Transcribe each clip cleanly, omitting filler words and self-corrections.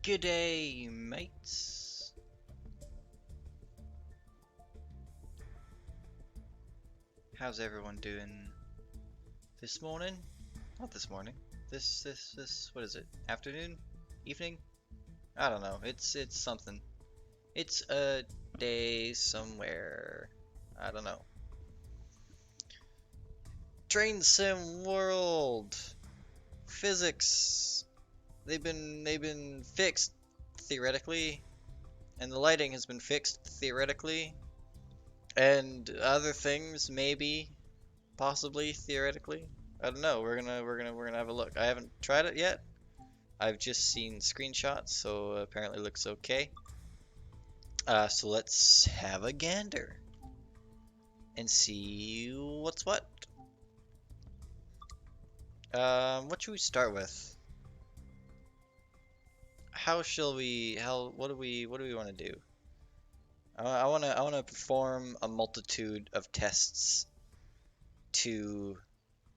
G'day, mates. How's everyone doing this morning? Not this morning. This, what is it? Afternoon? Evening? I don't know. It's something. It's a day somewhere. I don't know. Train sim world. Physics. They've been fixed theoretically, and the lighting has been fixed theoretically. And other things, maybe, possibly, theoretically. I don't know. We're gonna have a look. I haven't tried it yet. I've just seen screenshots, so apparently it looks okay. So let's have a gander and see what's what. What should we start with? How shall we? What do we want to do? I wanna perform a multitude of tests to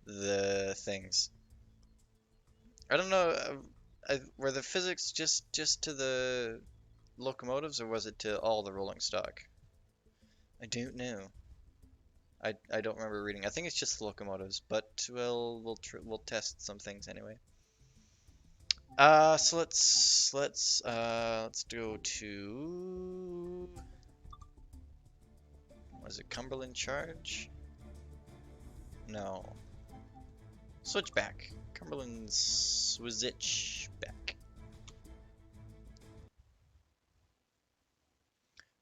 the things. I don't know. Were the physics just to the locomotives, or was it to all the rolling stock? I don't know. I don't remember reading. I think it's just the locomotives, but we'll test some things anyway. So let's go to, was it Cumberland Charge? No. Switchback. Cumberland Switchback.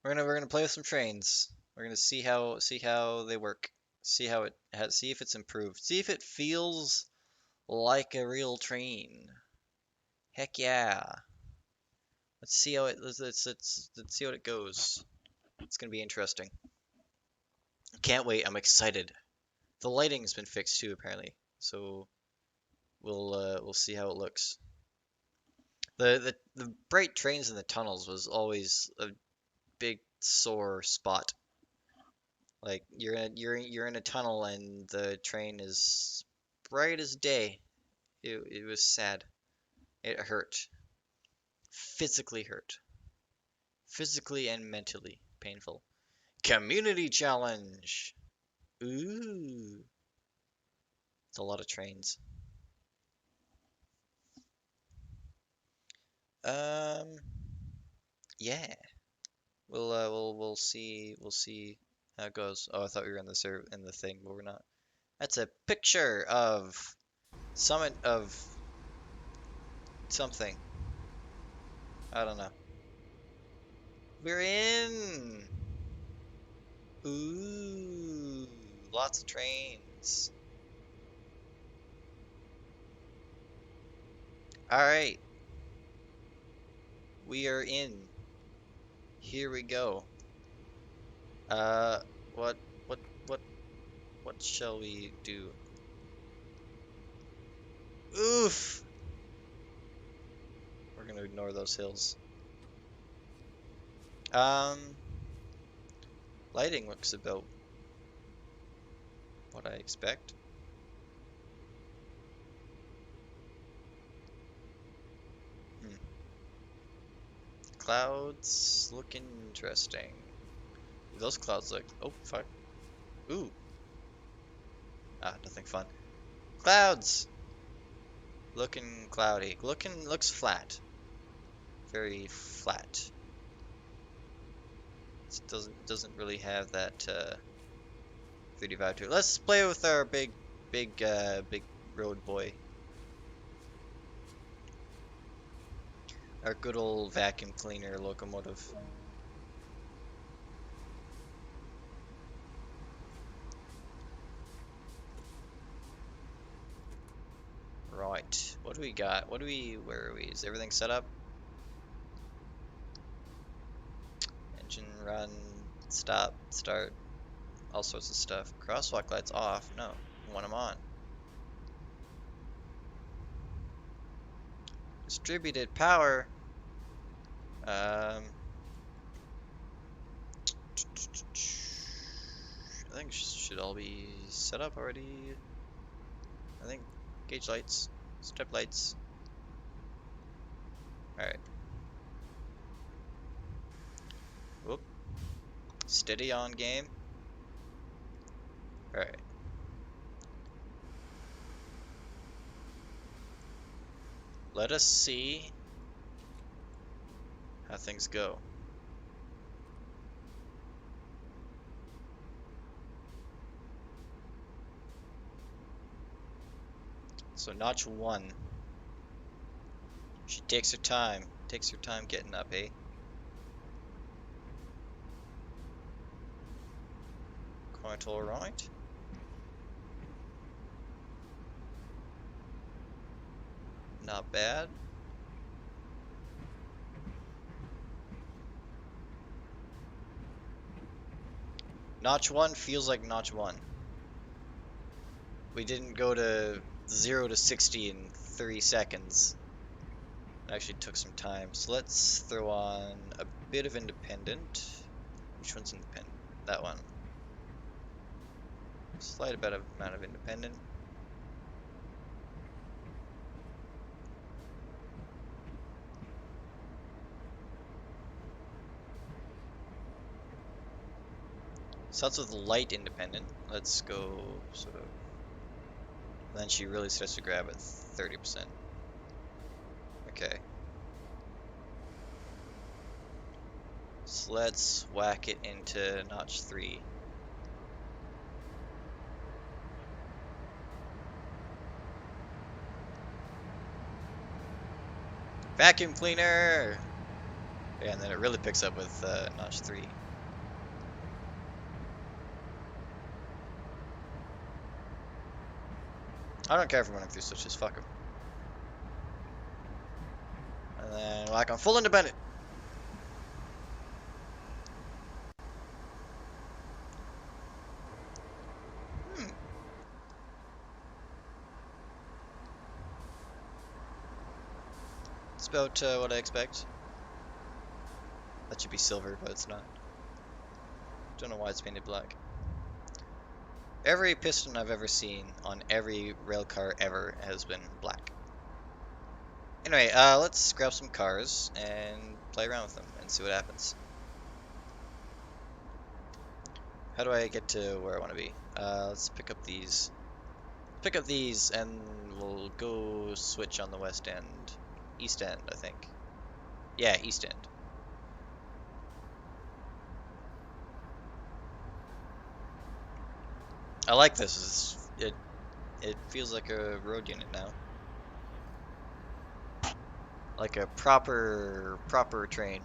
We're gonna play with some trains. We're gonna see how they work. See if it's improved. See if it feels like a real train. Heck yeah. Let's see how let's see how it goes. It's gonna be interesting. Can't wait. I'm excited. The lighting's been fixed too, apparently. So we'll see how it looks. The bright trains in the tunnels was always a big sore spot. Like you're in a tunnel and the train is bright as day. It was sad. It hurt. Physically hurt. Physically and mentally painful. Community challenge. Ooh. It's a lot of trains. Yeah. We'll see how it goes. Oh, I thought we were in the thing, but we're not. That's a picture of summit of something. I don't know. We're in. Ooh, lots of trains. All right. We are in. Here we go. Uh, what what what what shall we do? Oof. We're gonna ignore those hills. Um, Lighting looks about what I expect. Clouds look interesting. Those clouds look. Oh fuck. Ooh. Ah, nothing fun. Clouds. Looking cloudy. Looks flat. Very flat. It doesn't really have that 3D vibe to it. Let's play with our big road boy. Our good old vacuum cleaner locomotive. Right. What do we got? Where are we? Is everything set up? Engine run, stop, start, all sorts of stuff. Crosswalk lights off. No, I want them on. Distributed power. I think should all be set up already. I think gauge lights, step lights. All right. Steady on, game. Alright. Let us see how things go. So notch 1. She takes her time. Takes her time getting up, eh? Quite alright. Not bad. Notch 1 feels like notch 1. We didn't go to 0 to 60 in 3 seconds. It actually took some time. So let's throw on a bit of independent. Which one's independent? That one. Slight amount of independent. Starts with light independent. Let's go sort of. Then she really starts to grab at 30%. Okay. So let's whack it into notch 3. Vacuum cleaner! Yeah, and then it really picks up with notch 3. I don't care if I'm running through switches, fuck them. And then whack on full independent. It's about what I expect. That should be silver, but it's not. Don't know why it's painted black. Every piston I've ever seen on every rail car ever has been black. Anyway, let's grab some cars and play around with them and see what happens. How do I get to where I want to be? Let's pick up these. Pick up these and we'll go switch on the west end. East end, I think. Yeah, east end. I like this. It feels like a road unit now. Like a proper train.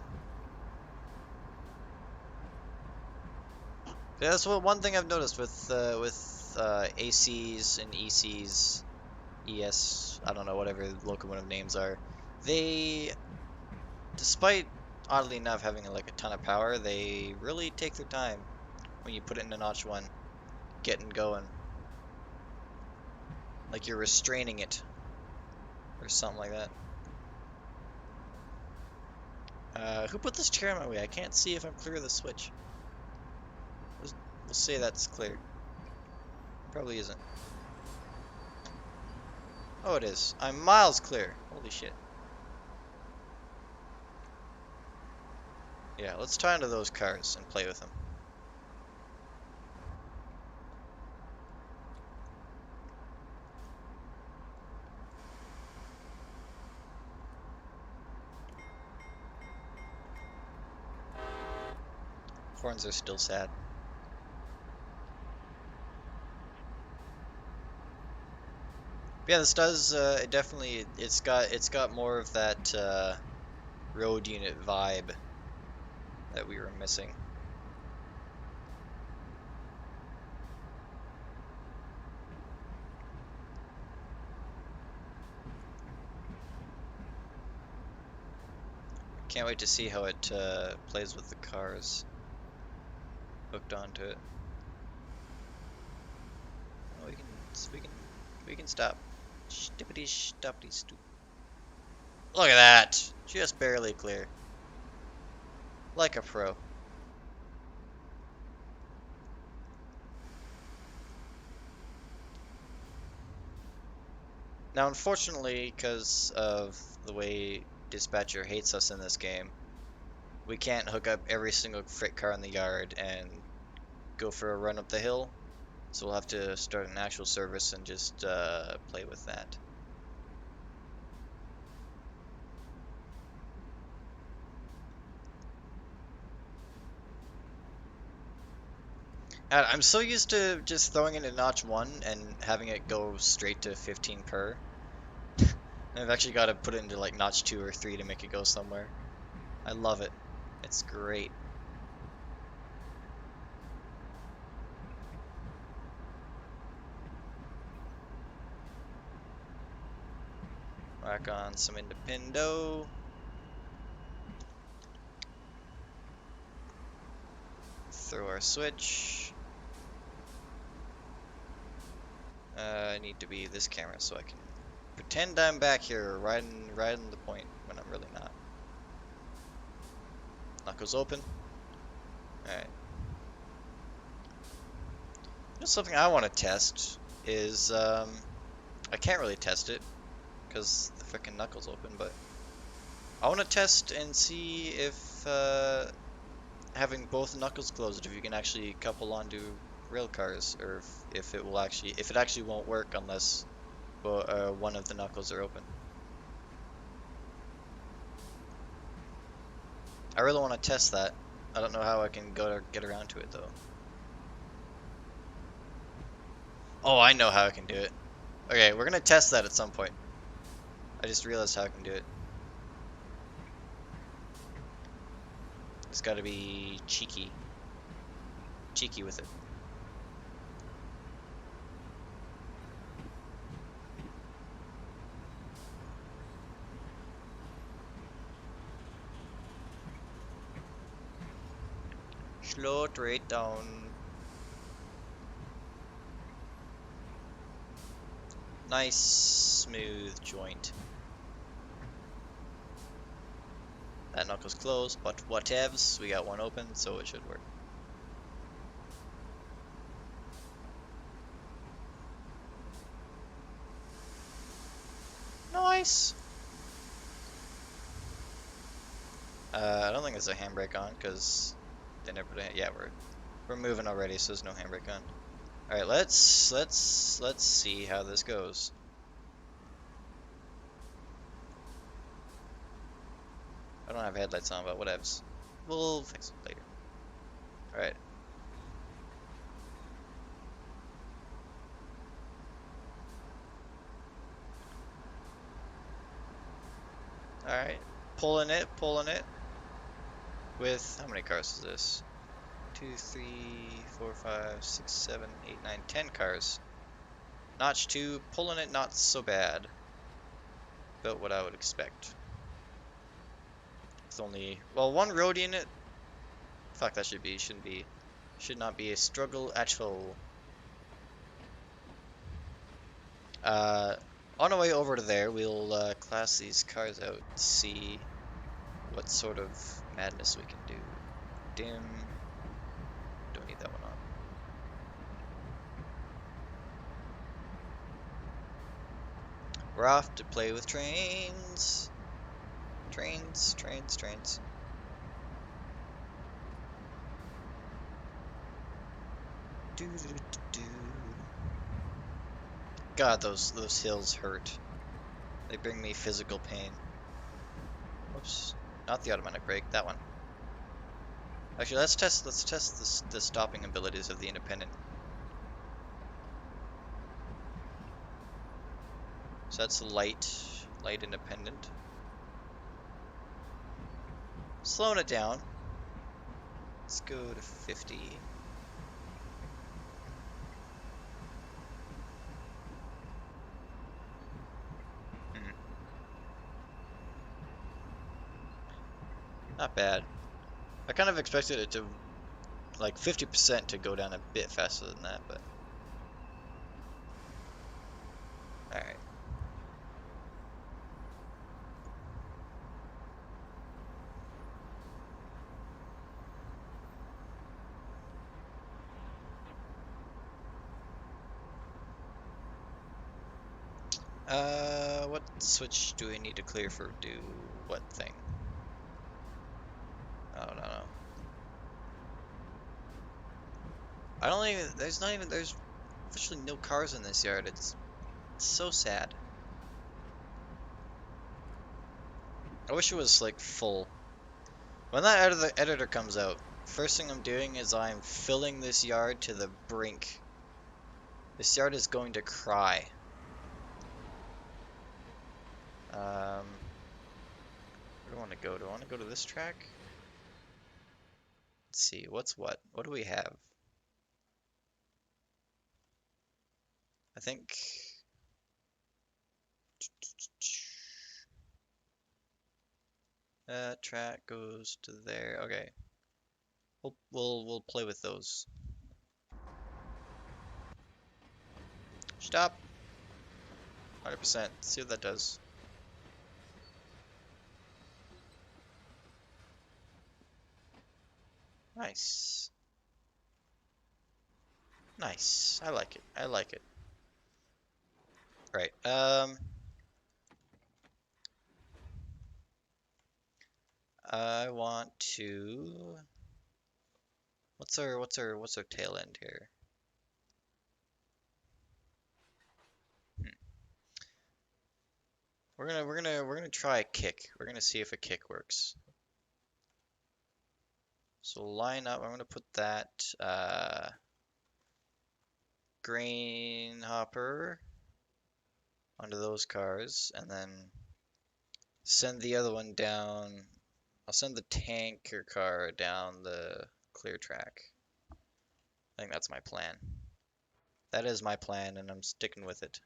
Yeah, that's one thing I've noticed with ACs and ECs, ES, I don't know, whatever locomotive names are. They, despite oddly enough having like a ton of power, they really take their time when you put it into notch 1, getting going. Like you're restraining it or something like that. Who put this chair in my way? I can't see if I'm clear of the switch. We'll say that's clear. Probably isn't. Oh, it is. I'm miles clear. Holy shit. Yeah, let's tie into those cars and play with them. Horns are still sad. Yeah, this does. It definitely. It's got more of that road unit vibe that we were missing. Can't wait to see how it plays with the cars hooked onto it. Oh, we can stop. Stippity stoppity stoop. Look at that! Just barely clear. Like a pro. Now, unfortunately, because of the way Dispatcher hates us in this game, We can't hook up every single freight car in the yard and go for a run up the hill. So we'll have to start an actual service and just play with that. I'm so used to just throwing it in notch 1 and having it go straight to 15 per. I've actually got to put it into like notch 2 or 3 to make it go somewhere. I love it. It's great. Whack on some independo. Throw our switch. I need to be this camera so I can pretend I'm back here riding the point when I'm really not. Knuckles open. Alright. Just something I want to test is, I can't really test it because the frickin' knuckles open, but I want to test and see if, having both knuckles closed, if you can actually couple onto rail cars, or if it will actually, if it actually won't work unless one of the knuckles are open. I really want to test that. I don't know how I can get around to it though. Oh, I know how I can do it. Okay, we're gonna test that at some point. I just realized how I can do it. It's gotta be cheeky. Cheeky with it. Slow it right down. Nice, smooth joint. That knuckle's closed, but whatevs. We got one open, so it should work. Nice! I don't think there's a handbrake on, because they never put it. Yeah, we're moving already, so there's no handbrake on. Alright, let's see how this goes. I don't have headlights on, but whatevs. We'll fix it later. Alright. Alright. Pulling it. With, how many cars is this? 2, 3, 4, 5, 6, 7, 8, 9, 10 cars. Notch 2, pulling it not so bad. About what I would expect. It's only, well, one roadie in it. Fuck, that should not be a struggle at all. On our way over to there, we'll class these cars out, see what sort of madness we can do. Dim. Don't need that one on. We're off to play with trains. Trains. God, those hills hurt. They bring me physical pain. Whoops. Not the automatic brake, that one. Actually, let's test the stopping abilities of the independent. So that's light independent. Slowing it down. Let's go to 50. Not bad. I kind of expected it to, like 50% to go down a bit faster than that, but... Alright. What switch do we need to clear for do what thing? Oh, no, no. I don't even, there's officially no cars in this yard. It's so sad. I wish it was like full. When that editor comes out, first thing I'm doing is I'm filling this yard to the brink. This yard is going to cry. Where do I want to go? Do I want to go to this track? Let's see, what's what? What do we have? I think that track goes to there. Okay. We'll play with those. Stop. 100%. See what that does. Nice. Nice. I like it. I like it. Right. I want to. What's our tail end here? We're gonna try a kick. We're gonna see if a kick works. So line up. I'm gonna put that grain hopper onto those cars, and then send the other one down. I'll send the tanker car down the clear track. I think that's my plan. That is my plan, and I'm sticking with it.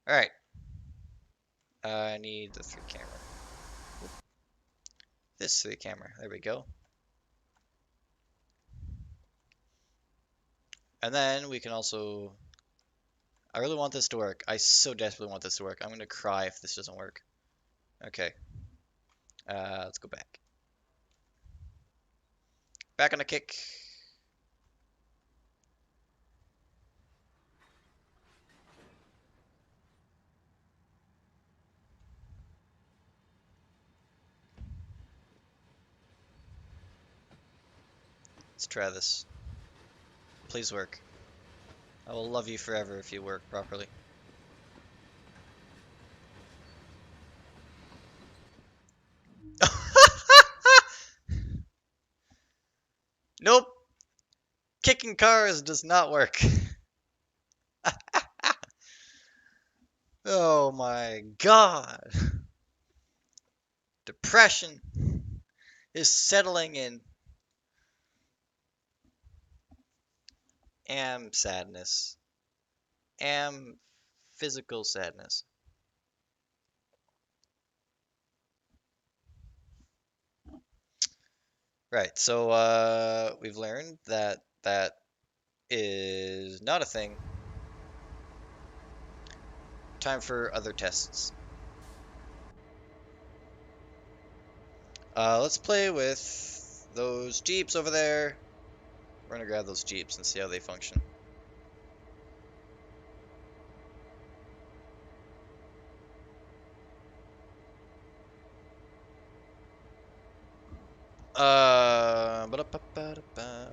All right. I need the 3 camera. This 3 camera. There we go. And then we can also. I really want this to work. I so desperately want this to work. I'm gonna cry if this doesn't work. Okay. Let's go back. Back on a kick. Let's try this. Please work. I will love you forever if you work properly. Nope. Kicking cars does not work. Oh my god. Depression is settling in. Am sadness. Am physical sadness. Right, so we've learned that that is not a thing. Time for other tests. Let's play with those Jeeps over there. We're gonna grab those Jeeps and see how they function.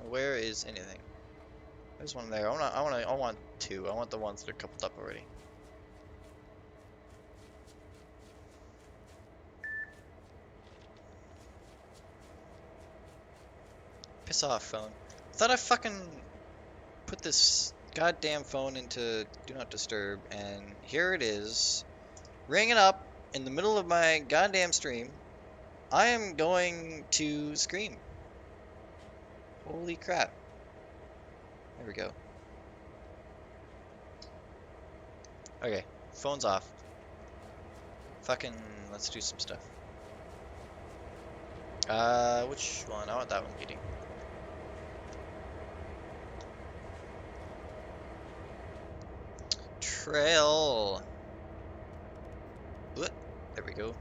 Where is anything? There's one there. I want 2. I want the ones that are coupled up already. Piss off, phone. Thought I fucking put this goddamn phone into Do Not Disturb, and here it is, ringing up in the middle of my goddamn stream. I am going to scream. Holy crap. There we go. Okay, phone's off. Fucking, let's do some stuff. Which one? I want that one leading. Trail. What? There we go.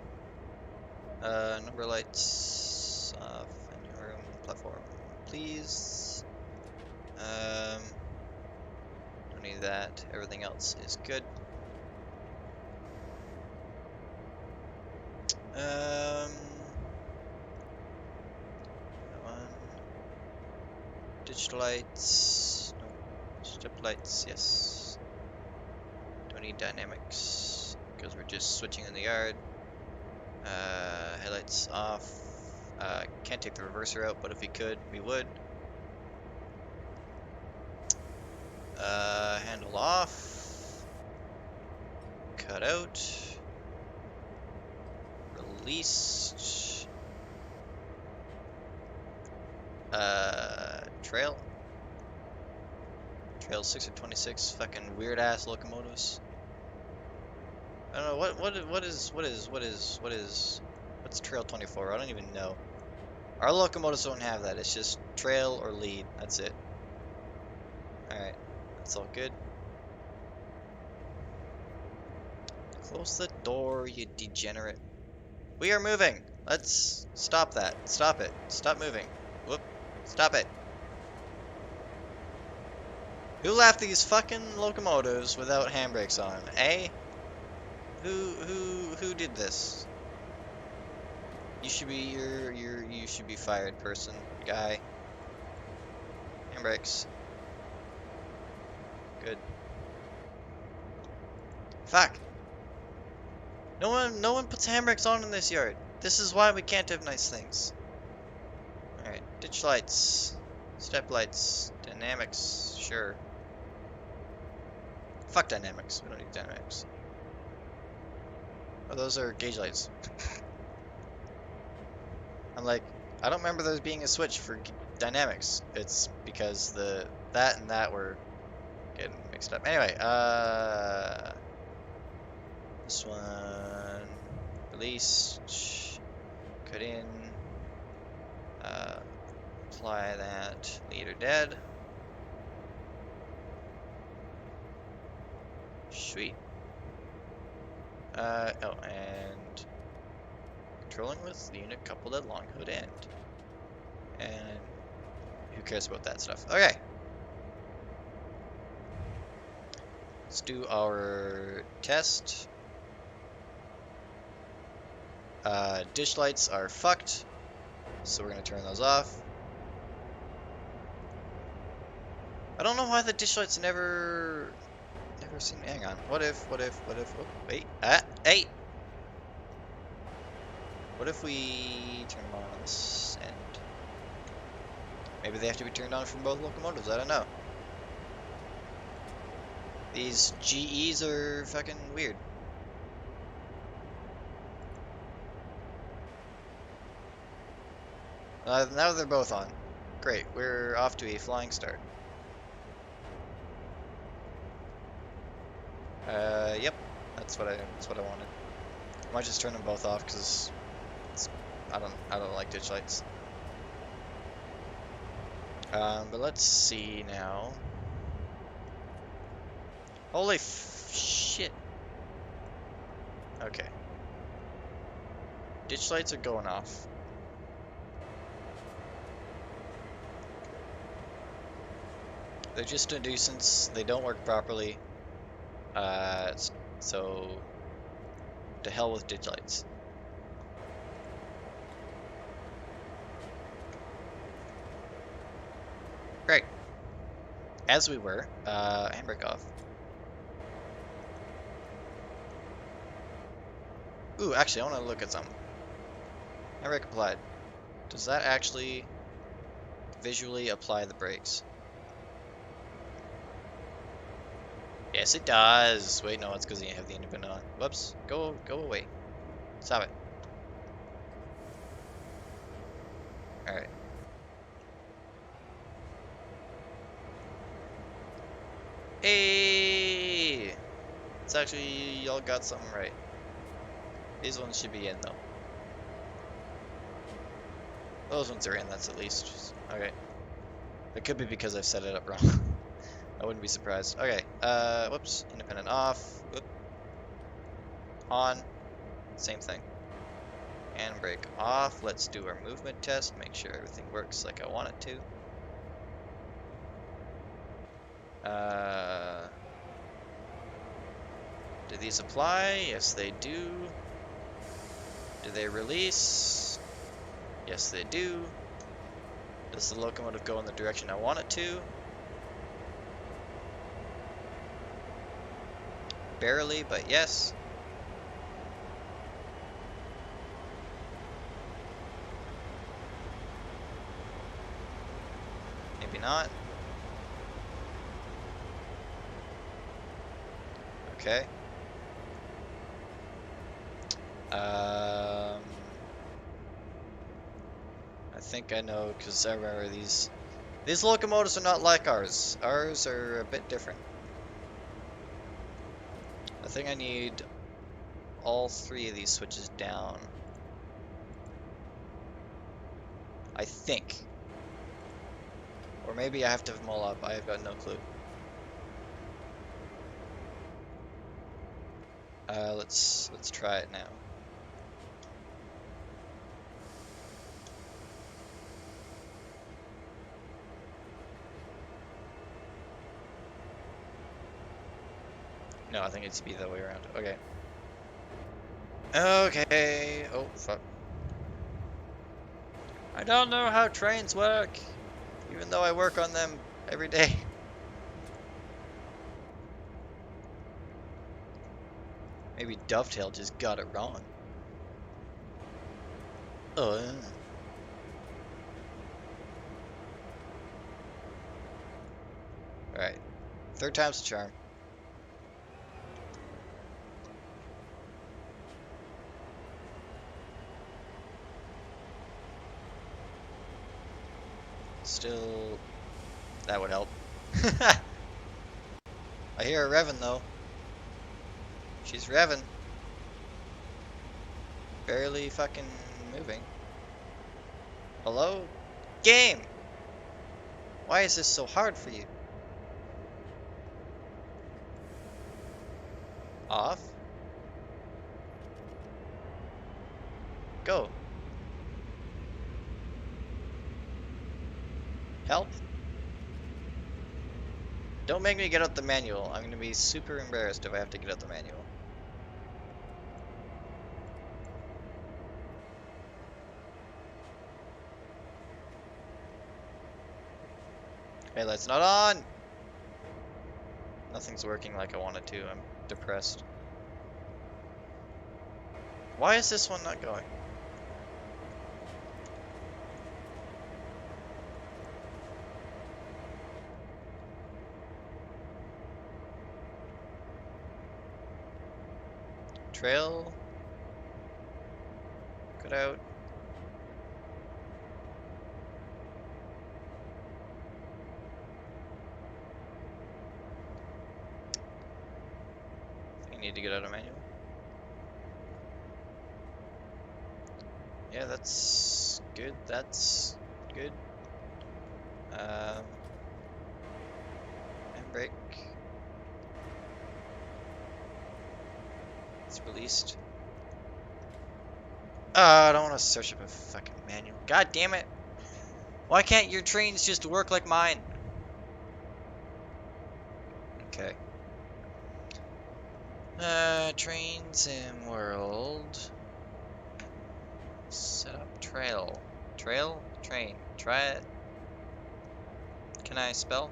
Number lights off. Engine room platform, please. Don't need that. Everything else is good. Digital lights. No. Strip lights, yes. Don't need dynamics because we're just switching in the yard. Headlights off. Can't take the reverser out, but if we could, we would. Handle off. Cut out. Released. Trail. Trail 6 or 26. Fucking weird ass locomotives. I don't know what's trail 24? I don't even know. Our locomotives don't have that. It's just trail or lead. That's it. Alright. That's all good. Close the door, you degenerate. We are moving. Let's stop that. Stop it. Stop moving. Whoop. Stop it. Who left these fucking locomotives without handbrakes on? Eh? Who did this? You should be you should be fired, person, guy. Handbrakes. Good. Fuck. No one puts handbrakes on in this yard. This is why we can't have nice things. Alright, ditch lights. Step lights. Dynamics, sure. Fuck dynamics. We don't need dynamics. Oh, those are gauge lights. I'm like, I don't remember there being a switch for dynamics. It's because that and that were getting mixed up. Anyway, this one, release, cut in, apply that, leader dead. Sweet. Oh, and controlling with the unit coupled at long hood end. And who cares about that stuff? Okay. Let's do our test. Dish lights are fucked, so we're gonna turn those off. I don't know why the dish lights never seem. Hang on. What if? Oh, wait. Hey. What if we turn them on this end? Maybe they have to be turned on from both locomotives. I don't know. These GEs are fucking weird. Now they're both on. Great, we're off to a flying start. Yep, that's what I wanted. I might just turn them both off because I don't like ditch lights. But let's see now. Holy shit. Okay. Ditch lights are going off. They're just a nuisance. They don't work properly. So to hell with ditch lights. Great. As we were, handbrake off. Ooh, actually, I want to look at something. Handbrake applied. Does that actually visually apply the brakes? Yes, it does. Wait, no, it's because you have the independent on. Whoops. Go away. Stop it. Alright. Hey! It's actually, y'all got something right. These ones should be in, though. Those ones are in, that's at least. Okay. It could be because I've set it up wrong. I wouldn't be surprised. Okay, whoops, independent off, whoop, on, same thing. Handbrake off, let's do our movement test, make sure everything works like I want it to. Do these apply? Yes, they do. Do they release? Yes, they do. Does the locomotive go in the direction I want it to? Barely, but yes. Maybe not. Okay. I think I know because I remember these locomotives are not like ours. Ours are a bit different. I think I need all three of these switches down. I think. Or maybe I have to have them all up. I have got no clue. Let's try it now. No, I think it needs to be the other way around. Okay. Okay. Oh, fuck. I don't know how trains work, even though I work on them every day. Maybe Dovetail just got it wrong. Oh, yeah. Alright. Third time's the charm. Still, that would help. I hear her revving though. She's revving. Barely fucking moving. Hello? Game! Why is this so hard for you? Off. Go. Help. Don't make me get out the manual. I'm gonna be super embarrassed if I have to get out the manual. Hey, light's not on! Nothing's working like I wanted to. I'm depressed. Why is this one not going? Trail. Cut out. You need to get out of manual. Yeah, that's good. That's good. Handbrake. It's released. I don't want to search up a fucking manual. God damn it! Why can't your trains just work like mine? Okay. Trains in world. Set up trail. Trail? Train. Try it. Can I spell?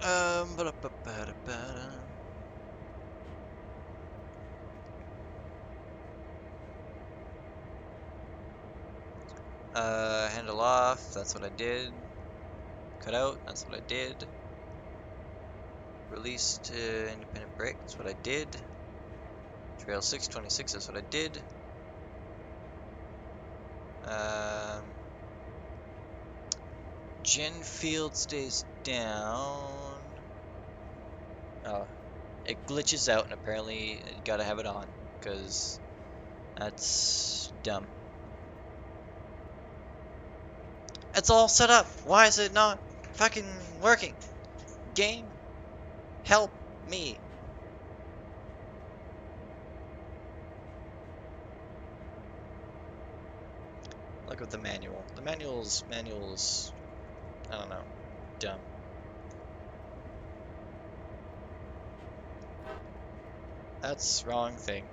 Ba-da-ba-ba-da-ba-da. Handle off, that's what I did. Cut out, that's what I did. Release to independent brake, that's what I did. Trail 626, that's what I did. Gen field stays down. Oh, it glitches out and apparently you gotta have it on, because that's dumb. It's all set up. Why is it not fucking working? Game, help me. Look at the manual. The manual's, I don't know, dumb. That's wrong thing.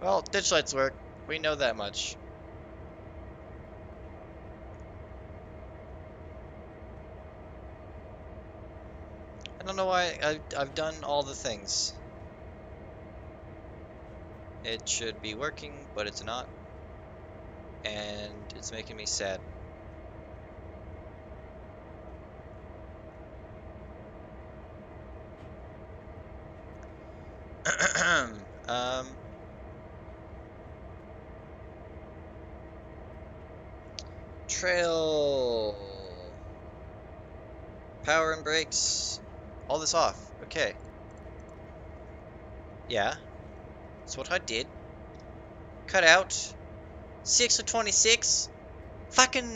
Well, ditch lights work. We know that much. I don't know why I've done all the things. It should be working, but it's not. And it's making me sad. um, trail, power and brakes, all this off. Okay. Yeah, that's what I did. Cut out. 6 of 26. Fucking,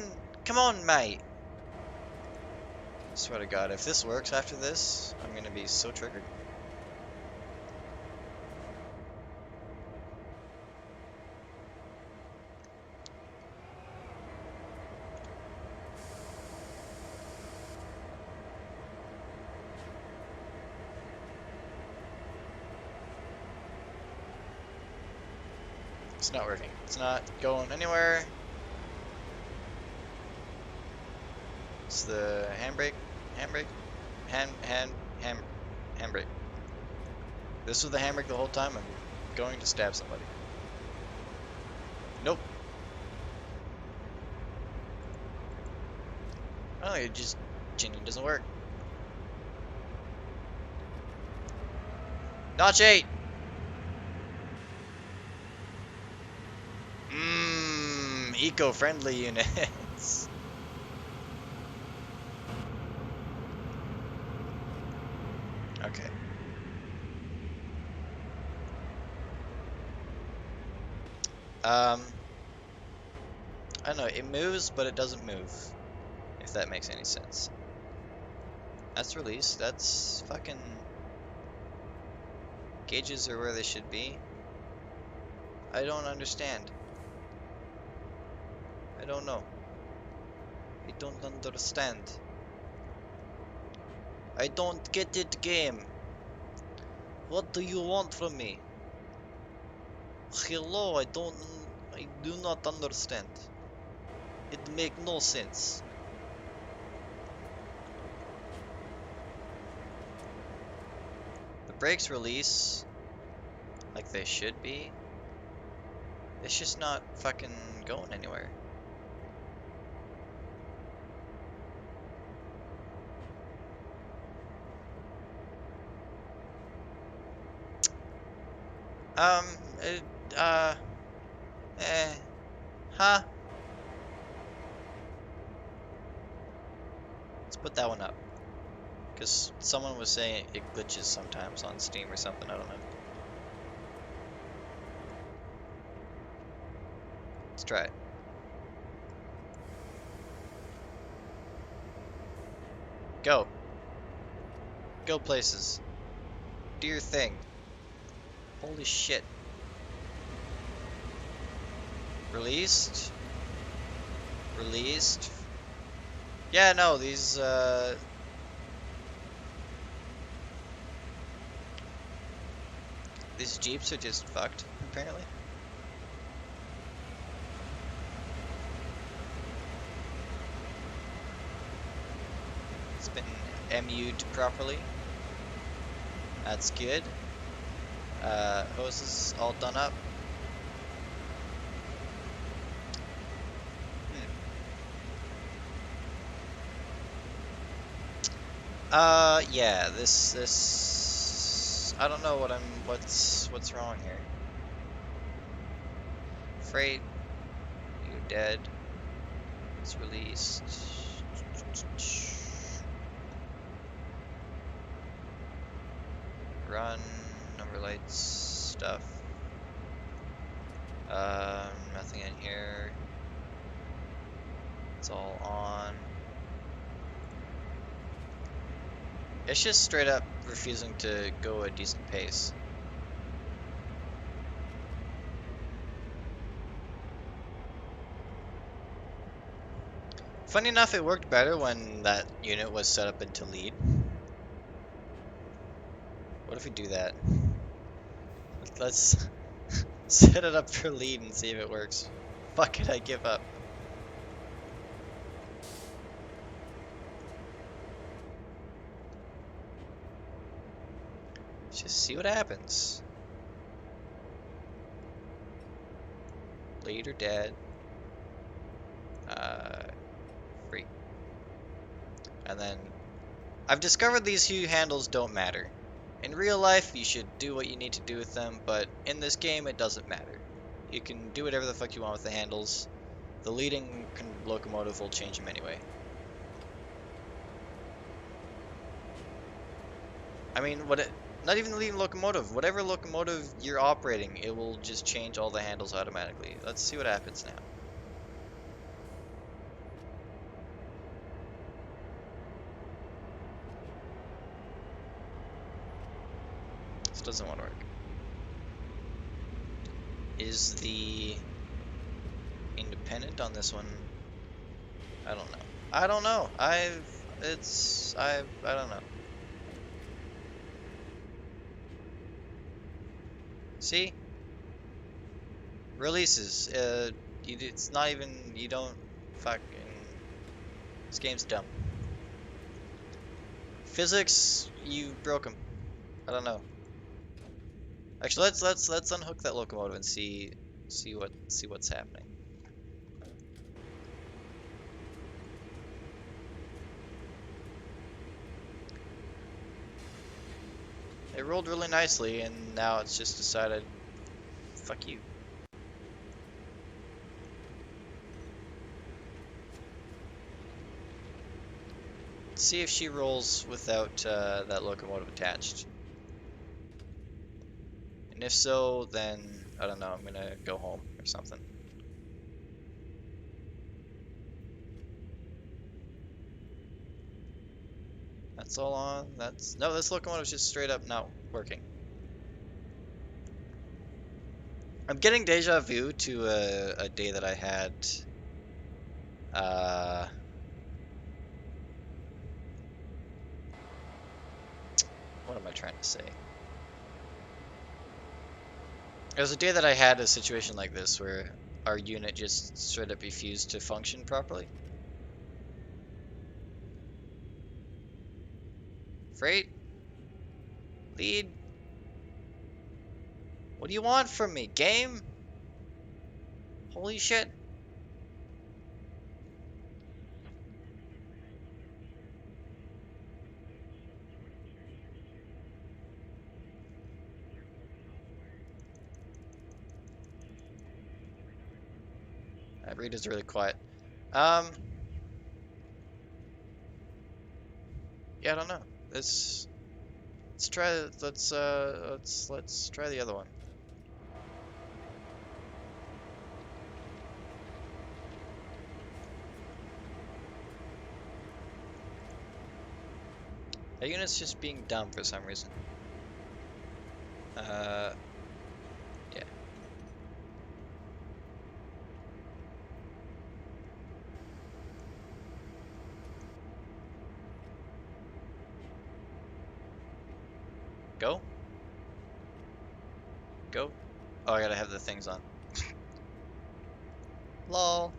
come on, mate. Swear to God, if this works after this, I'm gonna be so triggered. It's not working. It's not going anywhere. It's the handbrake, handbrake. This was the handbrake the whole time. I'm going to stab somebody. Nope. Oh, it just genuinely doesn't work. Notch 8. Eco-friendly units. Okay. I don't know, it moves, but it doesn't move. If that makes any sense. That's release. That's fucking... Gauges are where they should be. I don't understand. I don't know. I don't understand. I don't get it, game. What do you want from me? Hello, I do not understand. It make no sense. The brakes release like they should be. It's just not fucking going anywhere. It, huh? Let's put that one up. Because someone was saying it glitches sometimes on Steam or something, I don't know. Let's try it. Go. Go places. Do your thing. Holy shit. Released? Released? Yeah, no, these Jeeps are just fucked, apparently. It's been MU'd properly. That's good. Hoses all done up. Yeah, this I don't know what's wrong here. Freight, you dead. It's released. Run, number lights, stuff. Nothing in here. It's all on. It's just straight up refusing to go a decent pace. Funny enough, it worked better when that unit was set up into lead. What if we do that? Let's Set it up for lead and see if it works. Fuck it, I give up. Just see what happens. Lead or dead. Free. And then I've discovered these few handles don't matter. In real life, you should do what you need to do with them, but in this game, it doesn't matter. You can do whatever the fuck you want with the handles. The leading locomotive will change them anyway. I mean, not even the leading locomotive. Whatever locomotive you're operating, it will just change all the handles automatically. Let's see what happens now. This doesn't want to work. Is the independent on this one? I don't know. I don't know. I don't know. See? Releases. It's not even, you don't fucking, this game's dumb. Physics, you broke them. I don't know. Actually, let's unhook that locomotive and see what's happening. It rolled really nicely, and now it's just decided, fuck you. Let's see if she rolls without that locomotive attached. And if so, then, I don't know, I'm gonna go home or something. That's all on, no, this locomotive's just straight up not working. I'm getting deja vu to a day that I had, what am I trying to say? It was a day that I had a situation like this where our unit just straight up refused to function properly. Freight? Lead? What do you want from me? Game? Holy shit. That read is really quiet. Yeah, I don't know. Let's try let's try the other one. That unit's just being dumb for some reason. Yeah. Go? Go? Oh, I gotta have the things on. Lol.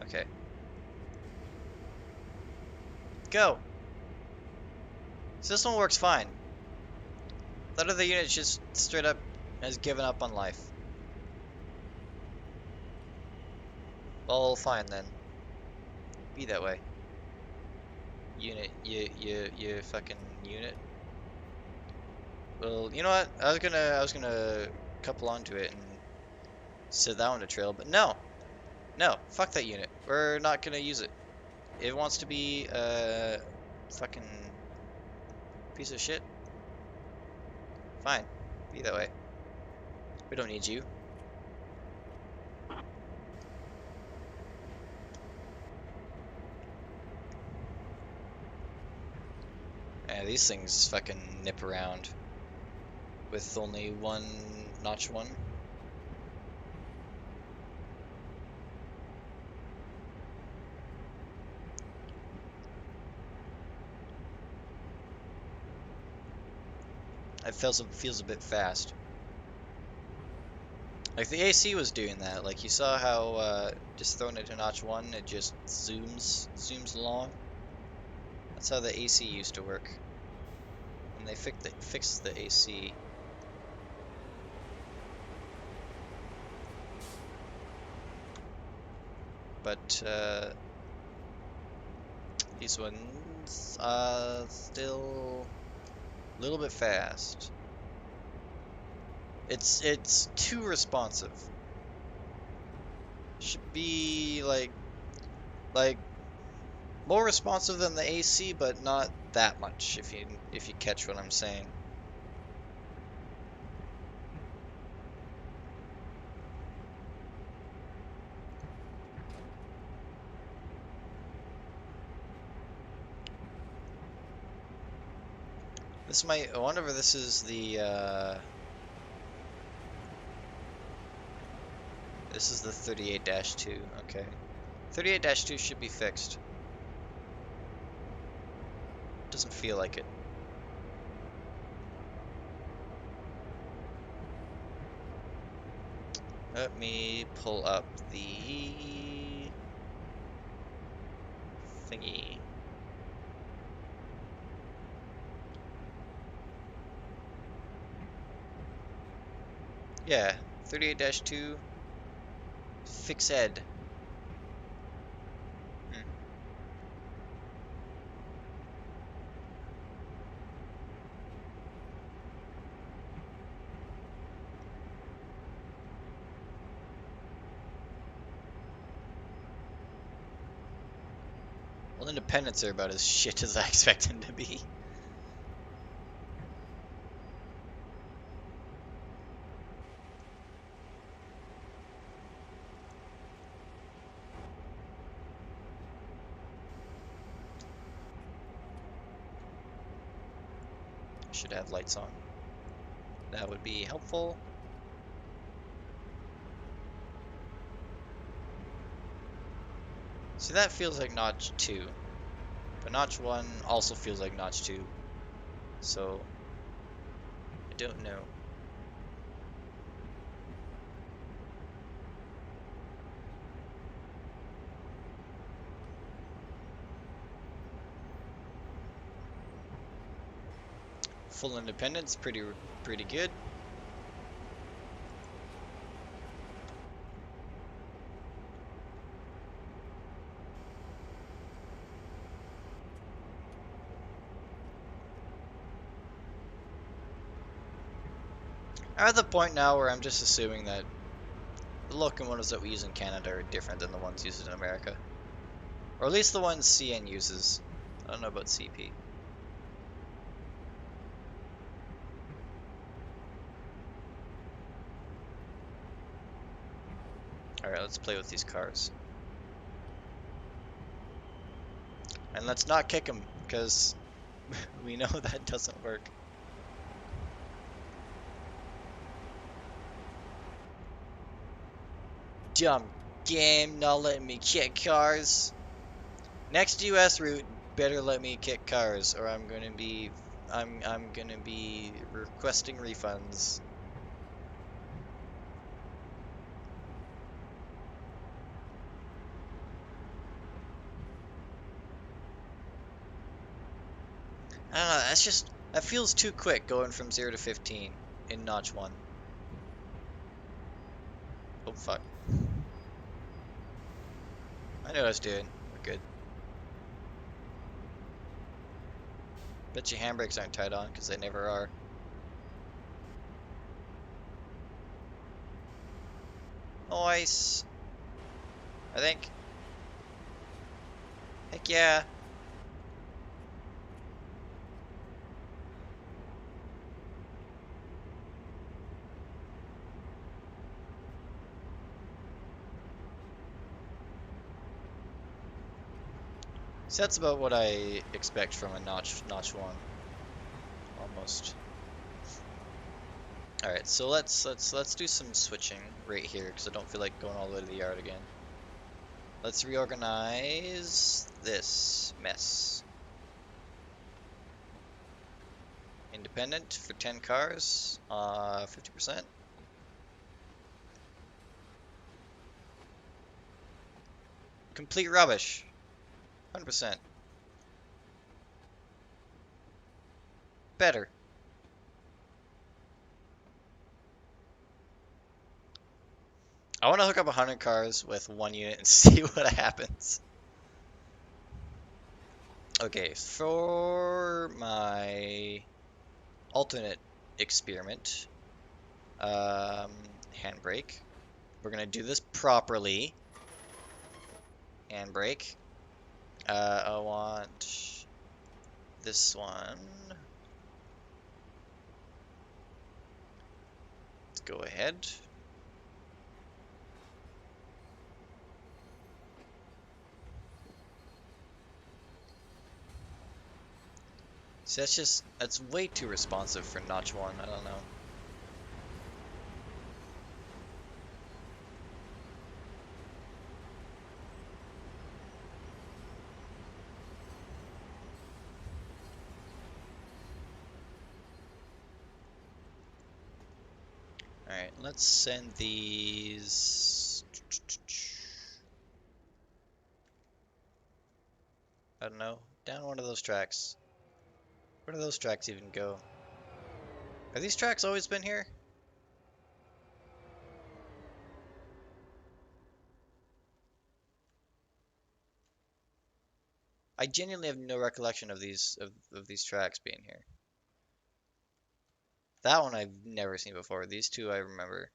Okay. Go! So this one works fine. That other unit just straight up has given up on life. Well, fine then. Be that way. Unit, you fucking unit. Well, you know what? I was gonna couple onto it and set that one to trail, but no, fuck that unit. We're not gonna use it. It wants to be a fucking piece of shit. Fine, be that way. We don't need you. Yeah, these things fucking nip around with only one notch one. It feels a bit fast. Like the AC was doing that. Like you saw how just throwing it to notch 1, it just zooms along. That's how the AC used to work. When they fixed the AC. But these ones still a little bit fast. It's too responsive. Should be like more responsive than the AC, but not that much if you catch what I'm saying. This might, I wonder if this is the 38-2, okay. 38-2 should be fixed. Doesn't feel like it. Let me pull up the thingy. Yeah, 38-2, fix ed. Well, independents are about as shit as I expect them to be. Should have lights on. That would be helpful. See, that feels like notch 2. But notch 1 also feels like notch 2. So, I don't know. Full independence, pretty good. I'm at the point now where I'm just assuming that the locomotives that we use in Canada are different than the ones used in America. Or at least the ones CN uses. I don't know about CP. Alright, let's play with these cars. And let's not kick them, because we know that doesn't work. Dumb game, not letting me kick cars. Next US route, better let me kick cars, or I'm gonna be requesting refunds. I don't know, that feels too quick going from 0 to 15 in notch 1. Oh fuck. I knew what I was doing. We're good. Bet your handbrakes aren't tied on, because they never are. Nice. I think. Heck yeah. So that's about what I expect from a notch 1. Almost. Alright, so let's do some switching right here, because I don't feel like going all the way to the yard again. Let's reorganize this mess independent for 10 cars. 50%. Complete rubbish. 100%. Better. I want to hook up 100 cars with 1 unit and see what happens. Okay, for my alternate experiment, handbrake. We're gonna do this properly. Handbrake. I want this one. Let's go ahead. See, that's way too responsive for notch 1, I don't know. Alright, let's send these... I don't know, down one of those tracks. Where do those tracks even go? Have these tracks always been here? I genuinely have no recollection of these tracks being here. That one I've never seen before. These two I remember.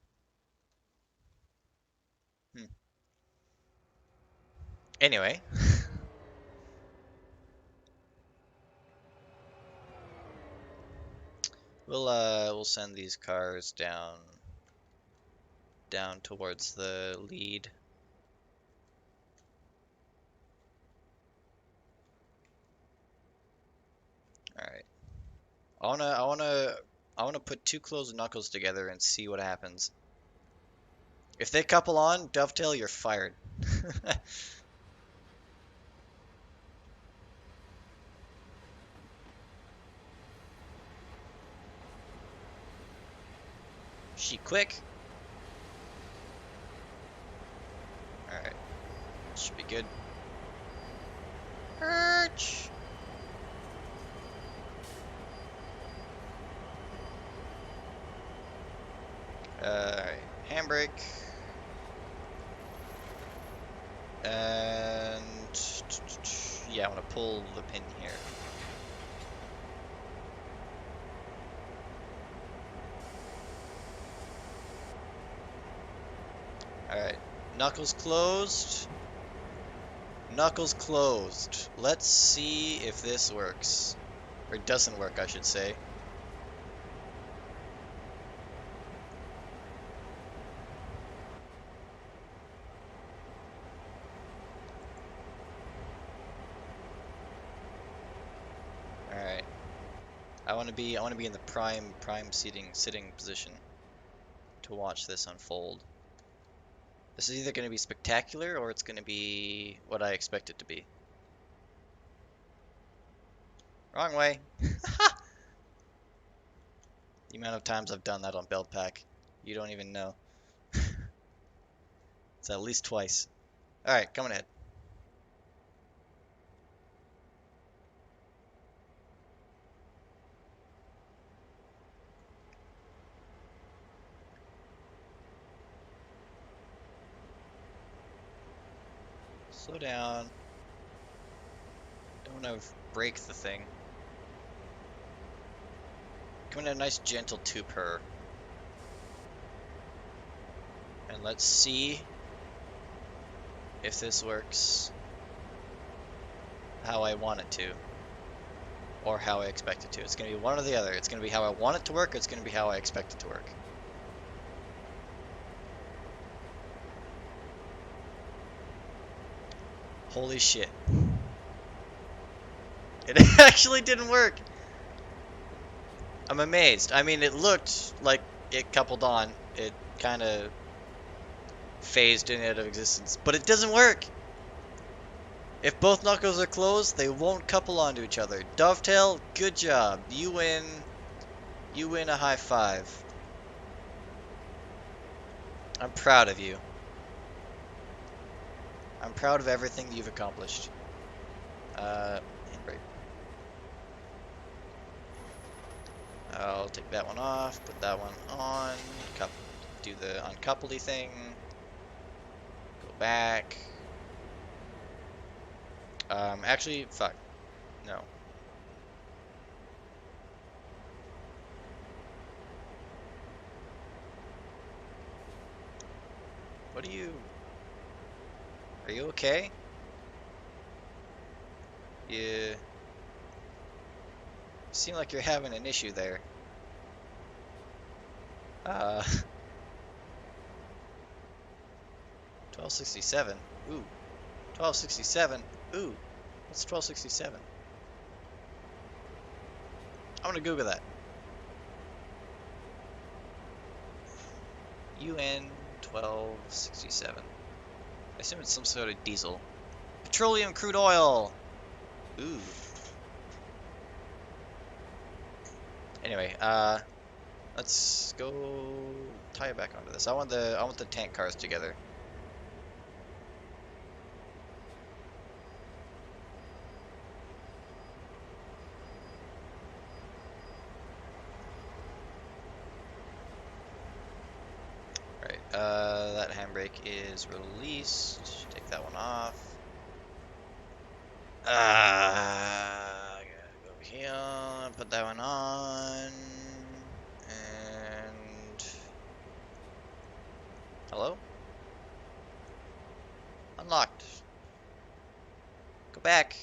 Anyway. We'll send these cars down towards the lead. Alright. I wanna put two closed knuckles together and see what happens. If they couple on, Dovetail, you're fired. She quick. Alright. Should be good. Arch. Alright. Handbrake. And yeah, I want to pull the pin here. Alright. Knuckles closed. Knuckles closed. Let's see if this works. Or doesn't work, I should say. Alright. I wanna be in the prime sitting position to watch this unfold. This is either going to be spectacular or it's going to be what I expect it to be. Wrong way. The amount of times I've done that on Build Pack, you don't even know. It's at least twice. Alright, coming ahead. Slow down. Don't want to break the thing. Coming at a nice gentle 2 per. And let's see if this works how I want it to. Or how I expect it to. It's going to be one or the other. It's going to be how I want it to work, or it's going to be how I expect it to work. Holy shit. It actually didn't work. I'm amazed. I mean, it looked like it coupled on. It kind of phased in and out of existence. But it doesn't work. If both knuckles are closed, they won't couple onto each other. Dovetail, good job. You win You win a high five. I'm proud of you. I'm proud of everything you've accomplished. Handbrake. I'll take that one off, put that one on, do the uncoupledy thing, go back. Actually, fuck. No. What are you... Are you okay? You seem like you're having an issue there. 1267. Ooh. 1267. Ooh. What's 1267? I'm gonna Google that. UN 1267. I assume it's some sort of diesel. Petroleum crude oil! Ooh. Anyway, let's go tie it back onto this. I want the tank cars together. Right, that handbrake is released. Take that one off. I gotta go here, put that one on, and... Hello? Unlocked. Go back.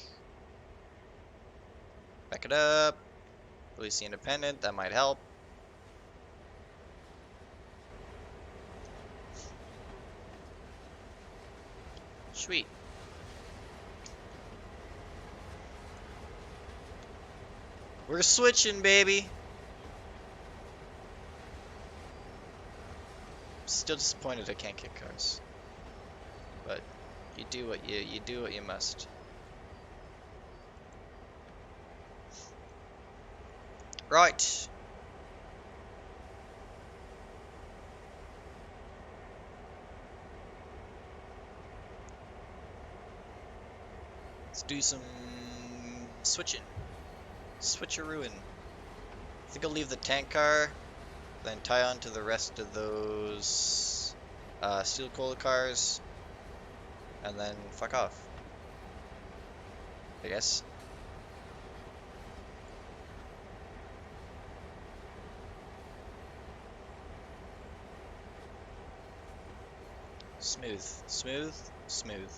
Back it up. Release the independent, that might help. Sweet. We're switching, baby. Still disappointed I can't kick cars, but you do what you must. Right. Let's do some switching. Switcherooing. I think I'll leave the tank car, then tie on to the rest of those steel coal cars, and then fuck off, I guess. Smooth, smooth, smooth,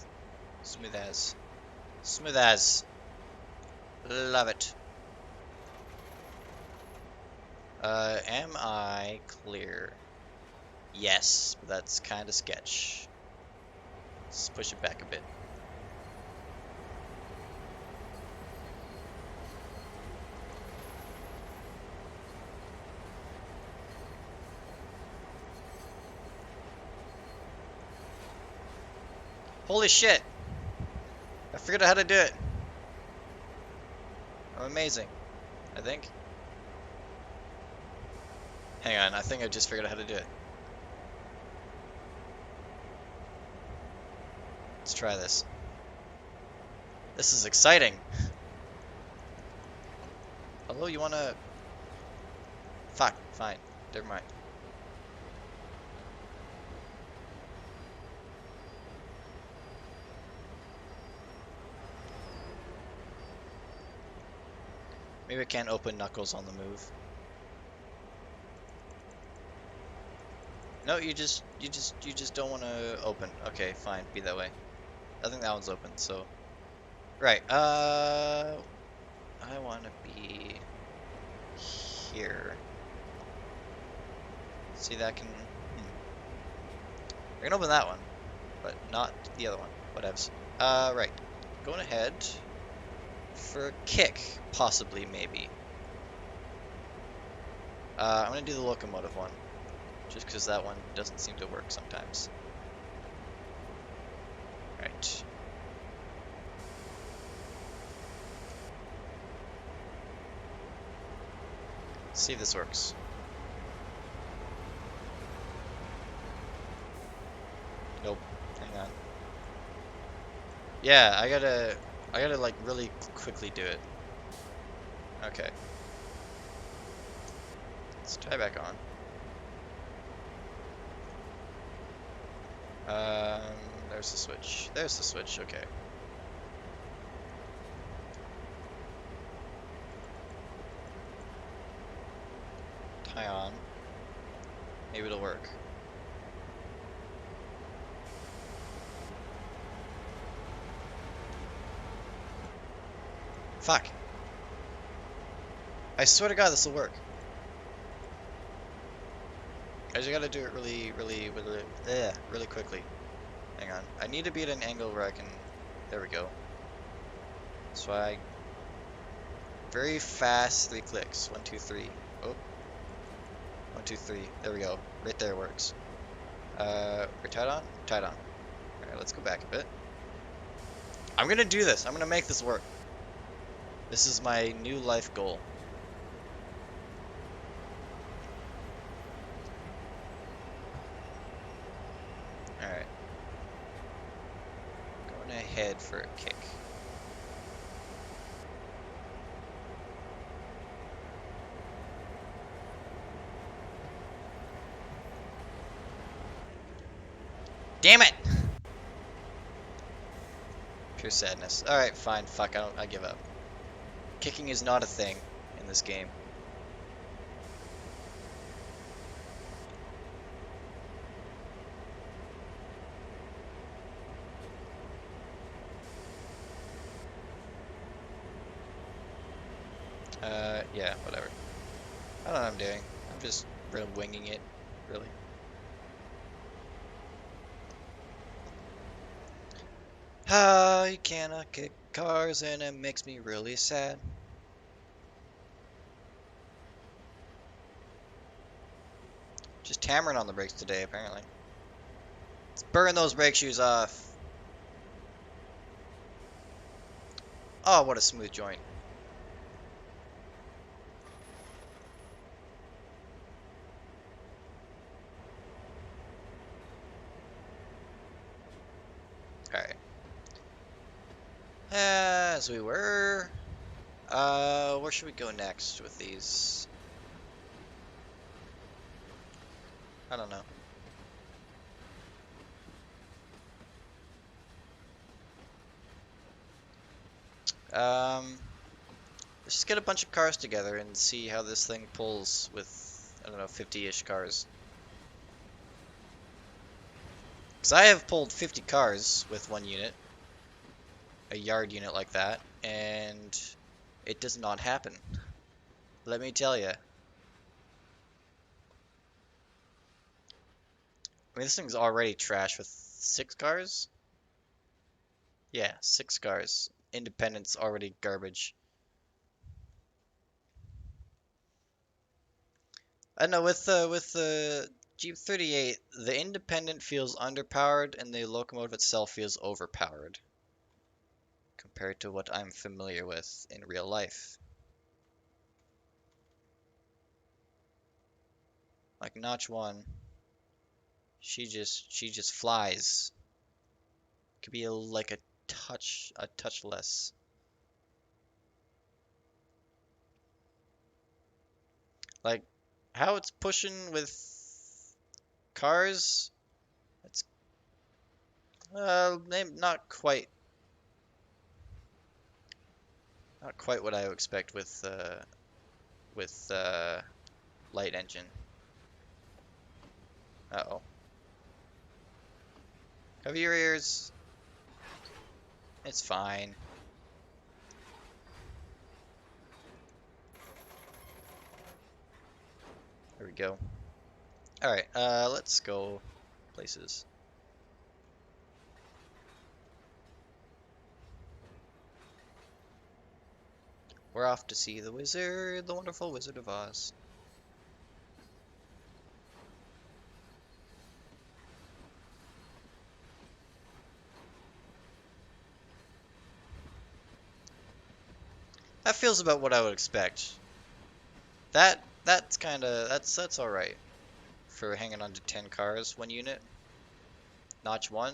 smooth as, smooth as. Love it. Am I clear? Yes, but that's kind of sketch. Let's push it back a bit. Holy shit! I figured out how to do it. I'm amazing, I think. Hang on, I think I just figured out how to do it. Let's try this. This is exciting. Hello, you wanna... Fuck, fine. Never mind. Maybe I can't open Knuckles on the move. No, you just don't want to open. Okay, fine, be that way. I think that one's open, so... Right, I want to be... here. See, that can... I can open that one, but not the other one. Whatevs. Right. Going ahead for a kick, possibly, maybe. I'm gonna do the locomotive one, just because that one doesn't seem to work sometimes. Right. see if this works. Nope. Hang on. Yeah, I gotta like really quickly do it. Okay. Let's try back on. There's the switch. There's the switch. Okay. Tie on. Maybe it'll work. Fuck. I swear to God, this will work. I just gotta do it really quickly. Hang on. I need to be at an angle where I can. There we go. So I. Very fast 3 clicks. 1, 2, 3. Oh. 1, 2, 3. There we go. Right there works. We're tied on? Tied on. Alright, let's go back a bit. I'm gonna do this. I'm gonna make this work. This is my new life goal. Alright. Going ahead for a kick. Damn it! Pure sadness. Alright, fine. Fuck, I give up. Kicking is not a thing in this game. Yeah, whatever. I don't know what I'm doing. I'm just really winging it, really. You cannot kick cars and it makes me really sad. Just hammering on the brakes today, apparently. Let's burn those brake shoes off. Oh, what a smooth joint. Alright. As we were. Where should we go next with these? I don't know. Let's just get a bunch of cars together and see how this thing pulls with, I don't know, 50-ish cars. Because I have pulled 50 cars with one unit, a yard unit like that, and it does not happen. Let me tell you. I mean, this thing's already trash with 6 cars? Yeah, 6 cars. Independent's already garbage. I know with the Jeep 38, the Independent feels underpowered and the locomotive itself feels overpowered compared to what I'm familiar with in real life. Like Notch 1, she just flies. Could be like a touch less. Like how it's pushing with cars, it's not quite what I would expect with light engine. Uh-oh. Cover your ears. It's fine. There we go. Alright, let's go places. We're off to see the wizard, the wonderful Wizard of Oz. That feels about what I would expect. That That's kind of that's all right for hanging on to 10 cars, one unit. Notch one.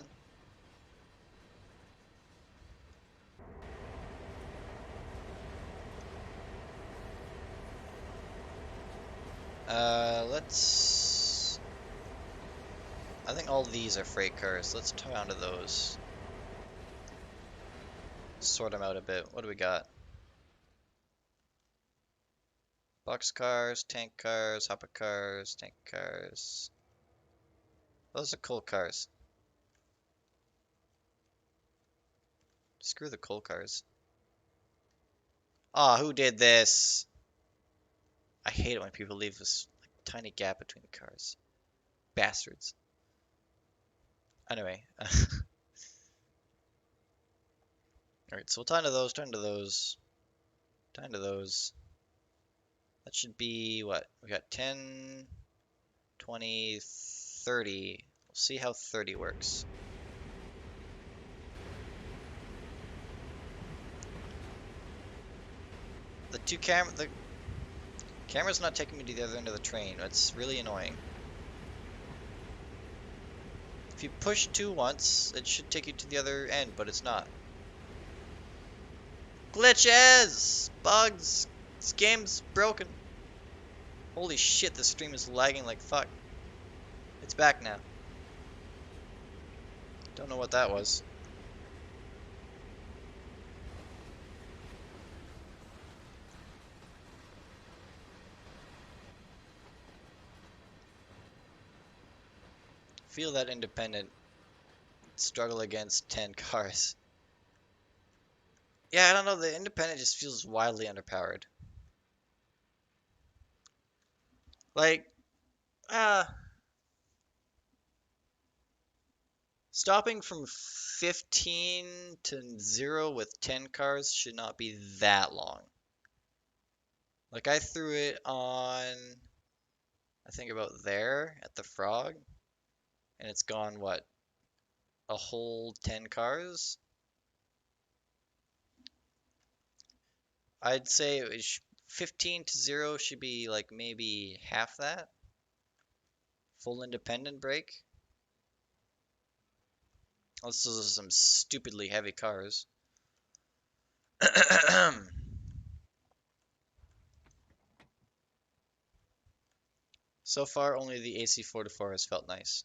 Let's. I think all these are freight cars. Let's tie onto those. Sort them out a bit. What do we got? Box cars, tank cars, hopper cars, tank cars. Those are coal cars. Screw the coal cars. Ah, who did this? I hate it when people leave this like, tiny gap between the cars. Bastards. Anyway. Alright, so we'll tie into those, tie into those, tie into those. That should be what? We got 10, 20, 30. We'll see how 30 works. The camera's not taking me to the other end of the train. It's really annoying. If you push 2 once, it should take you to the other end, but it's not. Glitches! Bugs! This game's broken. Holy shit, this stream is lagging like fuck. It's back now. Don't know what that was. Feel that independent struggle against 10 cars. Yeah, I don't know, the independent just feels wildly underpowered. Like, stopping from 15 to 0 with 10 cars should not be that long. Like, I threw it on, I think about there at the frog, and it's gone, what, a whole 10 cars? I'd say 15 to 0 should be like maybe half that. Full independent brake. Unless those are some stupidly heavy cars. So far, only the AC44 has felt nice.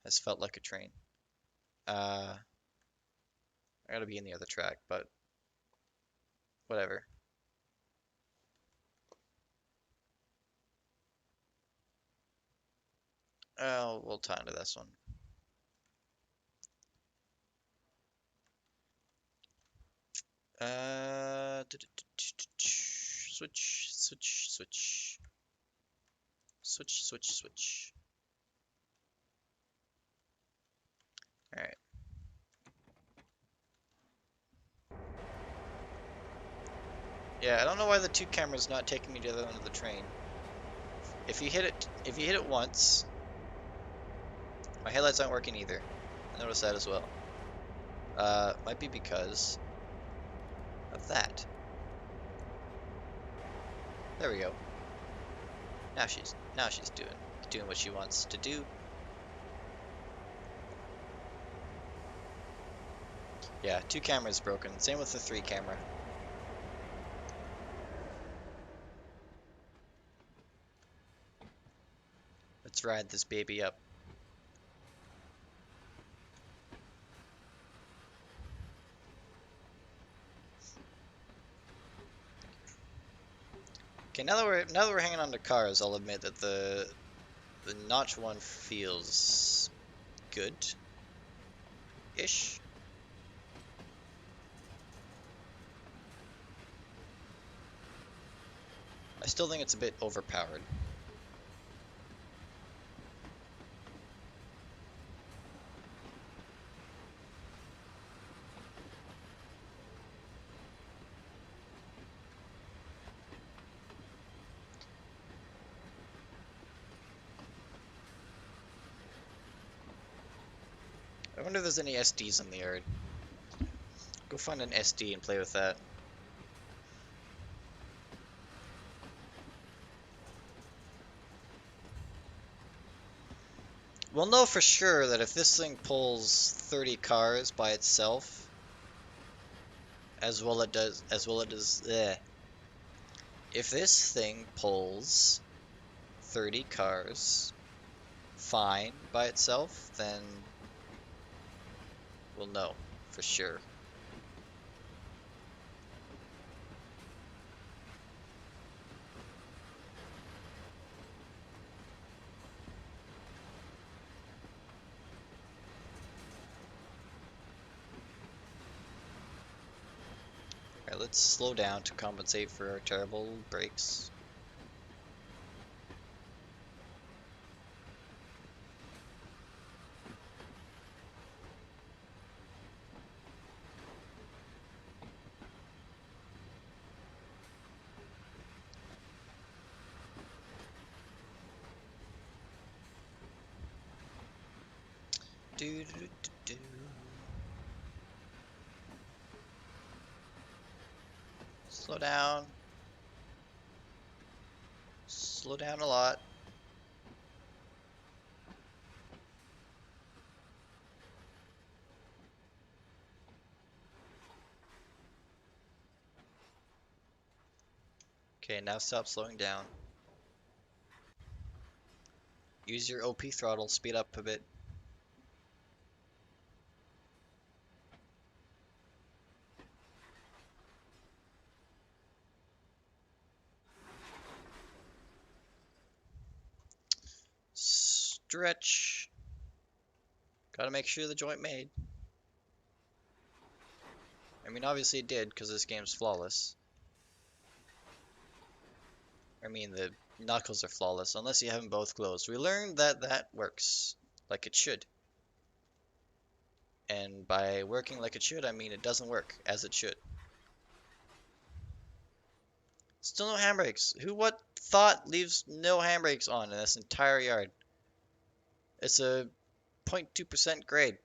Has felt like a train. I gotta be in the other track, but whatever. Oh, we'll tie into this one. Switch, switch, switch. Switch, switch, switch. Alright. Yeah, I don't know why the 2 camera's not taking me to the other end of the train. If you hit it once, my headlights aren't working either. I noticed that as well. Might be because of that. There we go. Now she's doing what she wants to do. Yeah, 2 cameras broken. Same with the 3 camera. Let's ride this baby up. Okay, now that we're hanging on to cars, I'll admit that the notch one feels good-ish. I still think it's a bit overpowered. I wonder if there's any SDs in the yard. Go find an SD and play with that. we'll know for sure that if this thing pulls 30 cars by itself, if this thing pulls 30 cars fine by itself, then we'll know for sure. Alright, let's slow down to compensate for our terrible brakes. Do, do, do, do. Slow down. Slow down a lot. Okay, now stop slowing down. Use your OP throttle, speed up a bit. Stretch. Gotta make sure the joint made. I mean, obviously it did, because this game's flawless. I mean, the knuckles are flawless, unless you have them both closed. We learned that that works, like it should. And by working like it should, I mean it doesn't work as it should. Still no handbrakes. What thought leaves no handbrakes on in this entire yard? It's a 0.2% grade.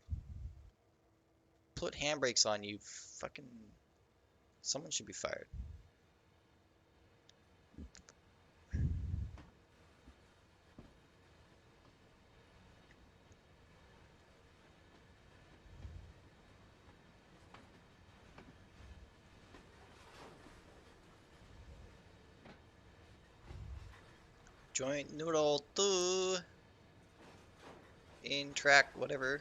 Put handbrakes on, you fucking... Someone should be fired. Joint noodle 2 in track whatever.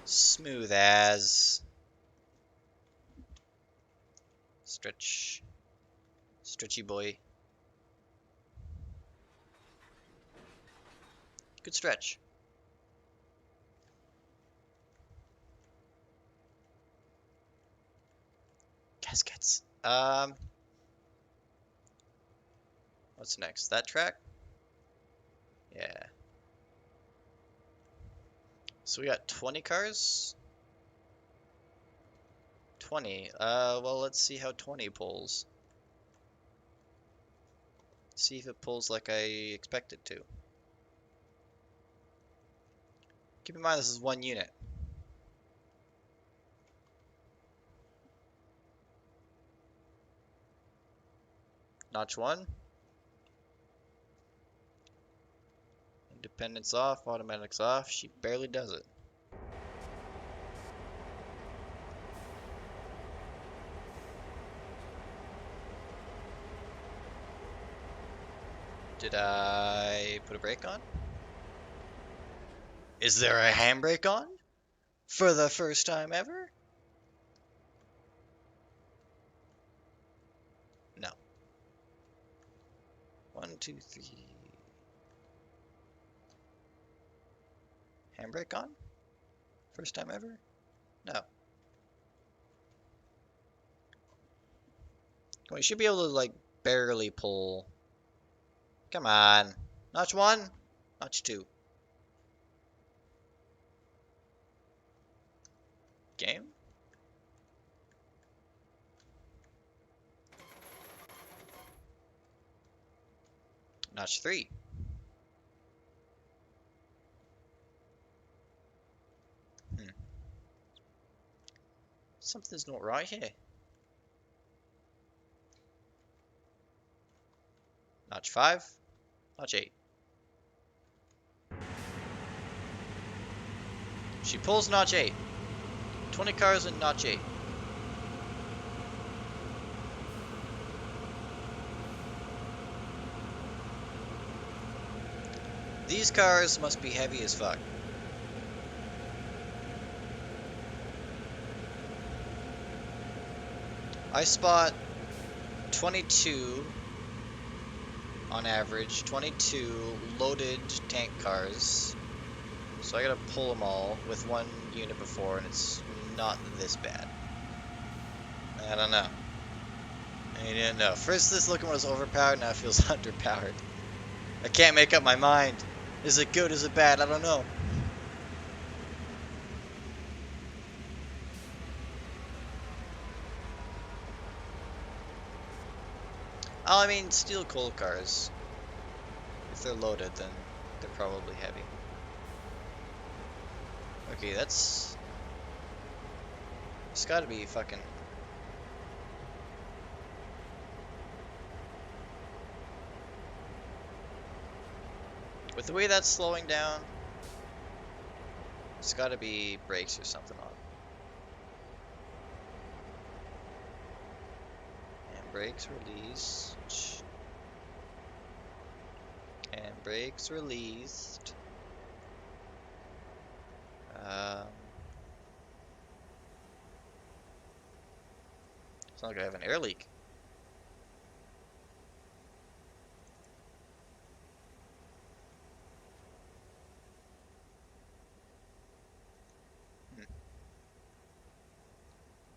Smooth as. Stretch. Stretchy boy. Good stretch. Gaskets. What's next? That track? Yeah. So we got 20 cars? 20. Well, let's see how 20 pulls. See if it pulls like I expect it to. Keep in mind this is one unit. Notch 1. Independence off, automatics off. She barely does it. Did I put a brake on? Is there a handbrake on? For the first time ever? No. 1, 2, 3. Handbrake on? First time ever? No. We should be able to, like, barely pull. Come on. Notch 1? Notch 2. Game? Notch 3. Something's not right here. Notch 5. Notch 8. She pulls notch 8. 20 cars in notch 8. These cars must be heavy as fuck. I spot 22 on average, 22 loaded tank cars. So I gotta pull them all with one unit before, and it's not this bad. I don't know. I didn't know. First this looking was overpowered, now it feels underpowered. I can't make up my mind. Is it good? Is it bad? I don't know. Oh, I mean, steel coal cars. If they're loaded, then they're probably heavy. Okay, that's... It's gotta be fucking... With the way that's slowing down, it's gotta be brakes or something on. And brakes released. And brakes released. It's not like I have an air leak.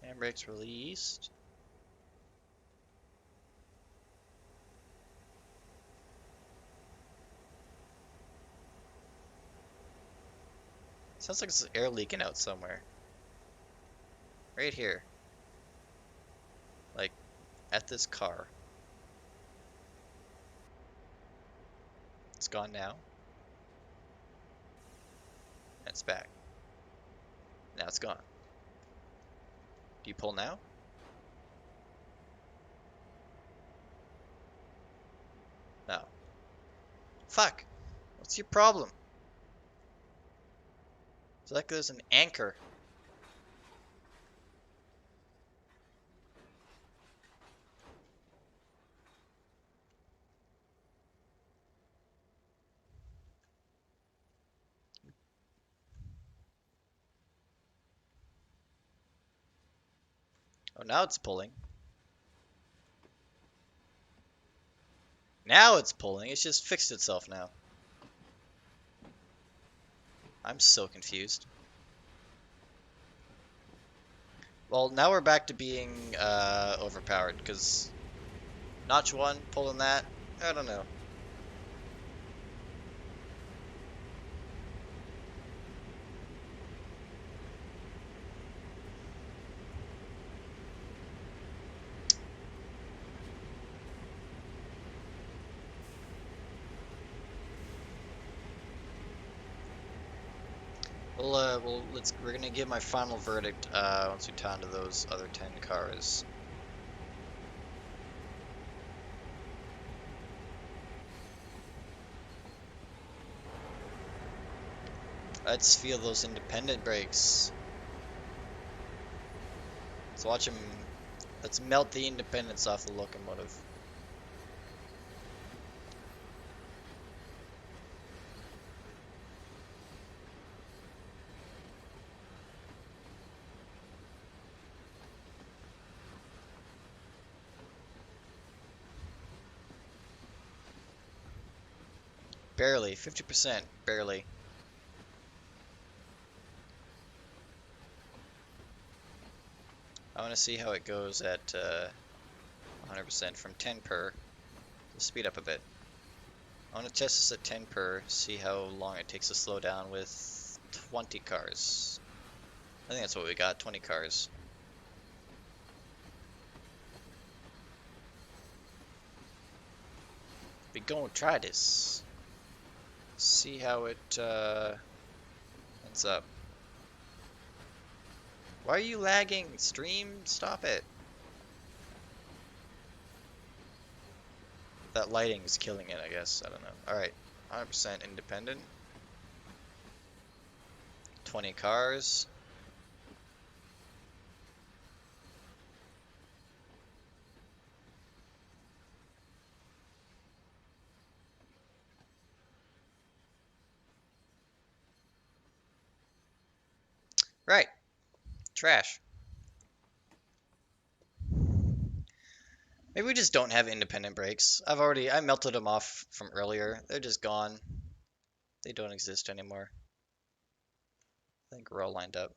Handbrakes released. Sounds like it's air leaking out somewhere. Right here. Like, at this car. It's gone now. And it's back. Now it's gone. Do you pull now? No. Fuck! What's your problem? It's like there's an anchor. Oh, now it's pulling. Now it's pulling. It's just fixed itself now. I'm so confused. Well, now we're back to being overpowered, because notch 1, pulling that, I don't know. We're gonna give my final verdict once we tie into those other 10 cars. Let's feel those independent brakes. Let's watch them. Let's melt the independence off the locomotive. Barely, 50%, barely. I want to see how it goes at 100% from 10 per. Let's speed up a bit. I want to test this at 10 per, see how long it takes to slow down with 20 cars. I think that's what we got, 20 cars. We go and try this. See how it ends up. Why are you lagging? Stream, stop it. That lighting is killing it, I guess. I don't know. Alright. 100% independent. 20 cars. Right. Trash. Maybe we just don't have independent brakes. I melted them off from earlier. They're just gone. They don't exist anymore. I think we're all lined up.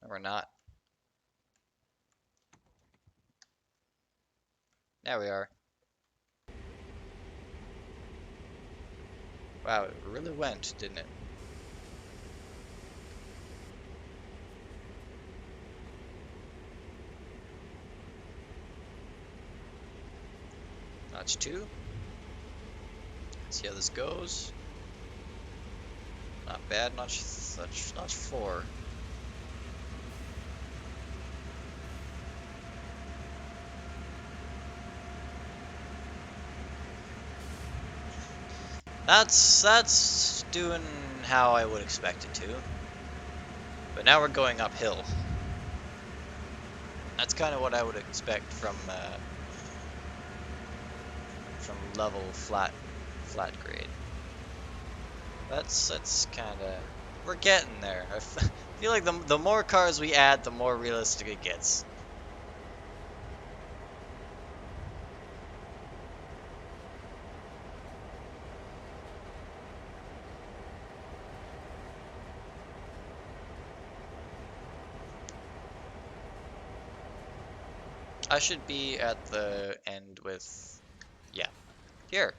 No, we're not. There we are. Wow, it really went, didn't it? Notch 2. See how this goes. Not bad. Notch 4. That's doing how I would expect it to. But now we're going uphill. That's kind of what I would expect from level flat grade. That's kind of, we're getting there. I feel like the more cars we add, the more realistic it gets. I should be at the end with, yeah, here.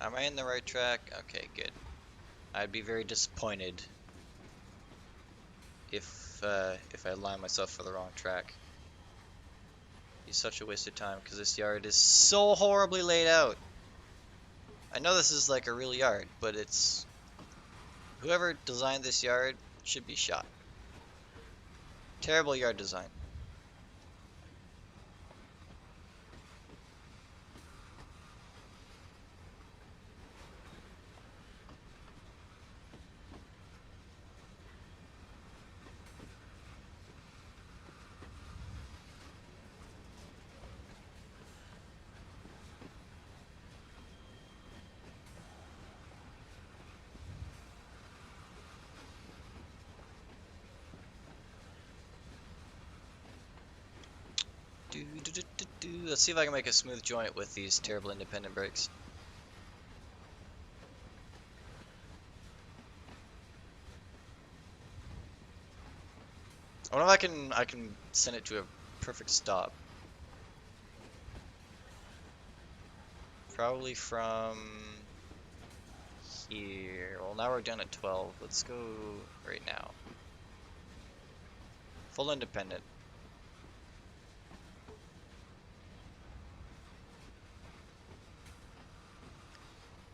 Am I in the right track? Okay, good. I'd be very disappointed if I align myself for the wrong track. It'd be such a waste of time because this yard is so horribly laid out. I know this is like a real yard, but it's, whoever designed this yard should be shot. Terrible yard design. Let's see if I can make a smooth joint with these terrible independent brakes. I wonder if I can send it to a perfect stop. Probably from here. Well, now we're down at 12. Let's go right now. Full independent.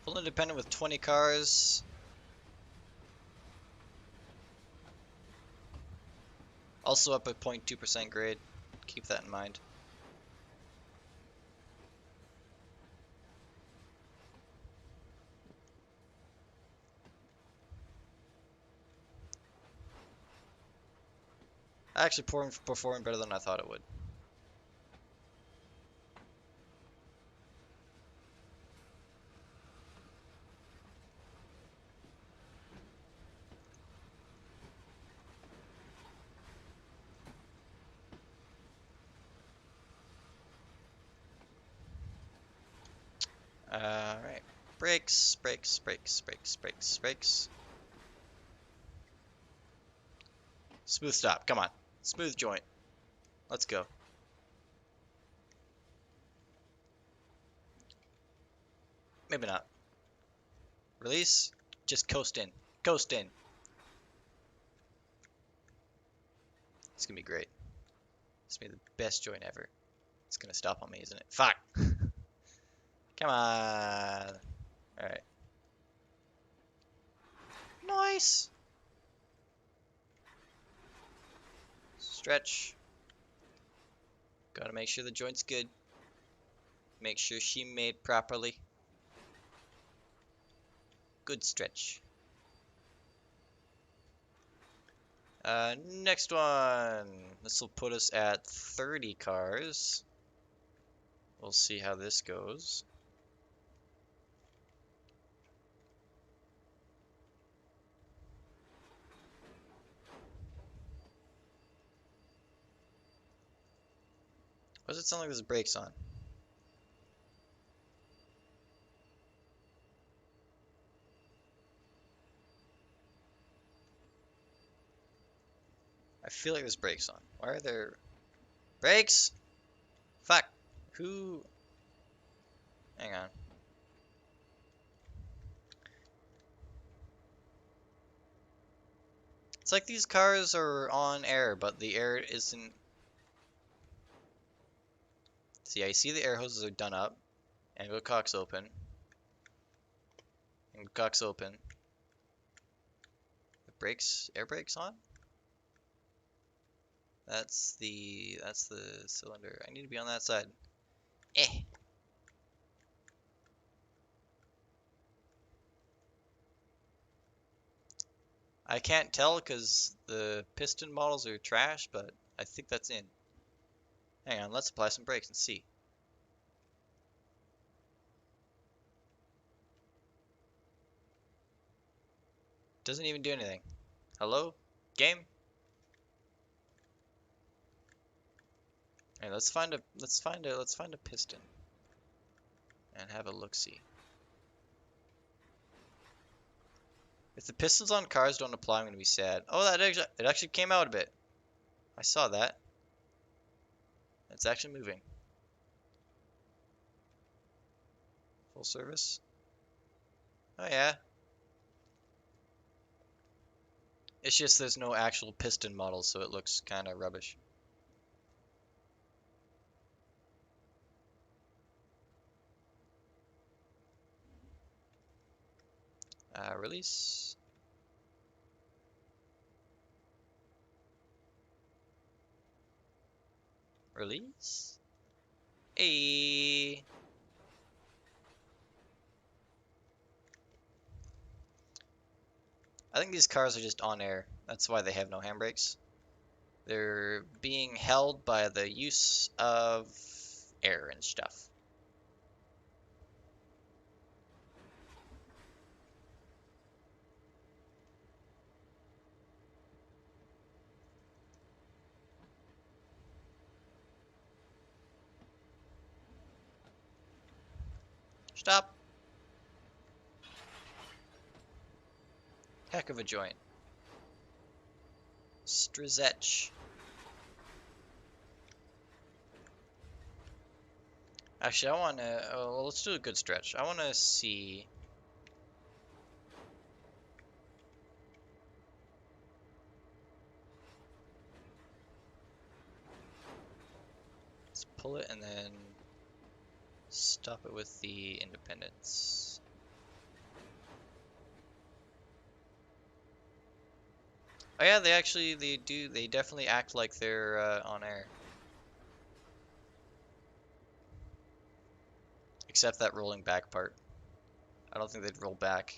Full independent with 20 cars. Also up at 0.2% grade. Keep that in mind. I actually performed better than I thought it would. Alright. Brakes, brakes, brakes, brakes, brakes, brakes. Smooth stop, come on. Smooth joint. Let's go. Maybe not. Release. Just coast in. Coast in. It's gonna be great. This made the best joint ever. It's gonna stop on me, isn't it? Fuck! Come on! Alright. Nice! Stretch. Gotta make sure the joint's good. Make sure she made properly. Good stretch. Next one. This will put us at 30 cars. We'll see how this goes. Why does it sound like there's brakes on? I feel like there's brakes on. Why are there brakes? Fuck. Who? Hang on. It's like these cars are on air, but the air isn't. See, I see the air hoses are done up. Angle cock's open. Angle cock's open. The brakes, air brakes on? That's the cylinder. I need to be on that side. Eh. I can't tell because the piston models are trash, but I think that's in. Hang on, let's apply some brakes and see. Doesn't even do anything. Hello? Game? Alright, let's find a piston. And have a look-see. If the pistons on cars don't apply, I'm gonna be sad. Oh, it actually came out a bit. I saw that. It's actually moving. Full service. Oh yeah. It's just there's no actual piston model, so it looks kind of rubbish. Release. Release. Hey. I think these cars are just on air. That's why they have no handbrakes. They're being held by the use of air and stuff. Stop. Heck of a joint. Strizech. Actually, I want to. Oh, well, let's do a good stretch. I want to see. Let's pull it and then stop it with the independence. Oh yeah, they definitely act like they're on air. Except that rolling back part. I don't think they'd roll back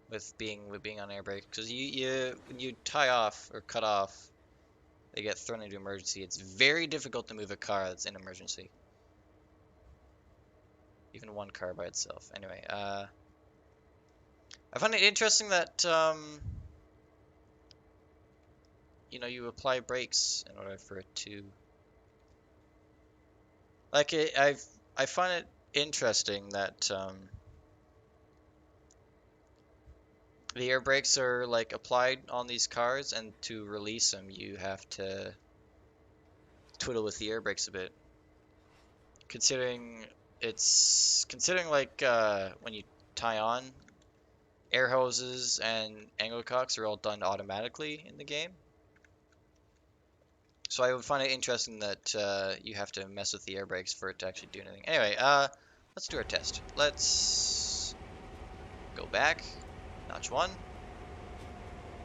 with being on air brake, because when you tie off or cut off, they get thrown into emergency. It's very difficult to move a car that's in emergency. Even one car by itself. Anyway, I find it interesting that you know, you apply brakes in order for it to like it. I find it interesting that the air brakes are like applied on these cars, and to release them, you have to twiddle with the air brakes a bit. Considering like when you tie on, air hoses and angle cocks are all done automatically in the game. So I would find it interesting that you have to mess with the air brakes for it to actually do anything. Anyway, let's do our test. Let's go back. Notch 1.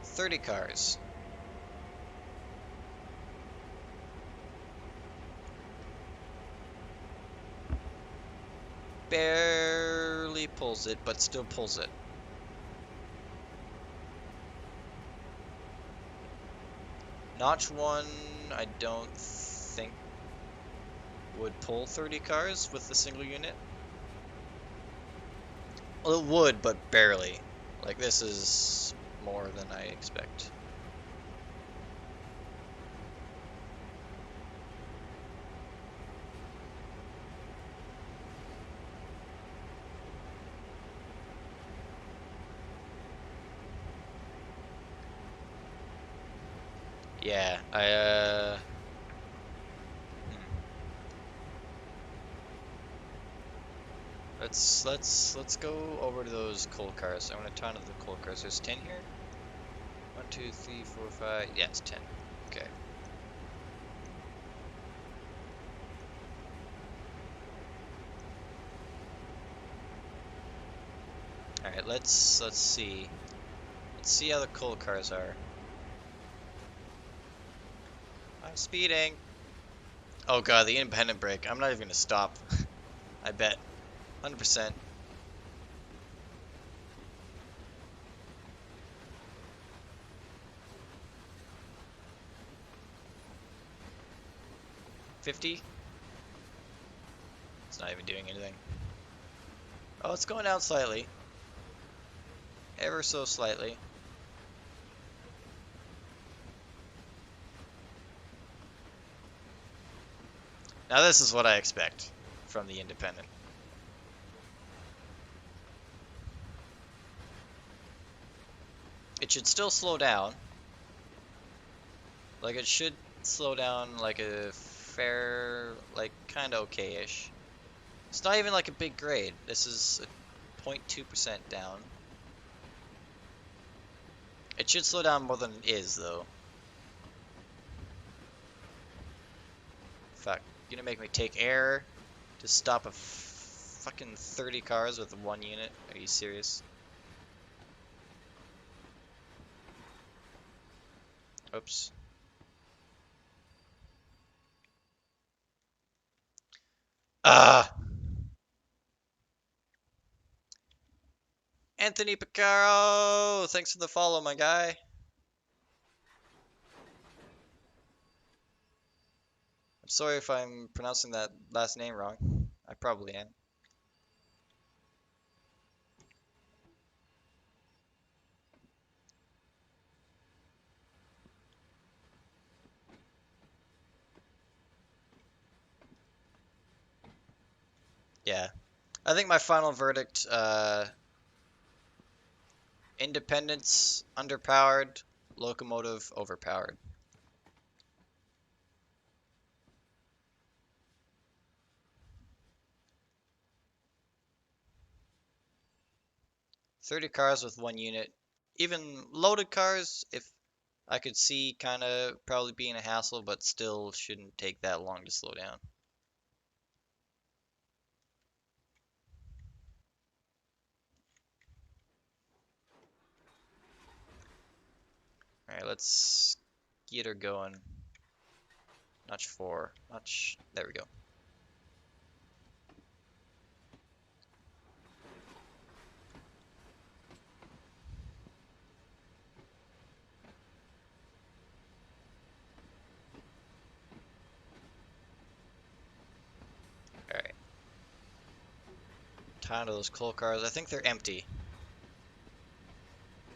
30 cars. Barely pulls it, but still pulls it. Notch 1, I don't think would pull 30 cars with the single unit. Well, it would, but barely. Like, this is more than I expect. Yeah, let's go over to those coal cars. I want to ton of the coal cars. There's 10 here. 1, 2, 3, 4, 5. Yeah, it's 10. Okay. All right, let's see. Let's see how the coal cars are. I'm speeding. Oh god, the independent brake. I'm not even gonna stop. I bet. 100%. $50? It's not even doing anything. Oh, it's going down slightly. Ever so slightly. Now this is what I expect from the independent. It should still slow down. Like, it should slow down like a fair, like, kind of okay-ish. It's not even like a big grade. This is a 0.2% down. It should slow down more than it is, though. Fuck. You're gonna make me take air to stop a fucking 30 cars with one unit? Are you serious? Oops. Ah! Anthony Picaro! Thanks for the follow, my guy. I'm sorry if I'm pronouncing that last name wrong. I probably am. Yeah. I think my final verdict, Independence, underpowered, locomotive, overpowered. $30 cars with one unit. Even loaded cars, if I could see kind of probably being a hassle, but still shouldn't take that long to slow down. Alright, let's get her going. Notch 4. Notch. There we go. Alright. Tired of those coal cars. I think they're empty.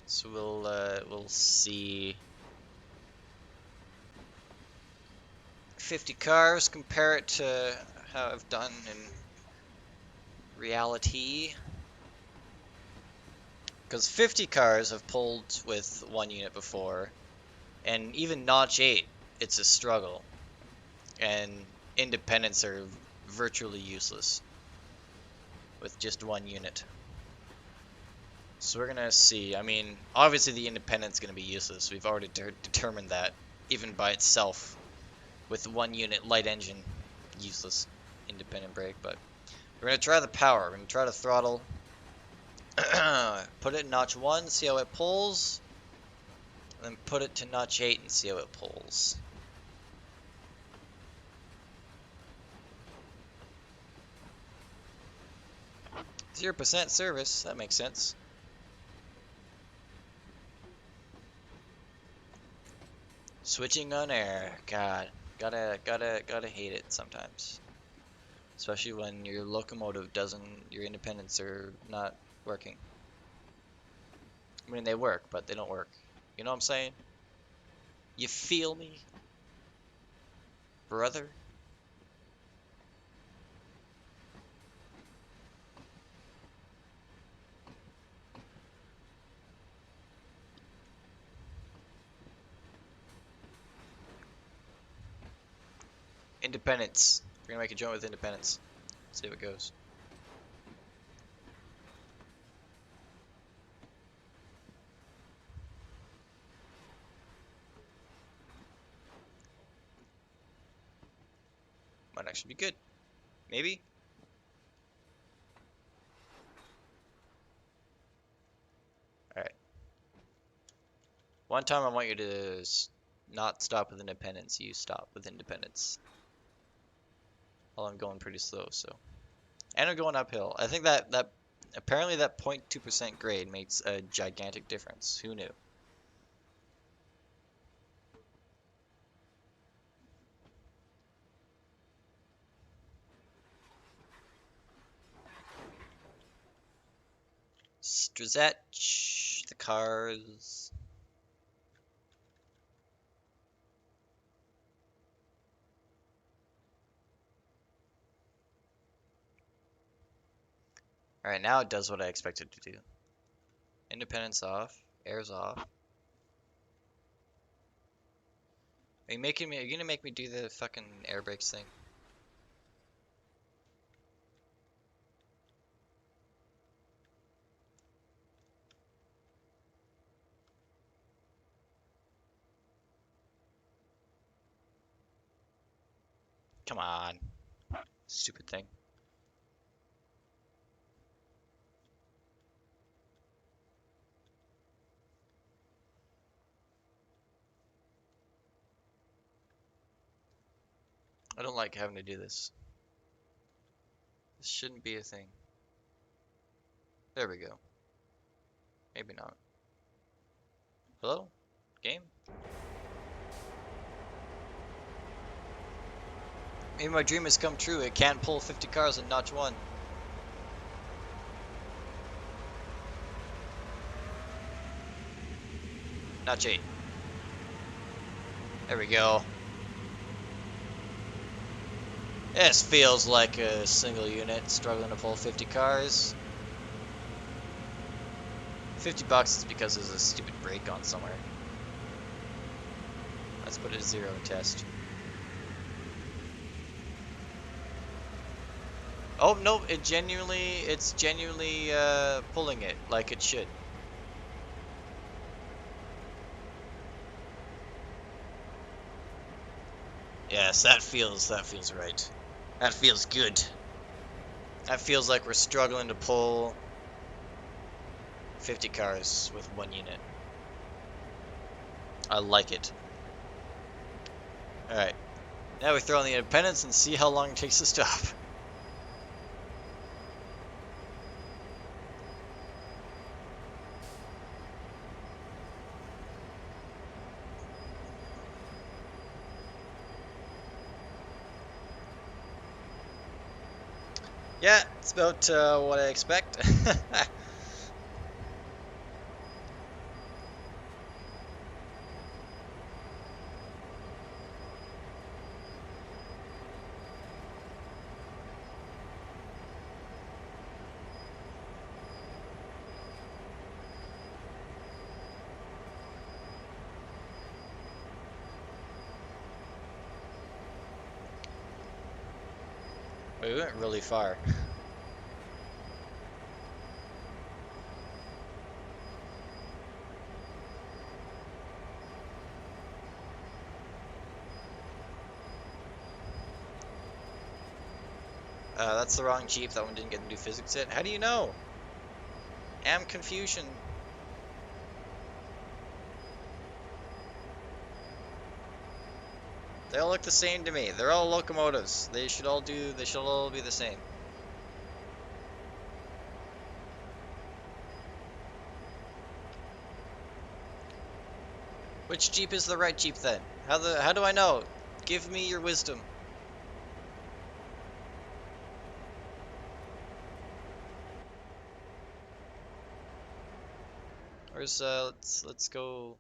So we'll see. 50 cars, compare it to how I've done in reality. Because 50 cars have pulled with one unit before, and even Notch 8, it's a struggle. And independents are virtually useless with just one unit. So we're gonna see. I mean, obviously the independent's gonna be useless. We've already determined that, even by itself. with 1 unit light engine. Useless independent brake, but we're gonna try the power. We're gonna try to throttle. Put it in notch 1, see how it pulls. And then put it to notch 8 and see how it pulls. %0 service, that makes sense. Switching on air, God, gotta hate it sometimes. Especially when your locomotive doesn't, your independents are not working. I mean, they work, but they don't work. You know what I'm saying? You feel me, brother? Independence. We're gonna make a joint with independence. See how it goes. Might actually be good. Maybe. Alright. One time I want you to not stop with independence. You stop with independence. Well, I'm going pretty slow, so. And I'm going uphill. I think that apparently that 0.2% grade makes a gigantic difference. Who knew? Strazzetch, the cars. Alright, now it does what I expected to do. Independence off, air's off. Are you gonna make me do the fucking air brakes thing? Come on. Stupid thing. I don't like having to do this. This shouldn't be a thing. There we go. Maybe not. Hello? Game? Maybe my dream has come true. It can't pull 50 cars in notch 1. Notch 8. There we go. This feels like a single unit struggling to pull 50 cars. 50 bucks is because there's a stupid brake on somewhere. Let's put it to 0 and test. Oh no, it's genuinely pulling it like it should. Yes, that feels right. That feels good. That feels like we're struggling to pull 50 cars with 1 unit. I like it. Alright. Now we throw in the independence and see how long it takes to stop. Yeah, it's about what I expect. We went really far. That's the wrong Jeep. That one didn't get the new physics yet. How do you know? Am confusion. They all look the same to me. They're all locomotives. They should all be the same. Which Jeep is the right Jeep then? How do I know? Give me your wisdom. Where's let's go.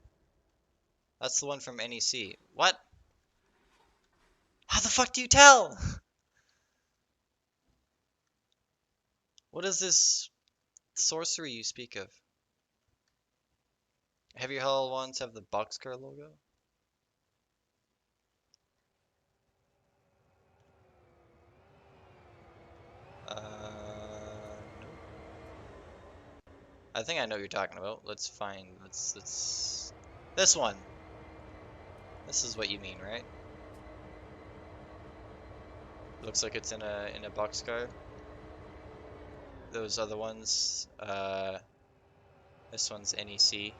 That's the one from NEC. What? How the fuck do you tell? What is this sorcery you speak of? Heavy hull ones have the boxcar logo? No. I think I know what you're talking about. Let's find. Let's. This one. This is what you mean, right? Looks like it's in a boxcar. Those other ones. This one's NEC.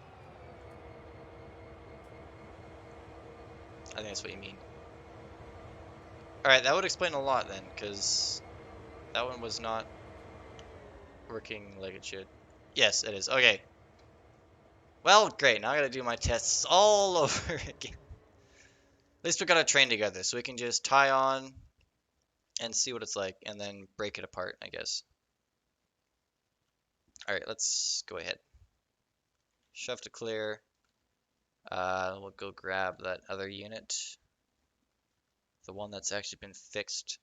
I think that's what you mean. Alright, that would explain a lot then, because that one was not working like it should. Yes, it is. Okay. Well, great. Now I gotta do my tests all over again. At least we gotta train together, so we can just tie on and see what it's like, and then break it apart, I guess. Alright, let's go ahead. Shove to clear. We'll go grab that other unit. The one that's actually been fixed.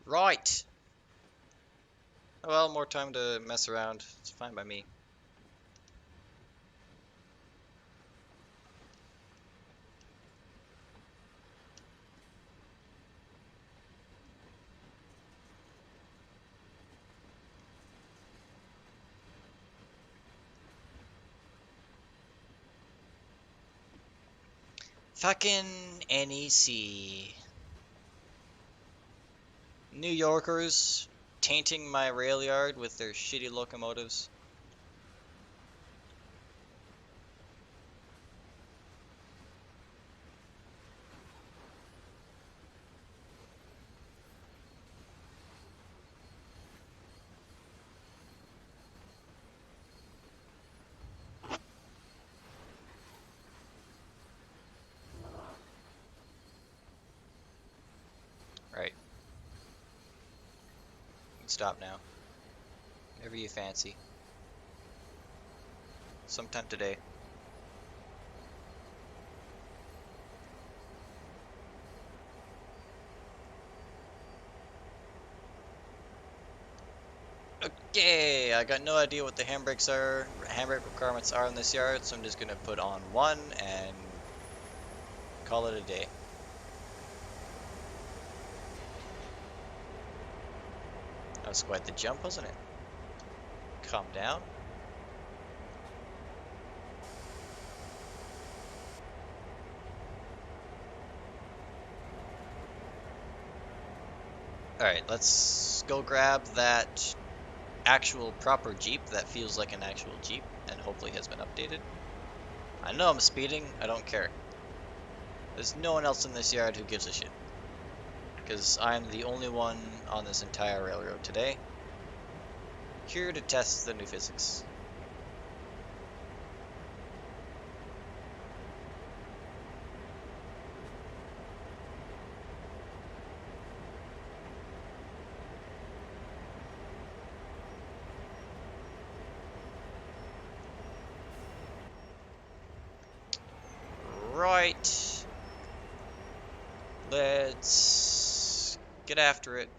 Right! Well, more time to mess around. It's fine by me. Fucking NEC. New Yorkers tainting my rail yard with their shitty locomotives. Right. You can stop now. Whenever you fancy. Sometime today. Okay, I got no idea what the handbrake requirements are in this yard, so I'm just gonna put on one and call it a day. That was quite the jump, wasn't it? Calm down. Alright, let's go grab that actual proper Jeep that feels like an actual Jeep and hopefully has been updated. I know I'm speeding, I don't care. There's no one else in this yard who gives a shit. Because I'm the only one on this entire railroad today. Here to test the new physics. Right. Let's get after it.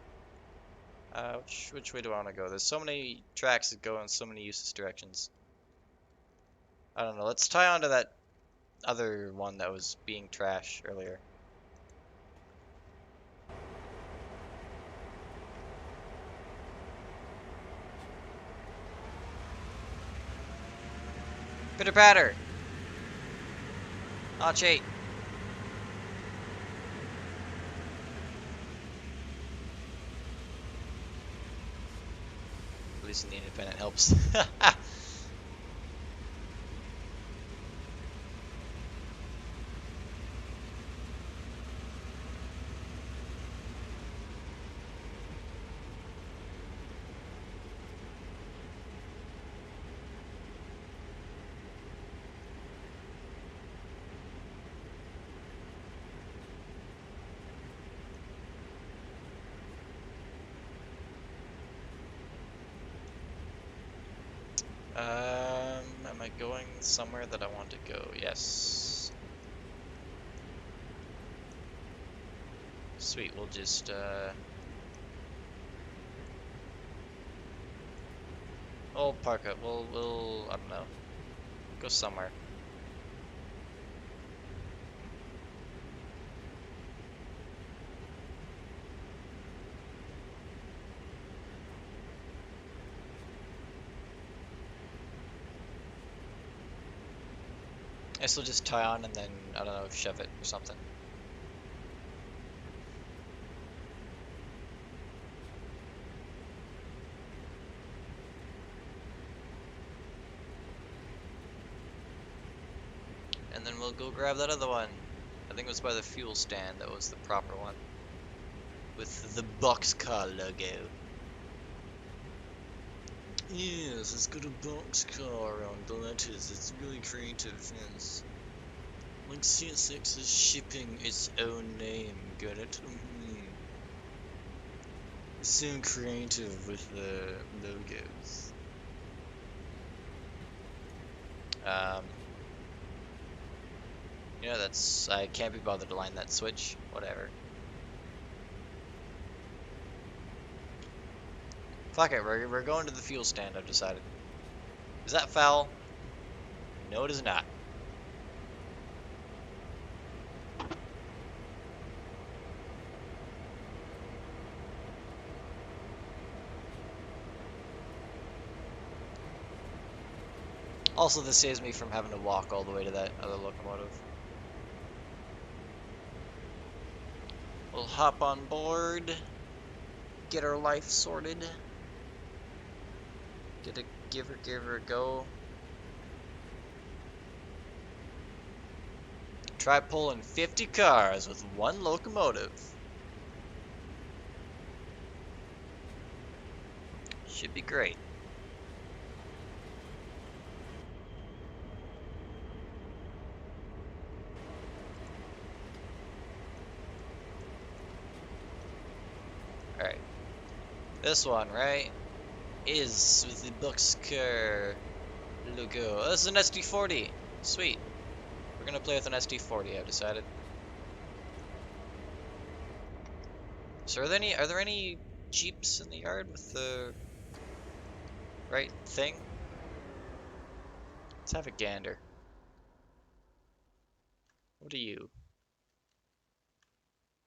Which way do I want to go? There's so many tracks that go in so many useless directions. I don't know. Let's tie onto that other one that was being trash earlier. Pitter patter. Notch 8. At least in the independent helps. Am I going somewhere that I want to go? Yes. Sweet, we'll just, we'll park it. We'll, I don't know, go somewhere. I guess we'll just tie on and then, I don't know, shove it or something. And then we'll go grab that other one. I think it was by the fuel stand that was the proper one. With the boxcar logo. Yes, it's got a boxcar on the letters. It's really creative, yes. Like CSX is shipping its own name, get it? It's so creative with the logos. You know, I can't be bothered to line that switch. Whatever. Fuck it, we're going to the fuel stand, I've decided. Is that foul? No, it is not. Also, this saves me from having to walk all the way to that other locomotive. We'll hop on board, get our life sorted, give her a go. Try pulling 50 cars with one locomotive. Should be great. Alright. This one, right, is with the boxcar logo. Oh, this is an SD40. Sweet. We're gonna play with an SD40, I've decided. So are there any Jeeps in the yard with the right thing? Let's have a gander. What are you?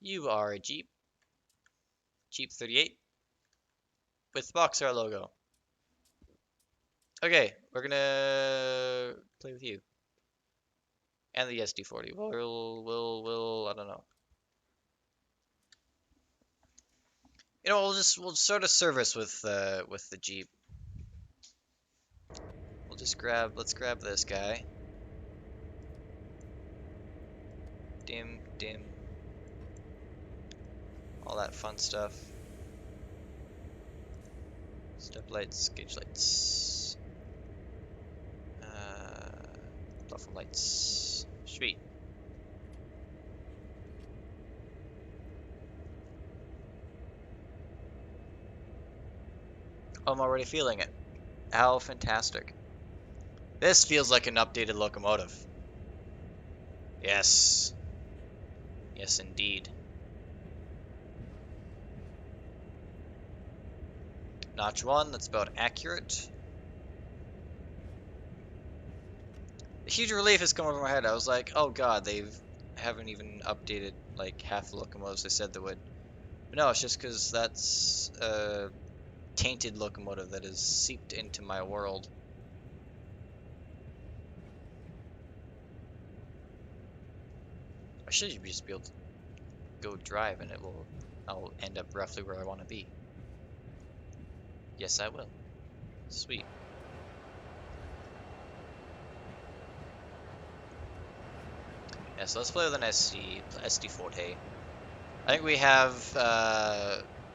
You are a Jeep. Jeep 38 with Boxcar logo. Okay, we're gonna play with you. And the SD40. We'll I don't know. You know, we'll sort of service with the Jeep. Let's grab this guy. Dim, dim. All that fun stuff. Step lights, gauge lights. Platform lights. Sweet. I'm already feeling it. How fantastic. This feels like an updated locomotive. Yes. Yes, indeed. Notch 1, that's about accurate. A huge relief has come over my head. I was like, oh god, haven't even updated like half the locomotives they said they would. But no, it's just because that's a tainted locomotive that has seeped into my world. I should just be able to go drive and I'll end up roughly where I want to be. Yes, I will. Sweet. Yeah, so let's play with an SD Forte. I think we have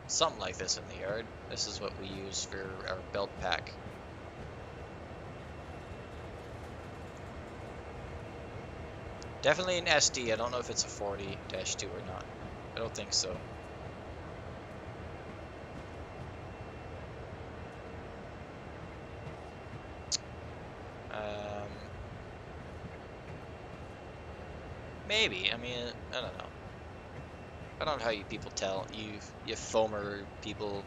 something like this in the yard. This is what we use for our belt pack. Definitely an SD. I don't know if it's a 40-2 or not. I don't think so. Maybe. I mean, I don't know. I don't know how you people tell. You foamer people,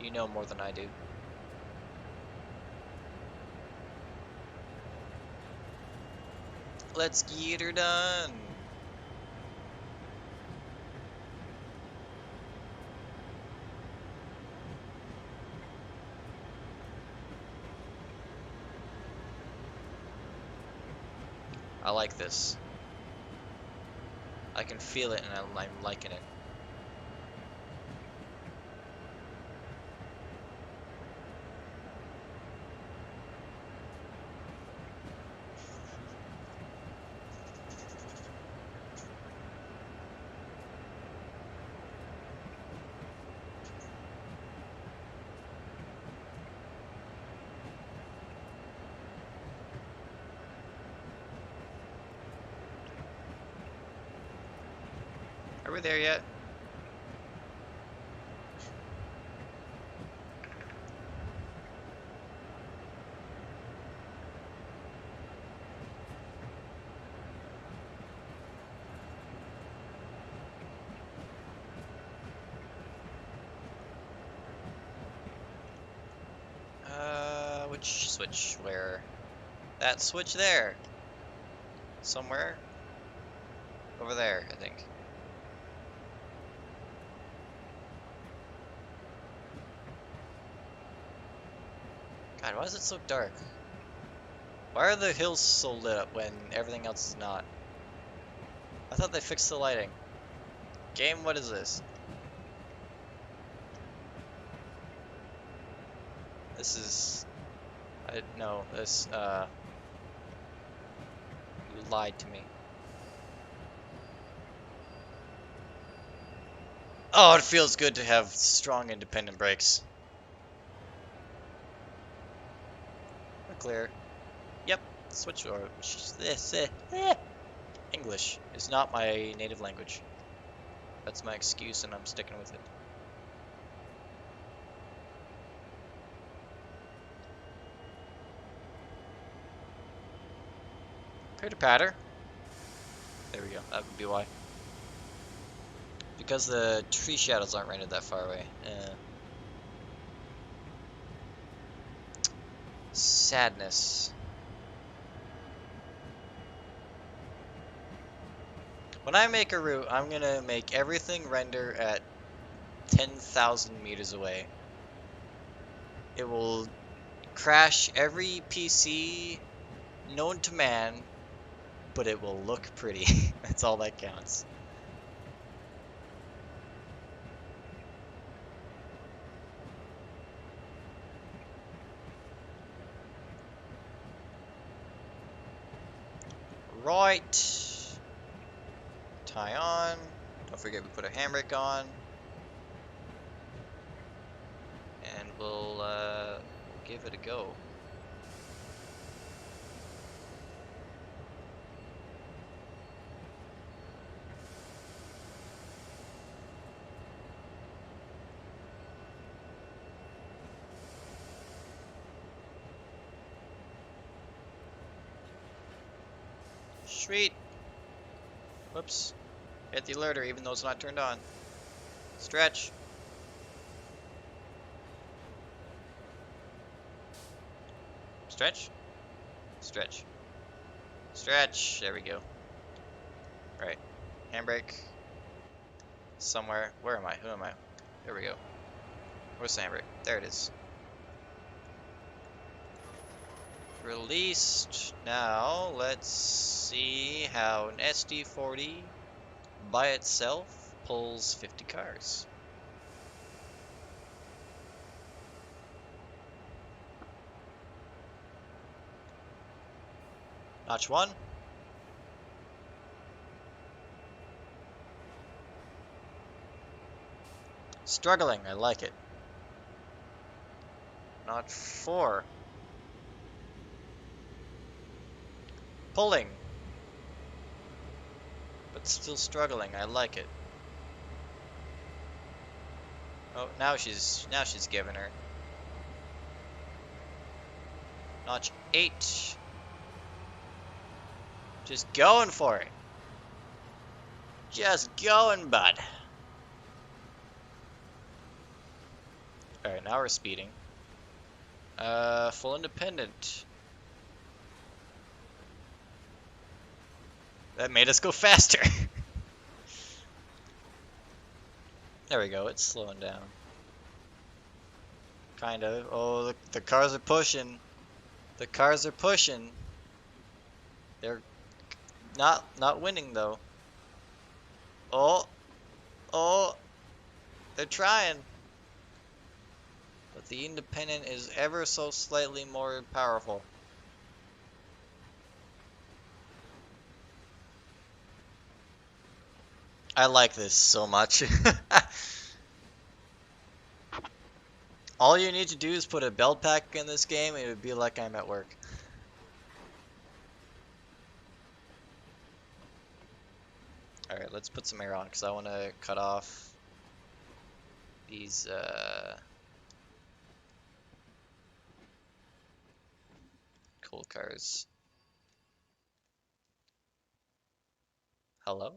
you know more than I do. Let's get her done. I like this. I can feel it and I'm liking it. Are we there yet? Which switch? Where? That switch there. Somewhere? Over there, I think. God, why is it so dark? Why are the hills so lit up when everything else is not? I thought they fixed the lighting. Game, what is this? This is... no, this, you lied to me. Oh, it feels good to have strong independent brakes. We're clear. Yep, switch or... English is not my native language. That's my excuse and I'm sticking with it. Pitter patter. There we go. That would be why. Because the tree shadows aren't rendered that far away. Sadness. When I make a route, I'm gonna make everything render at 10,000 meters away. It will crash every PC known to man, but it will look pretty. That's all that counts. Right. Tie on. Don't forget we put a handbrake on. And we'll give it a go. Sweet. Whoops. Hit the alerter even though it's not turned on. Stretch. Stretch. Stretch. Stretch. There we go. Right. Handbrake. Somewhere. Where am I? Who am I? There we go. Where's the handbrake? There it is. released. Now, let's see how an SD40 by itself pulls 50 cars. Notch 1. Struggling, I like it. Notch 4. Pulling. But still struggling, I like it. Oh, now she's giving her. Notch 8. Just going for it. Just going, bud. Alright, now we're speeding. Full independent. That made us go faster. There we go, it's slowing down. Kind of. Oh, the cars are pushing. The cars are pushing. They're not winning though. Oh, oh, they're trying. But the independent is ever so slightly more powerful. I like this so much. All you need to do is put a belt pack in this game, and it would be like I'm at work. Alright, let's put some air on, because I want to cut off these, cool cars. Hello?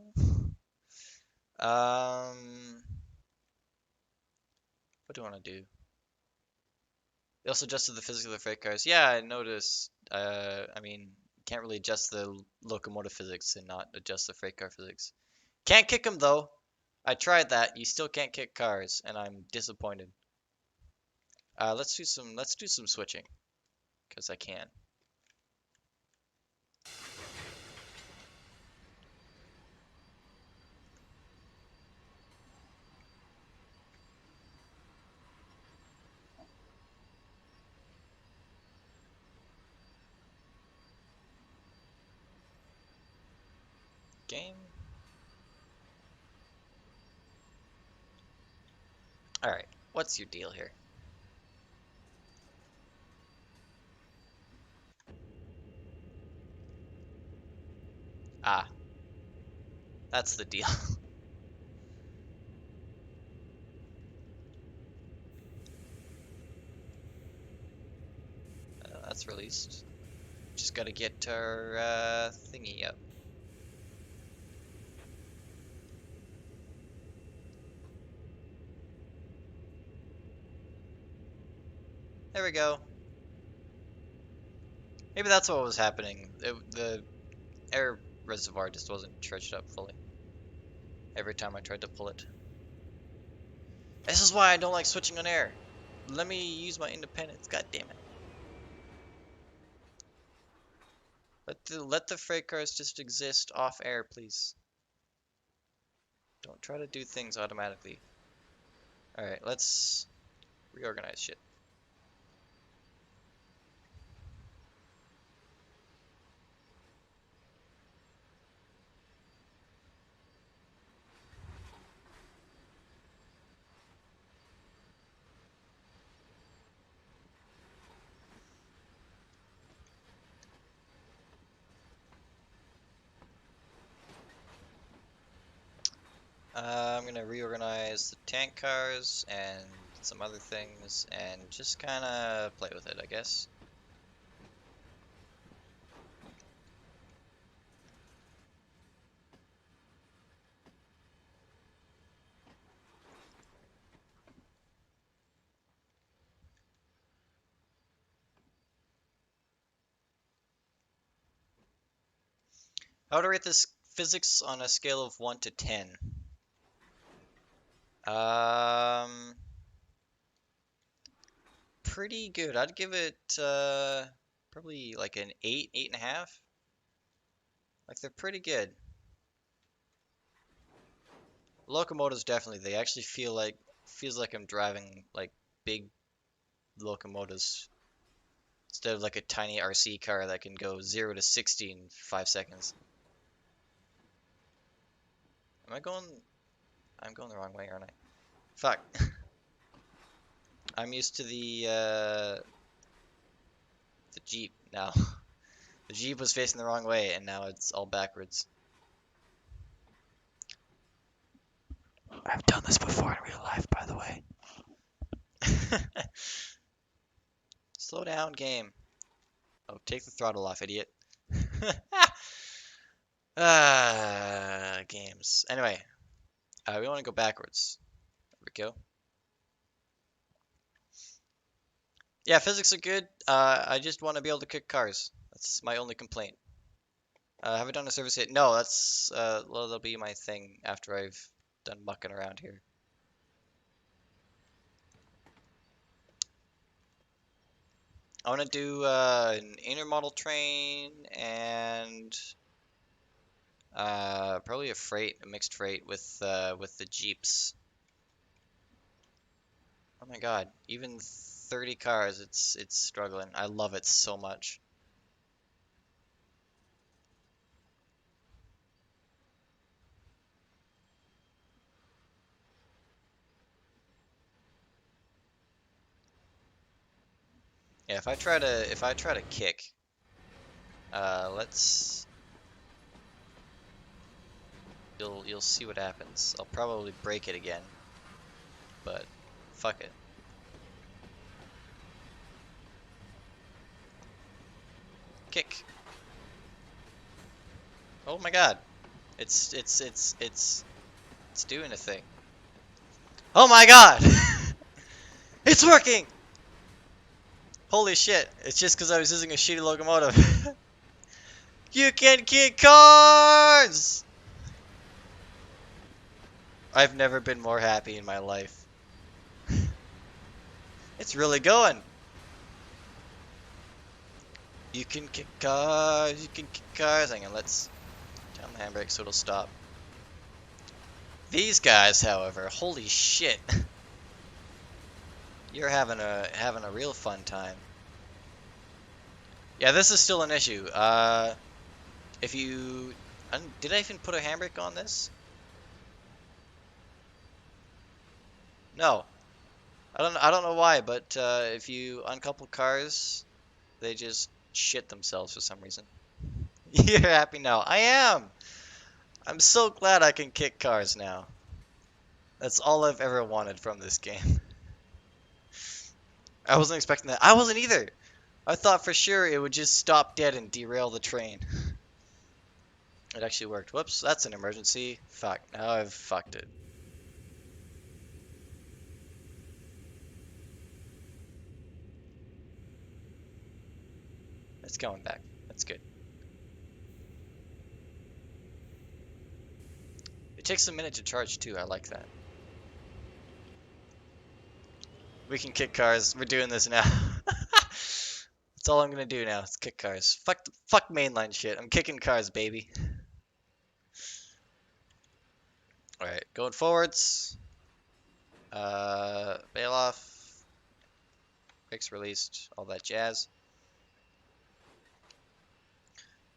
What do I want to do? They also adjusted the physics of the freight cars. Yeah, I noticed. I mean, can't really adjust the locomotive physics and not adjust the freight car physics. Can't kick them though. I tried that. You still can't kick cars, and I'm disappointed. Let's do some switching, cause I can. Game. All right. What's your deal here? Ah, that's the deal. That's released. Just gotta get our thingy up. There we go. Maybe that's what was happening. The air reservoir just wasn't charged up fully every time I tried to pull it. This is why I don't like switching on air. Let me use my independence. God damn it. Let the freight cars just exist off air, please. Don't try to do things automatically. Alright, let's reorganize shit. I'm gonna reorganize the tank cars and some other things and just kinda play with it, I guess. How would I rate this physics on a scale of 1 to 10? Pretty good. I'd give it, Probably like an 8, 8.5. Like they're pretty good. Locomotives definitely. They actually feels like I'm driving like big locomotives instead of like a tiny RC car that can go 0 to 60 in 5 seconds. Am I going? I'm going the wrong way, aren't I? Fuck. I'm used to the Jeep now. The Jeep was facing the wrong way, and now it's all backwards. I've done this before in real life, by the way. Slow down, game. Oh, take the throttle off, idiot. Games. Anyway, we want to go backwards. There we go. Yeah, physics are good. I just want to be able to kick cars. That's my only complaint. Have I done a service yet? No, that's well, that'll be my thing after I've done mucking around here. I want to do an intermodal train and probably a mixed freight with the Jeeps. Oh my God, even 30 cars, it's struggling. I love it so much. Yeah, if I try to kick, let's you'll see what happens. I'll probably break it again, but fuck it. Kick. Oh my God. It's doing a thing. Oh my God. It's working. Holy shit. It's just because I was using a shitty locomotive. You can kick cars. I've never been more happy in my life. It's really going. You can kick cars. You can kick cars. Hang on, let's down the handbrake so it'll stop. These guys, however, holy shit. You're having a real fun time. Yeah, this is still an issue. If you did I even put a handbrake on this? No. I don't know why, but if you uncouple cars, they just shit themselves for some reason. You're happy now. I am. I'm so glad I can kick cars now. That's all I've ever wanted from this game. I wasn't expecting that. I wasn't either. I thought for sure it would just stop dead and derail the train. It actually worked. Whoops, that's an emergency. Fuck, now I've fucked it. It's going back. That's good. It takes a minute to charge too. I like that. We can kick cars. We're doing this now. That's all I'm gonna do now. It's kick cars. Fuck mainline shit. I'm kicking cars, baby. All right, going forwards. Bail off. Brakes released. All that jazz.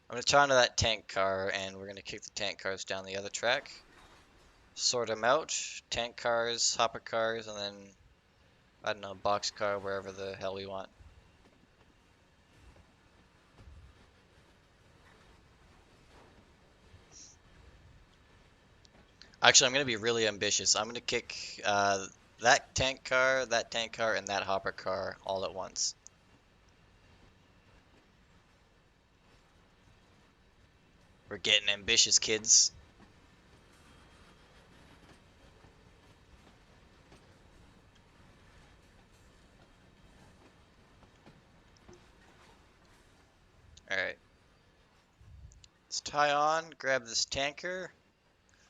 I'm gonna turn onto that tank car, and we're gonna kick the tank cars down the other track. Sort them out. Tank cars, hopper cars, and then I don't know, box car, wherever the hell we want. Actually, I'm gonna be really ambitious. I'm gonna kick that tank car, and that hopper car all at once. We're getting ambitious, kids. Alright. Let's tie on, grab this tanker.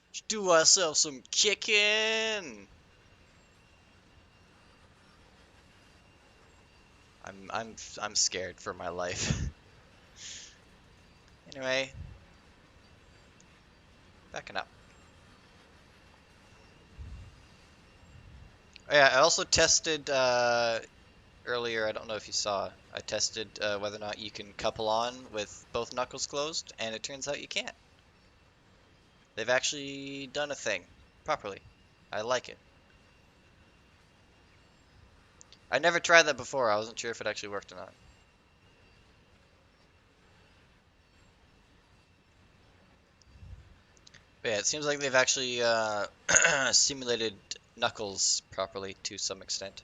Let's do ourselves some kicking! I'm scared for my life. Anyway, backing up. Oh, yeah, I also tested earlier. I don't know if you saw. I tested whether or not you can couple on with both knuckles closed, and it turns out you can't. They've actually done a thing properly. I like it. I never tried that before. I wasn't sure if it actually worked or not. But yeah, it seems like they've actually simulated knuckles properly to some extent.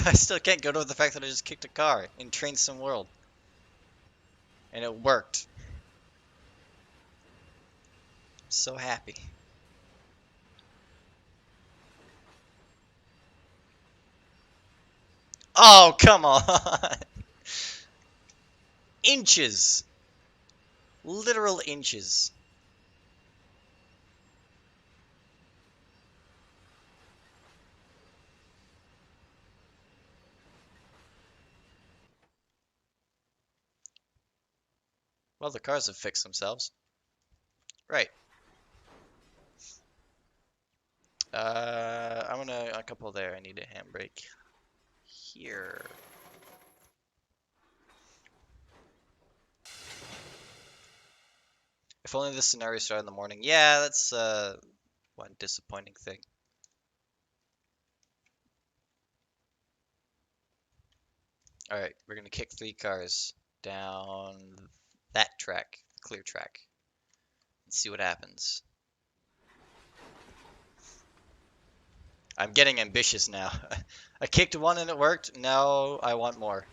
I still can't get over the fact that I just kicked a car in Train Sim World, and it worked. So happy. Oh, come on! Inches! Literal inches. Well, the cars have fixed themselves. Right. I'm gonna a couple there. I need a handbrake here. If only this scenario started in the morning. Yeah, that's one disappointing thing. All right, we're gonna kick 3 cars down that track, clear track, and see what happens. I'm getting ambitious now. I kicked one and it worked. Now I want more.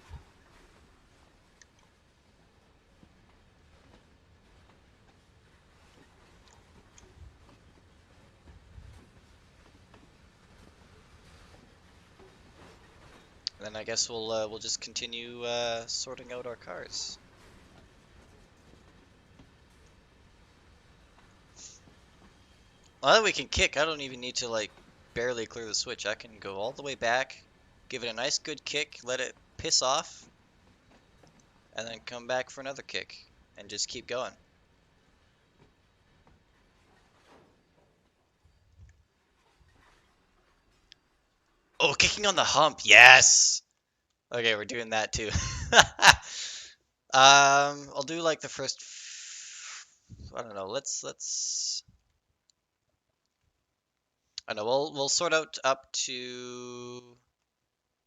And then I guess we'll just continue sorting out our cars. Now that we can kick, I don't even need to like barely clear the switch. I can go all the way back, give it a nice good kick, let it piss off, and then come back for another kick, and just keep going. Oh, kicking on the hump, yes! Okay, we're doing that too. I'll do like the first, I don't know, I don't know, we'll sort out up to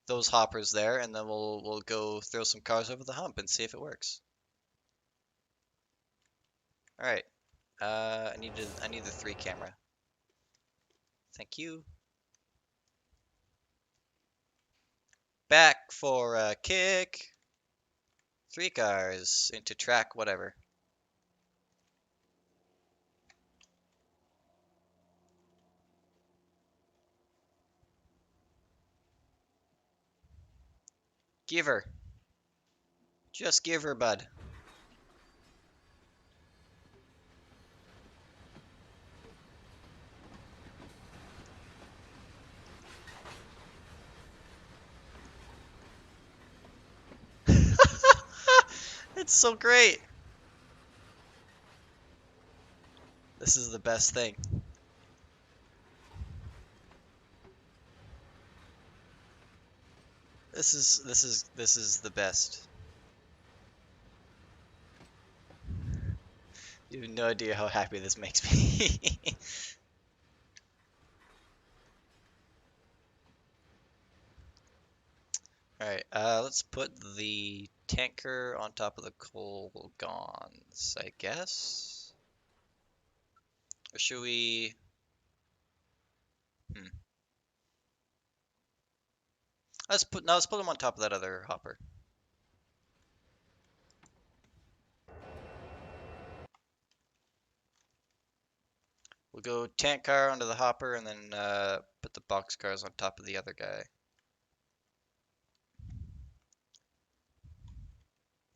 those hoppers there, and then we'll go throw some cars over the hump and see if it works. All right. I need the 3 camera. Thank you. Back for a kick. 3 cars into track, whatever. Give her. Just give her, bud. It's so great. This is the best thing. This is the best. You have no idea how happy this makes me. Alright, let's put the tanker on top of the coal gons, I guess? Or should we... Hmm. Let's put them on top of that other hopper. We'll go tank car onto the hopper and then put the box cars on top of the other guy.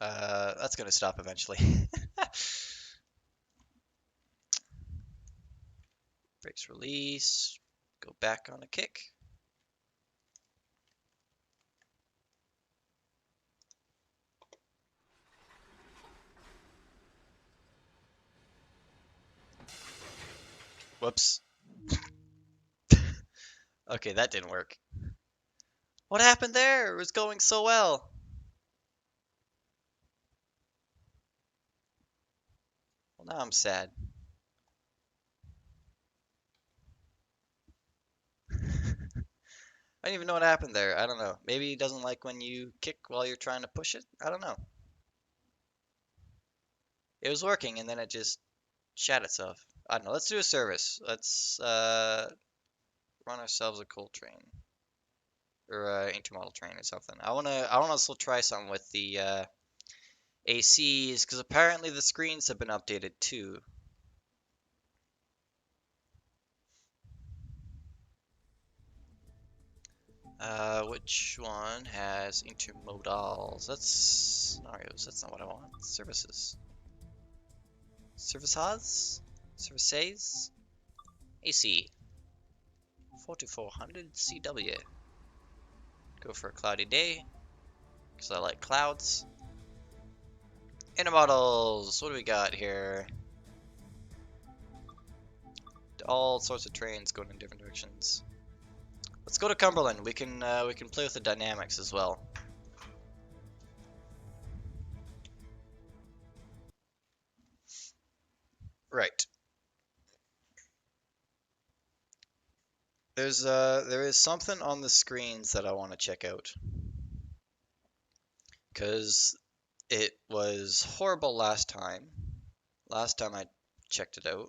That's gonna stop eventually. Brakes release. Go back on a kick. Whoops. Okay, that didn't work. What happened there? It was going so well. Well, now I'm sad. I don't even know what happened there. I don't know. Maybe he doesn't like when you kick while you're trying to push it. I don't know. It was working and then it just shat itself. I don't know. Let's do a service. Let's run ourselves a coal train or intermodal train or something. I wanna also try something with the ACs because apparently the screens have been updated too. Which one has intermodals? That's scenarios. That's not what I want. Services. Services? Services? AC. 4400 CW. Go for a cloudy day. Because I like clouds. Intermodals. What do we got here? All sorts of trains going in different directions. Let's go to Cumberland. We can play with the dynamics as well. Right. There is something on the screens that I want to check out. Because it was horrible last time. Last time I checked it out.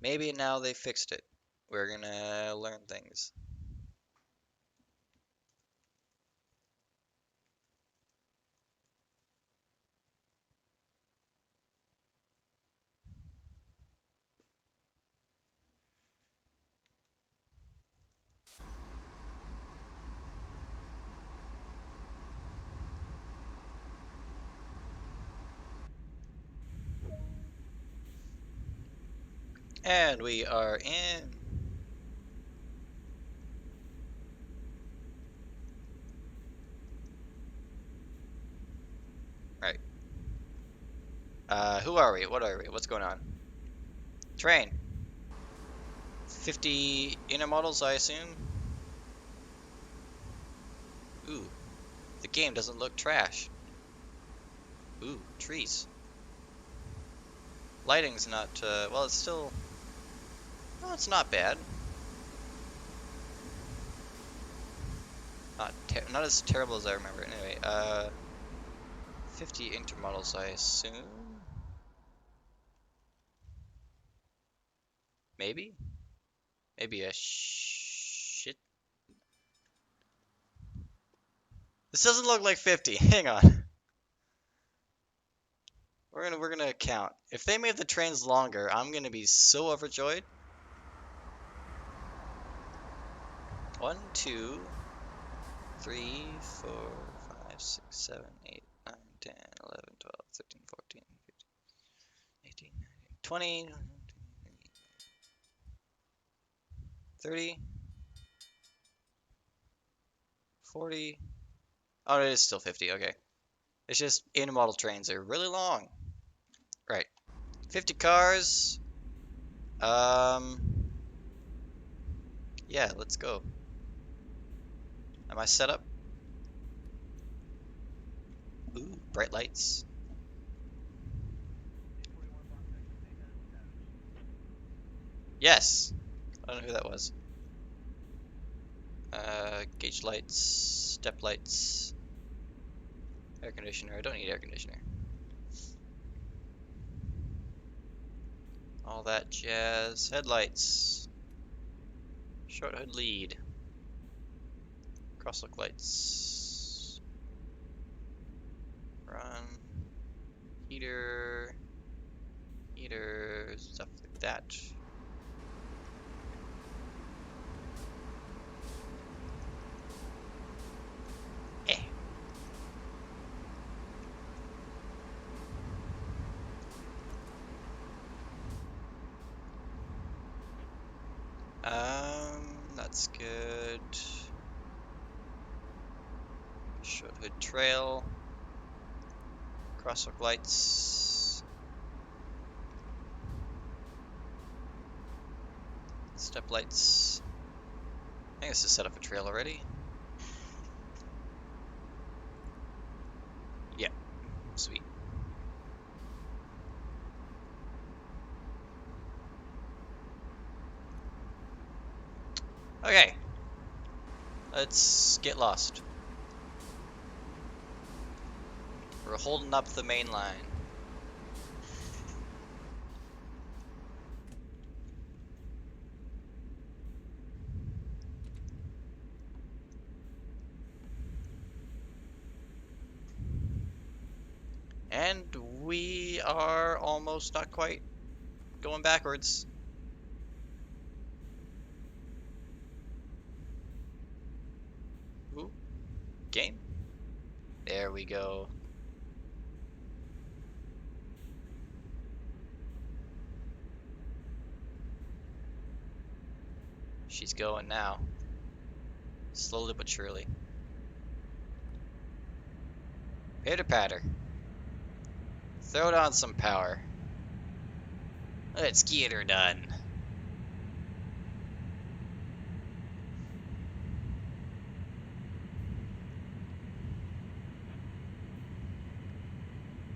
Maybe now they fixed it. We're gonna learn things. And we are in. Right. Who are we? What are we? What's going on? Train. 50 intermodals, I assume? Ooh. The game doesn't look trash. Ooh, trees. Lighting's not, well, it's still... No, it's not bad. Not as terrible as I remember. Anyway, 50 intermodals, I assume? Maybe? Maybe a shit. This doesn't look like 50. Hang on. We're gonna count. If they made the trains longer, I'm gonna be so overjoyed. 1, 2, 3, 4, 5, 6, 7, 8, 9, 10, 11, 12, 13, 14, 15, 18, 19, 20, 30, 40. Oh, it is still 50. Okay. It's just intermodal trains are really long. Right. 50 cars. Yeah, let's go. Am I set up? Ooh, bright lights. Yes. I don't know who that was. Gauge lights, step lights, air conditioner. I don't need air conditioner. All that jazz. Headlights. Short hood lead. Crosslook lights. Run. Heater. Heater. Stuff like that. Eh. That's good. Short hood trail. Crosswalk lights. Step lights. I think this is set up a trail already. Yeah, sweet. Okay, let's get lost. We're holding up the main line. And we are almost, not quite, going backwards. Ooh, game. There we go. She's going now. Slowly but surely. Pitter patter. Throw down some power. Let's get her done.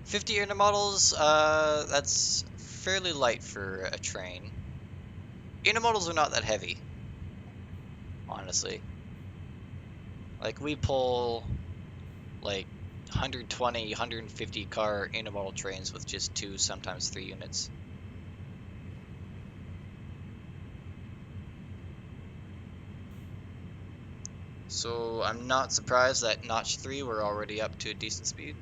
$50 intermodals, that's fairly light for a train. Intermodals are not that heavy, honestly. Like, we pull, like, 120, 150 car intermodal trains with just 2, sometimes 3 units. So I'm not surprised that notch 3 we're already up to a decent speed.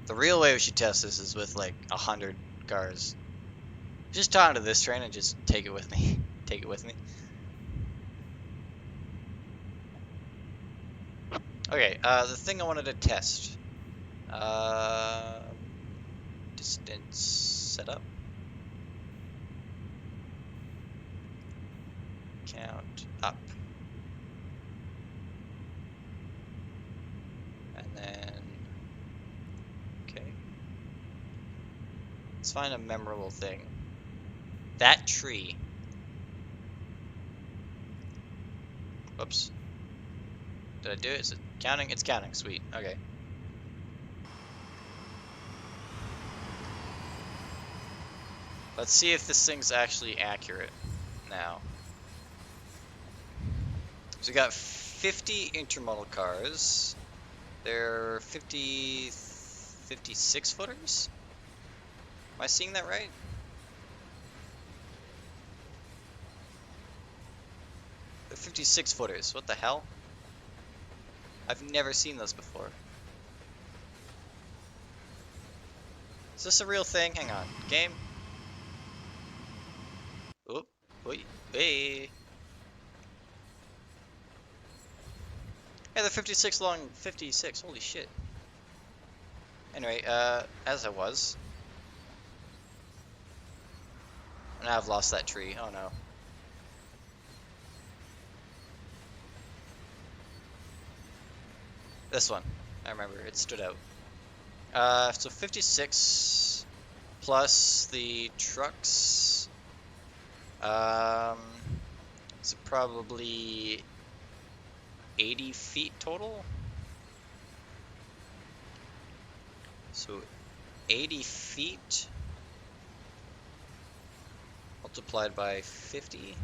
The real way we should test this is with like 100 cars. Just tie onto this train and just take it with me. Take it with me. Okay, the thing I wanted to test. Distance setup. Count up. And then, okay. Let's find a memorable thing. That tree. Whoops. Did I do it? Is it counting? It's counting. Sweet. Okay. Let's see if this thing's actually accurate now. So we got 50 intermodal cars. They're 56 footers? Am I seeing that right? They're 56 footers. What the hell? I've never seen those before. Is this a real thing? Hang on. Game? Oop. Wait. Hey. Hey, they're 56 long. 56. Holy shit. Anyway, as I was. And I've lost that tree. Oh no. This one. I remember. It stood out. So 56 plus the trucks. It's probably 80 feet total. So 80 feet multiplied by 50.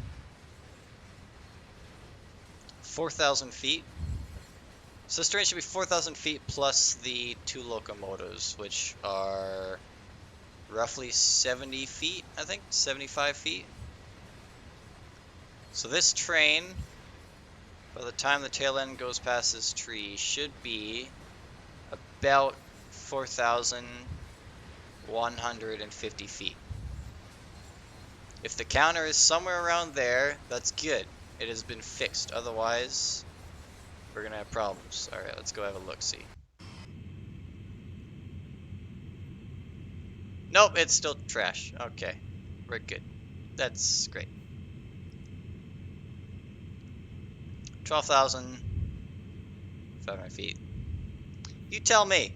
4,000 feet. So this train should be 4,000 feet plus the 2 locomotives, which are roughly 70 feet, I think, 75 feet. So this train, by the time the tail end goes past this tree, should be about 4,150 feet. If the counter is somewhere around there, that's good. It has been fixed. Otherwise, we're gonna have problems. Alright, let's go have a look-see. Nope, it's still trash. Okay, we're good. That's great. 12,500 feet. You tell me.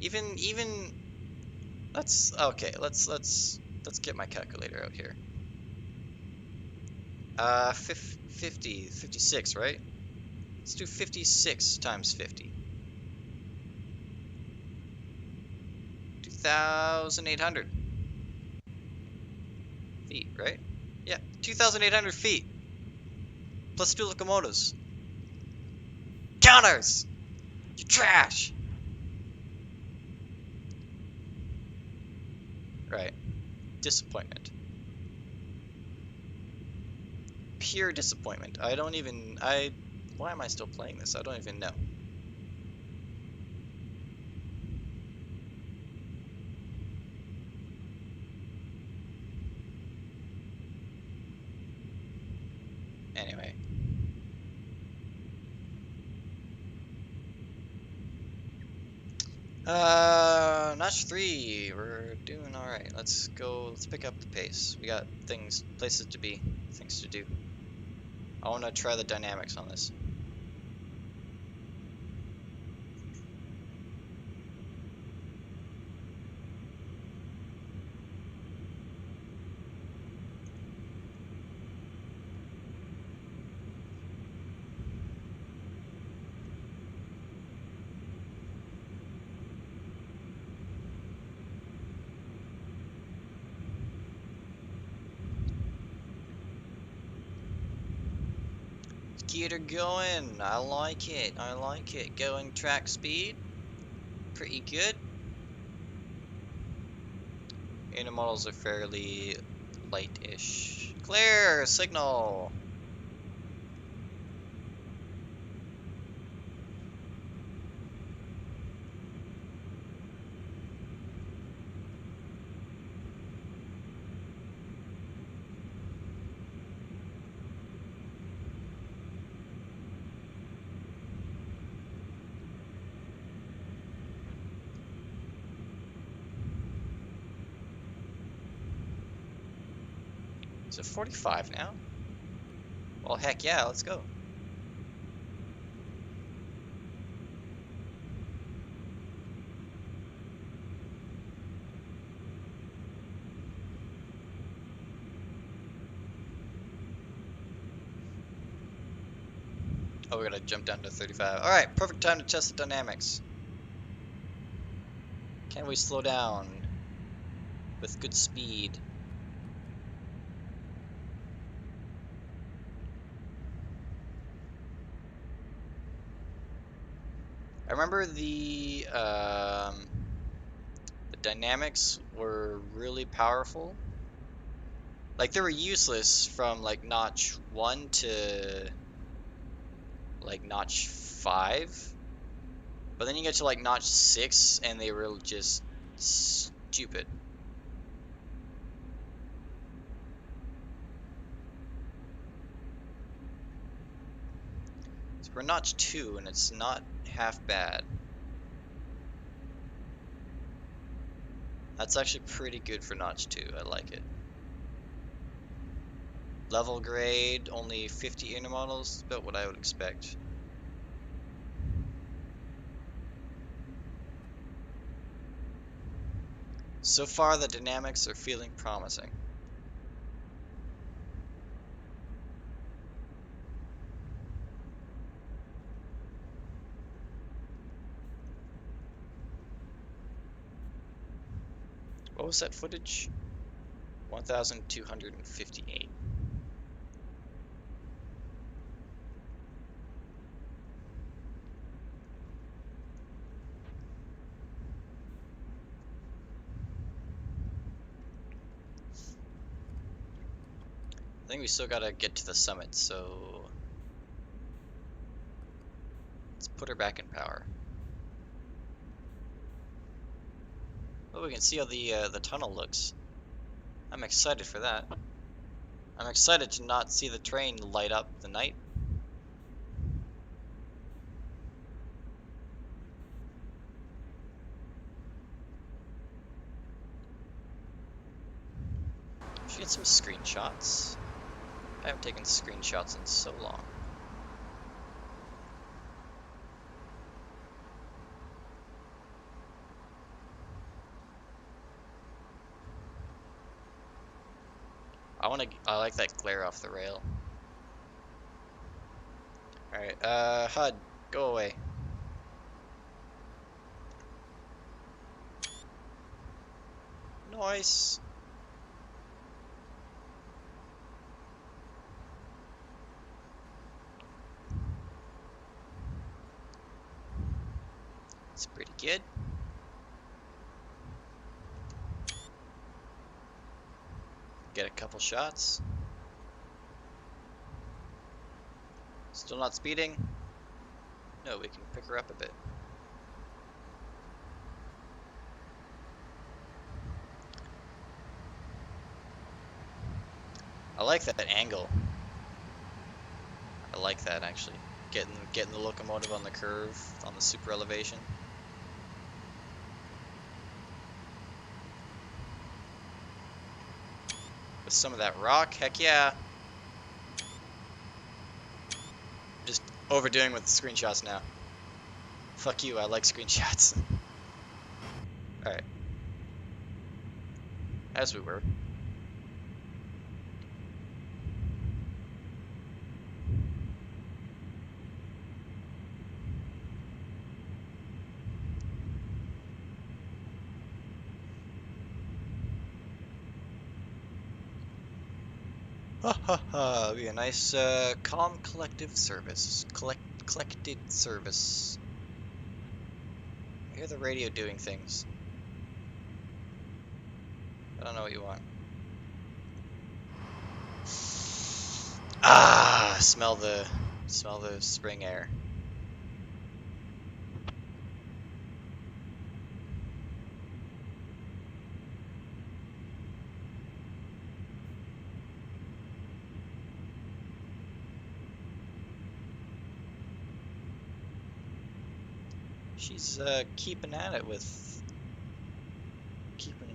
Even let's okay. Let's get my calculator out here. 50, 56, right? Let's do 56 times 50. 2,800 feet, right? Yeah, 2,800 feet. Plus 2 locomotives. Counters! You trash! Right. Disappointment. Pure disappointment. Why am I still playing this? I don't even know. Anyway. Notch 3. We're doing alright. Let's go, let's pick up the pace. We got places to be, things to do. I want to try the dynamics on this. Get her going. I like it. I like it. Going track speed. Pretty good. Intermodals are fairly light-ish. Clear! Signal! Is it 45 now? Well, heck yeah, let's go. Oh, we're gonna jump down to 35. Alright, perfect time to test the dynamics. Can we slow down with good speed? I remember the dynamics were really powerful. Like, they were useless from, like, notch 1 to, like, notch 5. But then you get to, like, notch 6, and they were just stupid. So we're notch 2, and it's not half bad. That's actually pretty good for notch 2. I like it. Level grade, only 50 intermodals, about what I would expect. So far, the dynamics are feeling promising. What was that footage? 1,258. I think we still gotta get to the summit, so let's put her back in power. Oh, we can see how the tunnel looks. I'm excited for that. I'm excited to not see the train light up the night. Should get some screenshots. I haven't taken screenshots in so long. I like that glare off the rail. Alright, HUD, go away. Nice. It's pretty good. Get a couple shots. Still not speeding? No, we can pick her up a bit. I like that angle. I like that actually. Getting the locomotive on the curve, on the super elevation. With some of that rock, heck yeah. Just overdoing with the screenshots now. Fuck you, I like screenshots. Alright. As we were. Ha ha ha, be a nice, calm collective service. Collected service. I hear the radio doing things. I don't know what you want. Ah, smell the spring air. She's keeping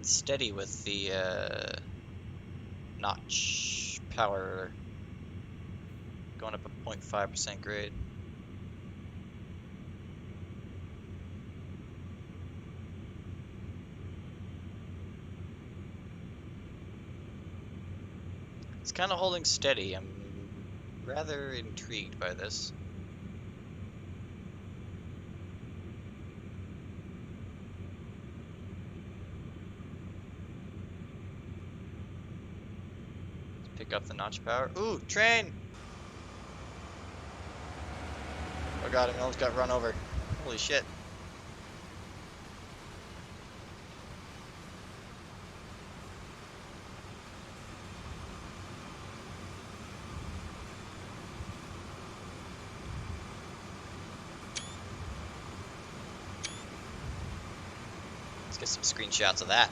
steady with the notch power, going up a 0.5% grade. It's kind of holding steady. I'm rather intrigued by this. Pick up the notch power. Ooh, train! Oh god, I almost got run over. Holy shit. Let's get some screenshots of that.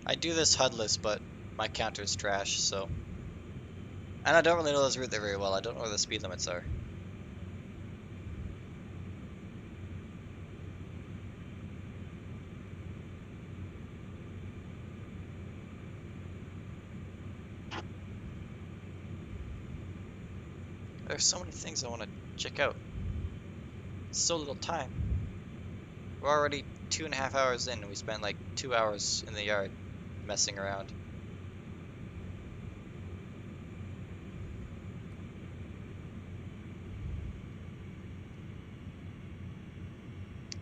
I do this HUDless, but my counter's trash, so... And I don't really know this route there very well. I don't know where the speed limits are. There's so many things I want to check out. So little time. We're already 2.5 hours in, and we spent like 2 hours in the yard messing around.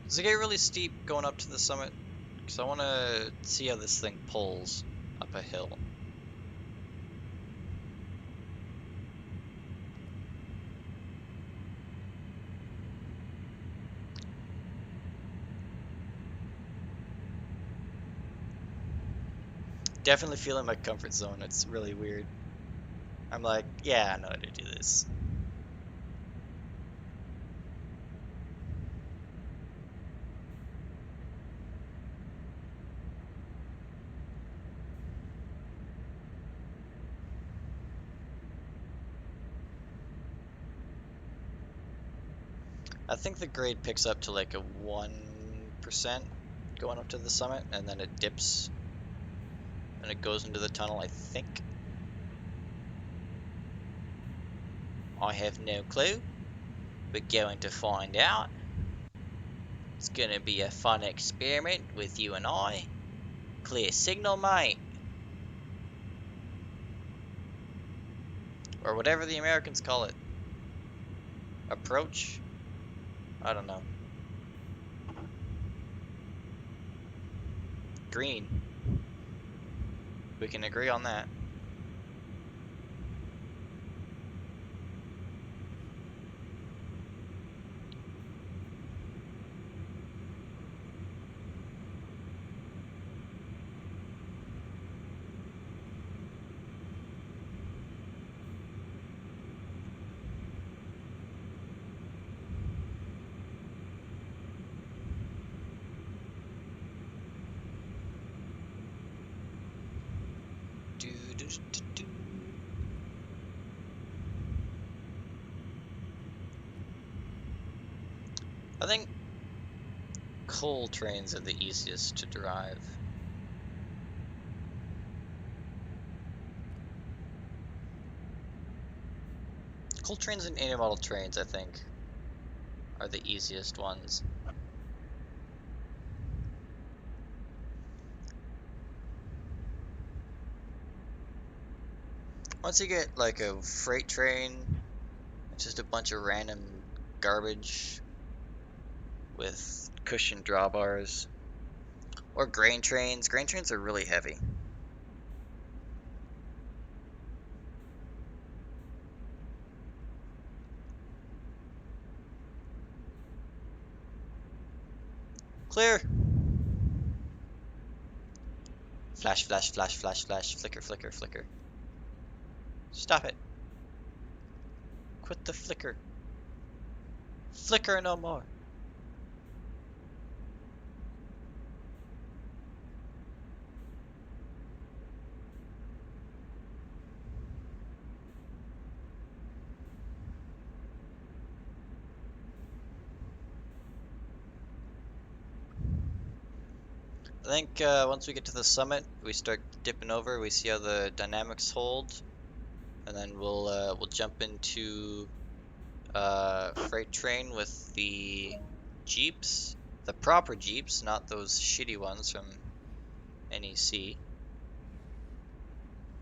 Does it get really steep going up to the summit? Because I want to see how this thing pulls up a hill. Definitely feeling my comfort zone. It's really weird. I'm like, yeah, I know how to do this. I think the grade picks up to like a 1% going up to the summit, and then it dips and it goes into the tunnel, I think. I have no clue. We're going to find out. It's gonna be a fun experiment with you and I. Clear signal, mate. Or whatever the Americans call it. Approach? I don't know. Green. We can agree on that. I think coal trains are the easiest to drive. Coal trains and intermodal trains, I think, are the easiest ones. Once you get like a freight train, it's just a bunch of random garbage with cushion drawbars. Or grain trains. Grain trains are really heavy. Clear! Flash, flash, flash, flash, flash. Flicker, flicker, flicker. Stop it. Quit the flicker. Flicker no more. I think once we get to the summit, we start dipping over. We see how the dynamics hold, and then we'll jump into freight train with the jeeps, the proper jeeps, not those shitty ones from NEC,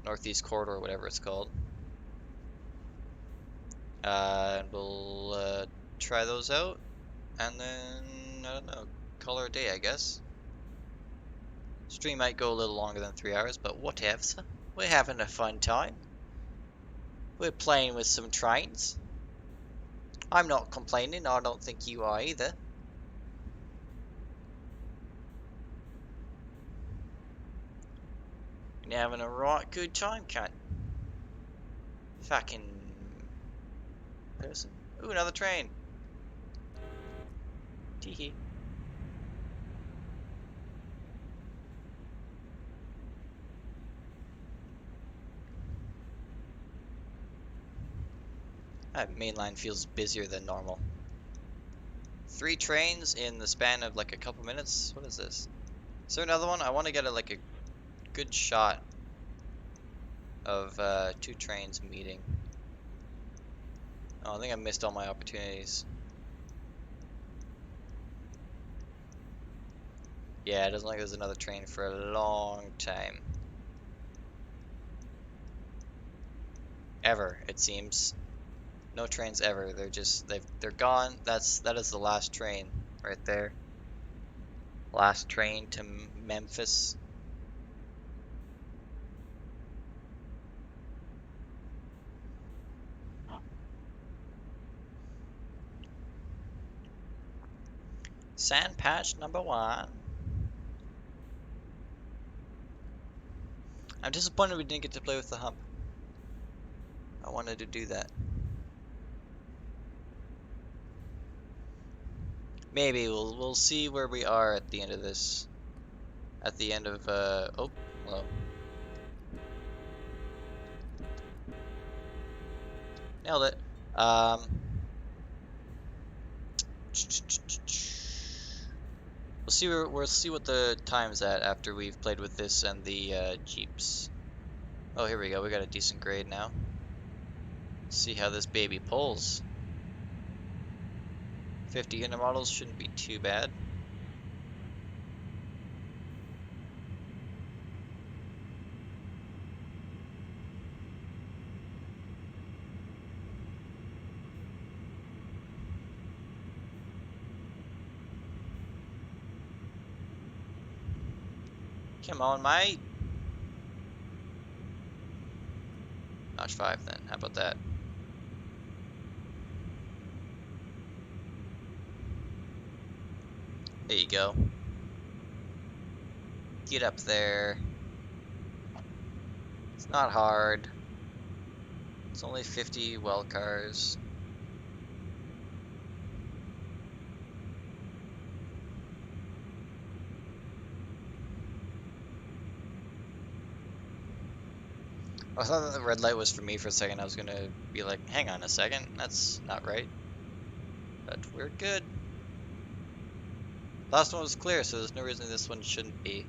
Northeast Corridor, whatever it's called. And we'll try those out, and then I don't know, call it a day, I guess. Stream might go a little longer than 3 hours, but whatever. We're having a fun time. We're playing with some trains. I'm not complaining. I don't think you are either. You're having a right good time, cunt. Fucking person. Ooh, another train. Teehee. That main line feels busier than normal. 3 trains in the span of like a couple minutes. What is this? Is there another one? I want to get like a good shot of 2 trains meeting. Oh, I think I missed all my opportunities. Yeah, it doesn't look like there's another train for a long time. Ever, it seems. No trains ever. They're gone. That is the last train right there. Last train to Memphis. Sand patch number 1. I'm disappointed we didn't get to play with the hump. I wanted to do that. Maybe we'll see where we are at the end of this. At the end of oh, hello. Nailed it. We'll see what the time's at after we've played with this and the Jeeps. Oh, here we go. We got a decent grade now. Let's see how this baby pulls. 50 unit models shouldn't be too bad. Come on, mate. Notch 5 then. How about that? There you go. Get up there. It's not hard. It's only 50 well cars. I thought that the red light was for me for a second. I was gonna be like, hang on a second, that's not right. But we're good. Last one was clear, so there's no reason this one shouldn't be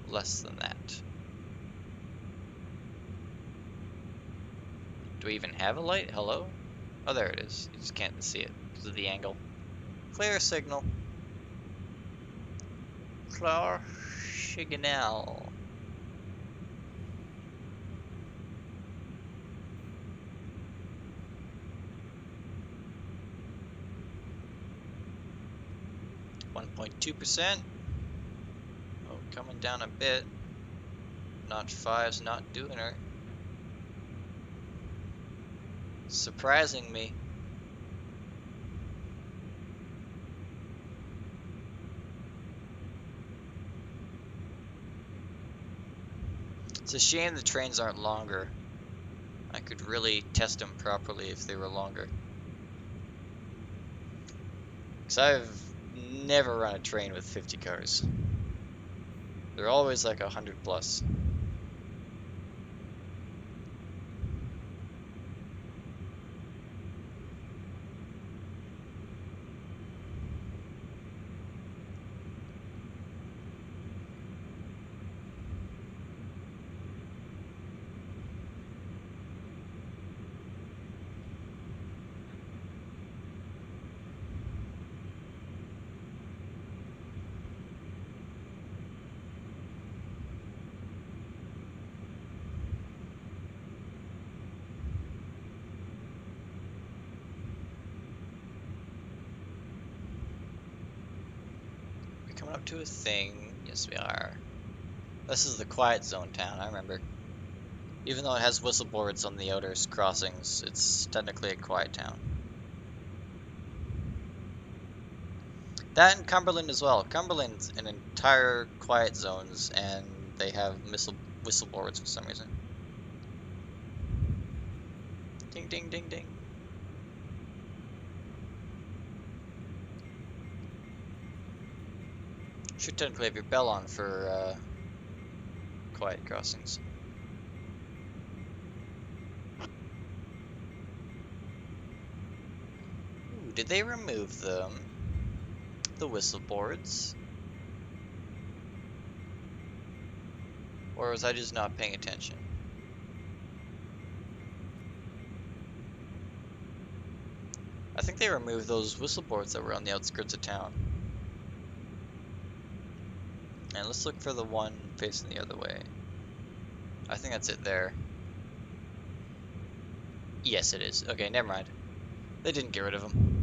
less than that. Do we even have a light? Hello? Oh, there it is. You just can't see it because of the angle. Clear signal. Clear signal. .2%. Oh, coming down a bit. Notch 5's not doing her. Surprising me. It's a shame the trains aren't longer. I could really test them properly if they were longer. Because I've never run a train with 50 cars. They're always like 100 plus. Coming up to a thing. Yes, we are. This is the quiet zone town, I remember. Even though it has whistle boards on the outer crossings, it's technically a quiet town. That and Cumberland as well. Cumberland's an entire quiet zones, and they have whistle boards for some reason. Ding, ding, ding, ding. Should technically have your bell on for quiet crossings. Ooh, did they remove them? The whistle boards? Or was I just not paying attention? I think they removed those whistle boards that were on the outskirts of town. And let's look for the one facing the other way. I think that's it there. Yes, it is. Okay, never mind. They didn't get rid of them.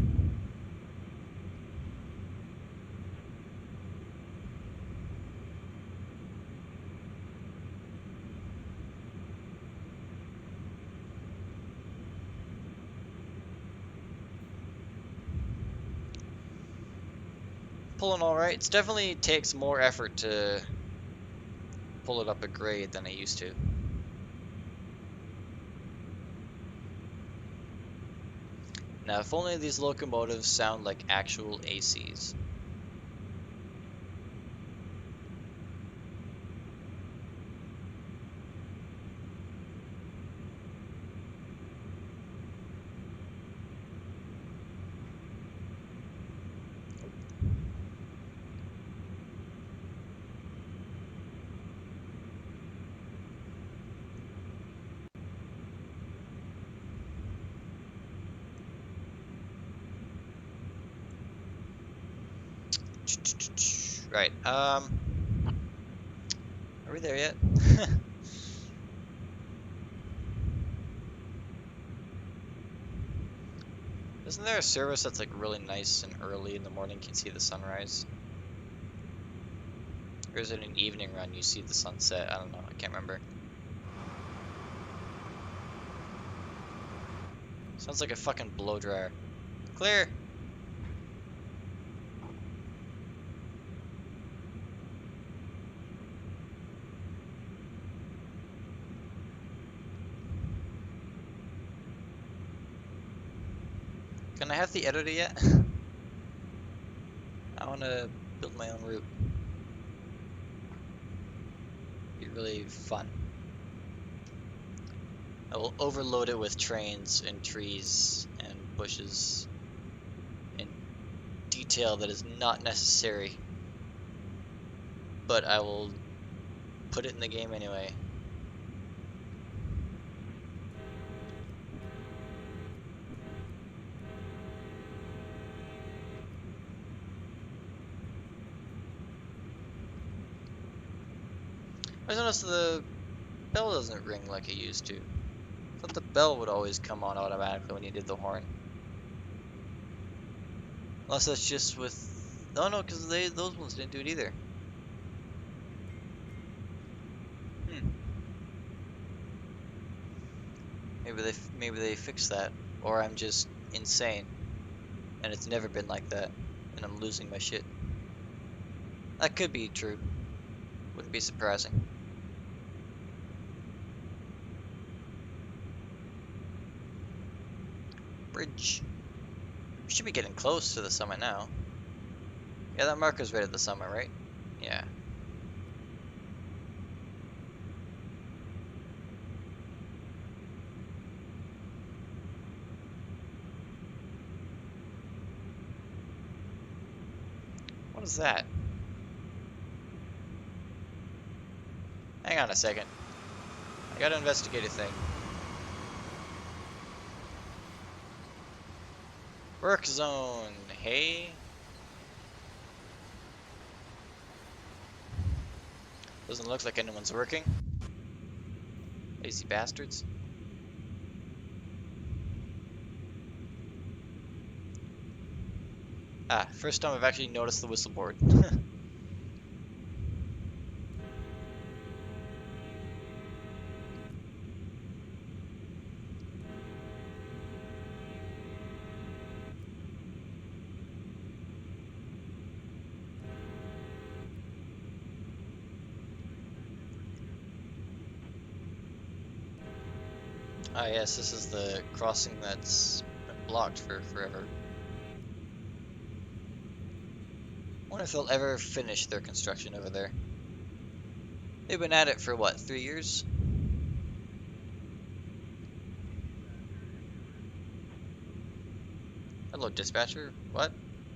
Pulling alright. It definitely takes more effort to pull it up a grade than it used to. Now, if only these locomotives sound like actual ACs. Right. Are we there yet? Isn't there a service that's like really nice and early in the morning? You can see the sunrise. Or is it an evening run? You see the sunset? I don't know. I can't remember. Sounds like a fucking blow dryer. Clear. Can I have the editor yet? I want to build my own route. Be really fun. I will overload it with trains and trees and bushes and detail that is not necessary, but I will put it in the game anyway. I noticed the bell doesn't ring like it used to. I thought the bell would always come on automatically when you did the horn. Unless that's just with... Oh no, because those ones didn't do it either. Maybe they fixed that, or I'm just insane, and it's never been like that, and I'm losing my shit. That could be true. Wouldn't be surprising. Bridge. We should be getting close to the summit now. Yeah, that marker's right at the summit, right? Yeah. What is that? Hang on a second. I gotta investigate a thing. Work zone. Hey. Doesn't look like anyone's working. Lazy bastards. Ah, first time I've actually noticed the whistle board. Ah yes, this is the crossing that's been blocked for forever. Wonder if they'll ever finish their construction over there. They've been at it for what, 3 years? Hello, dispatcher. What?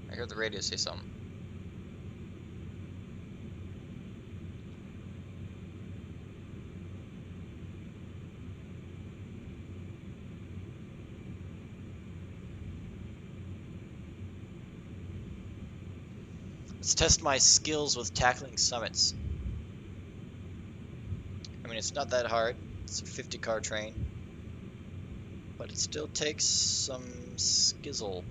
I heard the radio say something. Let's test my skills with tackling summits. I mean, it's not that hard. It's a 50-car train. But it still takes some skizzle.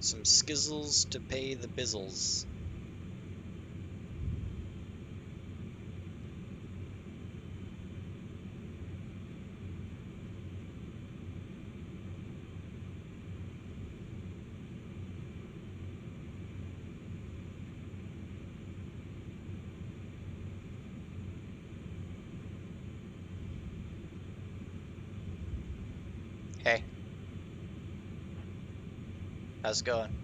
Some skizzles to pay the bizzles. Hey. How's it going?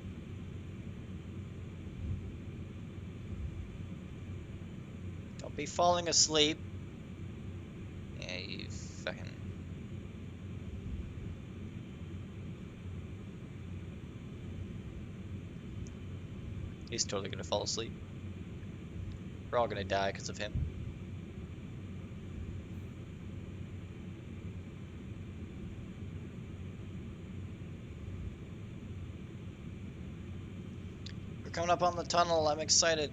Don't be falling asleep. Yeah, you fucking... He's totally gonna fall asleep. We're all gonna die because of him. coming up on the tunnel. I'm excited.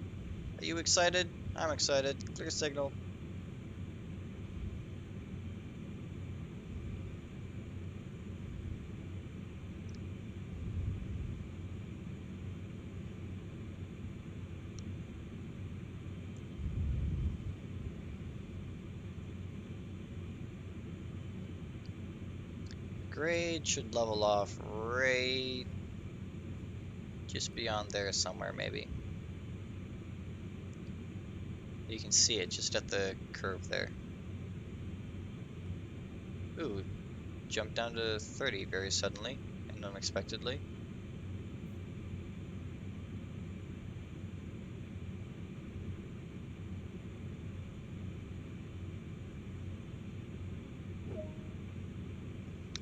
Are you excited? I'm excited. Clear signal. Grade should level off right just beyond there somewhere, maybe. You can see it just at the curve there. Ooh, jumped down to 30 very suddenly and unexpectedly.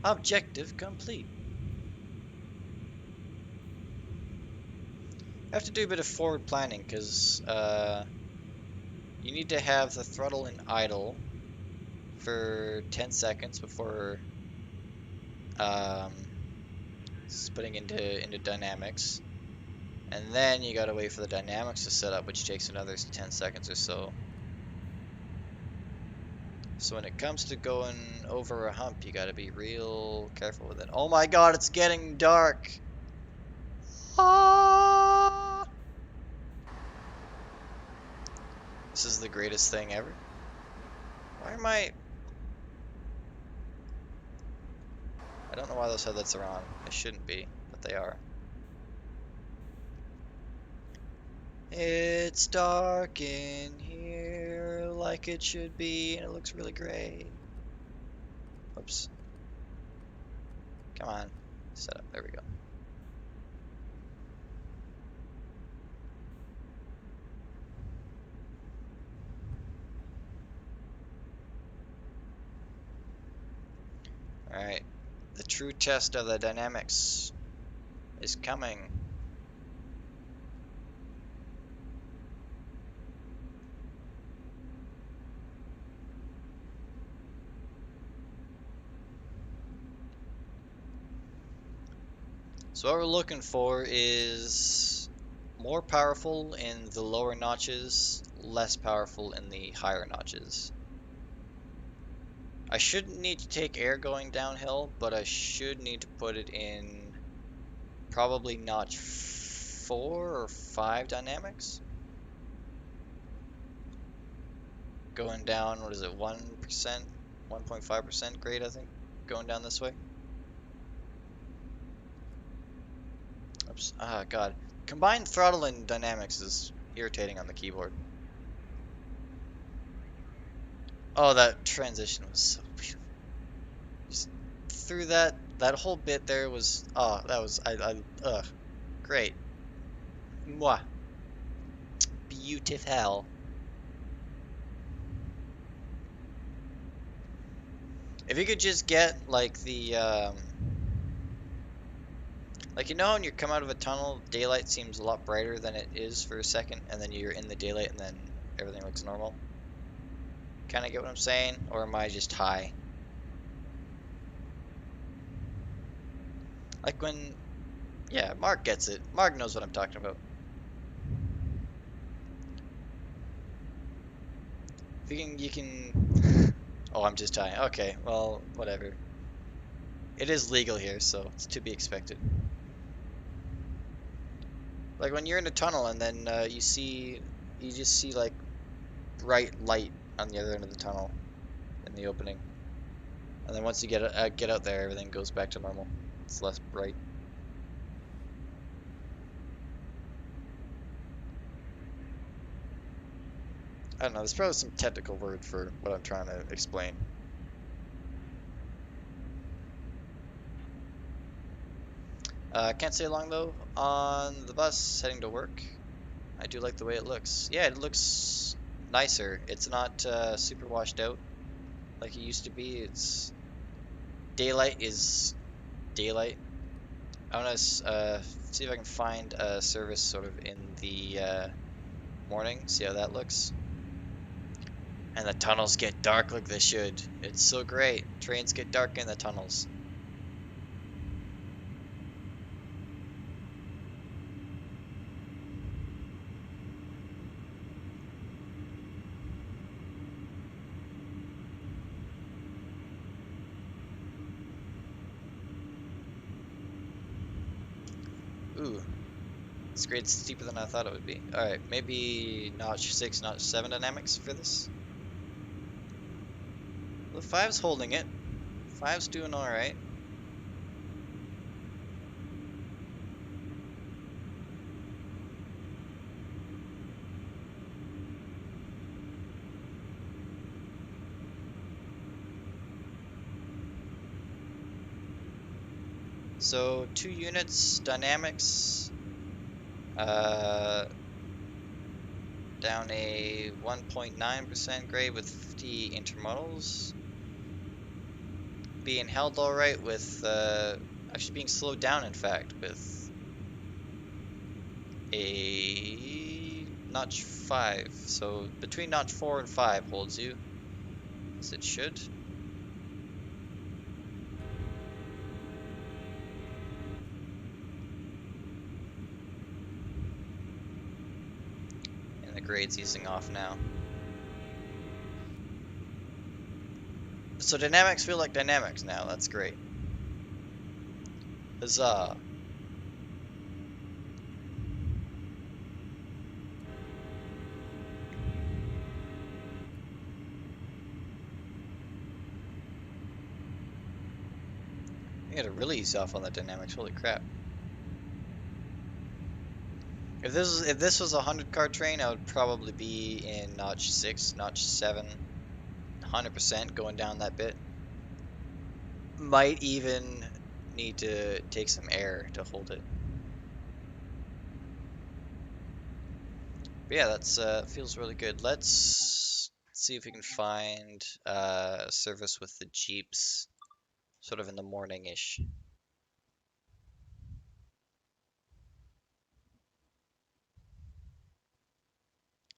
Objective complete. I have to do a bit of forward planning because you need to have the throttle in idle for 10 seconds before splitting into dynamics, and then you gotta wait for the dynamics to set up, which takes another 10 seconds or so. So when it comes to going over a hump, you gotta be real careful with it. Oh my god, it's getting dark! Ah! This is the greatest thing ever. Why am I don't know why those headlights are on. They shouldn't be, but they are. It's dark in here like it should be, and it looks really great. Oops. Come on. Set up. There we go. Alright. The true test of the dynamics is coming. So what we're looking for is more powerful in the lower notches, less powerful in the higher notches. I shouldn't need to take air going downhill, but I should need to put it in probably notch 4 or 5 dynamics. Going down, what is it, 1%? 1.5% grade, I think, going down this way. Oops. Ah, God. Combined throttle and dynamics is irritating on the keyboard. Oh, that transition was so beautiful. Just through that whole bit there was, oh, that was, great. Mwah. Beautiful. If you could just get, like, the, like, you know when you come out of a tunnel, daylight seems a lot brighter than it is for a second, and then you're in the daylight, and then everything looks normal? Kinda get what I'm saying? Or am I just high? Like when... Yeah, Mark gets it. Mark knows what I'm talking about. If you can... Oh, I'm just high. Okay, well, whatever. It is legal here, so it's to be expected. Like when you're in a tunnel and then you just see like bright light on the other end of the tunnel in the opening, and then once you get out there, everything goes back to normal. It's less bright. I don't know. There's probably some technical word for what I'm trying to explain. Can't stay long though. On the bus heading to work, I do like the way it looks. Yeah, it looks nicer. It's not super washed out like it used to be. It's daylight is daylight. I want to see if I can find a service sort of in the morning. See how that looks. And the tunnels get dark like they should. It's so great. Trains get dark in the tunnels. Ooh, this grade's steeper than I thought it would be. Alright, maybe notch 6, notch 7 dynamics for this. Well, the 5's holding it. 5's doing alright. So 2 units, dynamics, down a 1.9% grade with 50 intermodals. Being held alright with, actually being slowed down in fact, with a notch 5. So between notch 4 and 5 holds you, as it should. And the grade's easing off now. So dynamics feel like dynamics now, that's great. Huzzah. I gotta really ease off on the dynamics, holy crap. If this was a 100 car train, I would probably be in notch 6, notch 7, 100% going down that bit. Might even need to take some air to hold it. But yeah, that's feels really good. Let's see if we can find service with the Jeeps, sort of in the morning-ish.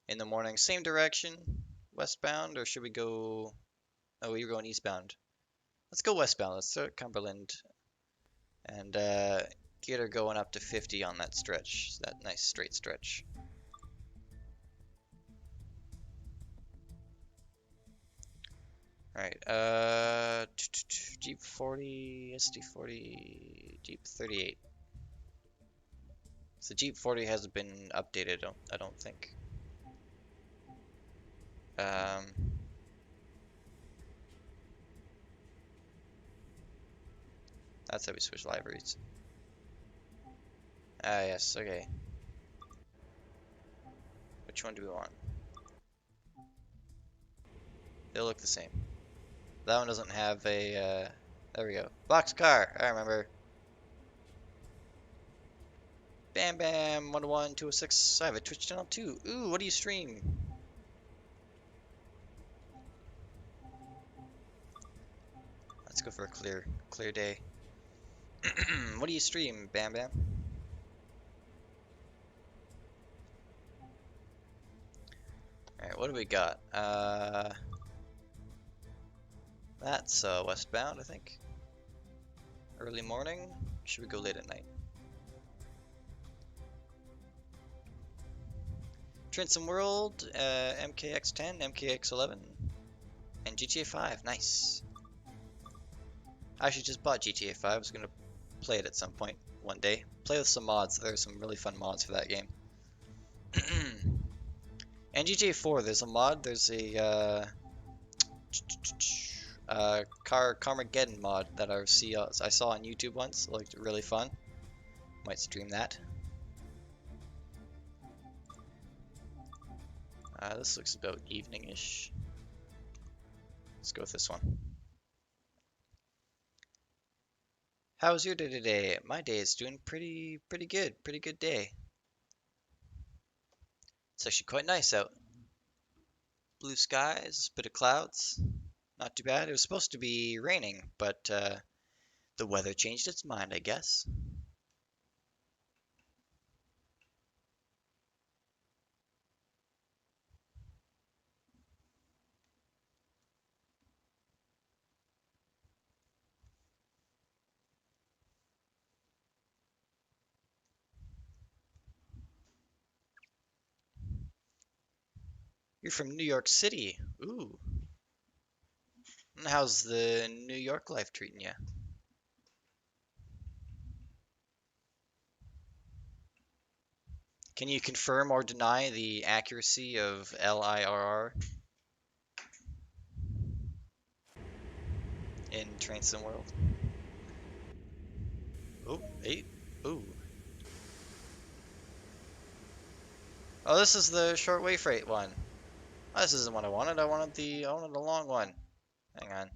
In the morning, same direction, westbound, or should we go? Oh, you're going eastbound. Let's go westbound. Let's start at Cumberland and get her going up to 50 on that stretch, that nice straight stretch. Alright, Jeep 40, SD 40, Jeep 38. So Jeep 40 hasn't been updated, I don't think. That's how we switch liveries. Ah, yes, okay. Which one do we want? They look the same. That one doesn't have a, there we go. Boxcar, I remember. Bam Bam, 101, 206. I have a Twitch channel too. Ooh, what do you stream? Let's go for a clear day. What do you stream, Bam Bam? Alright, what do we got? That's westbound, I think. Early morning? Should we go late at night? Transom World, MKX10, MKX11, and GTA 5. Nice. I actually just bought GTA 5. I was gonna play it at some point one day. Play with some mods. There's some really fun mods for that game. And GTA 4, there's a mod. There's a Carmageddon mod that I saw on YouTube once. It looked really fun. Might stream that. This looks about evening-ish. Let's go with this one. How was your day today? My day is doing pretty good. Pretty good day. It's actually quite nice out. Blue skies, bit of clouds. Not too bad. It was supposed to be raining, but the weather changed its mind, I guess. You're from New York City. Ooh. And how's the New York life treating you? Can you confirm or deny the accuracy of LIRR in Train Sim World? Oh, 8. Ooh. Oh, this is the short wave freight one. Oh, this isn't what I wanted. I wanted the long one. Hang on.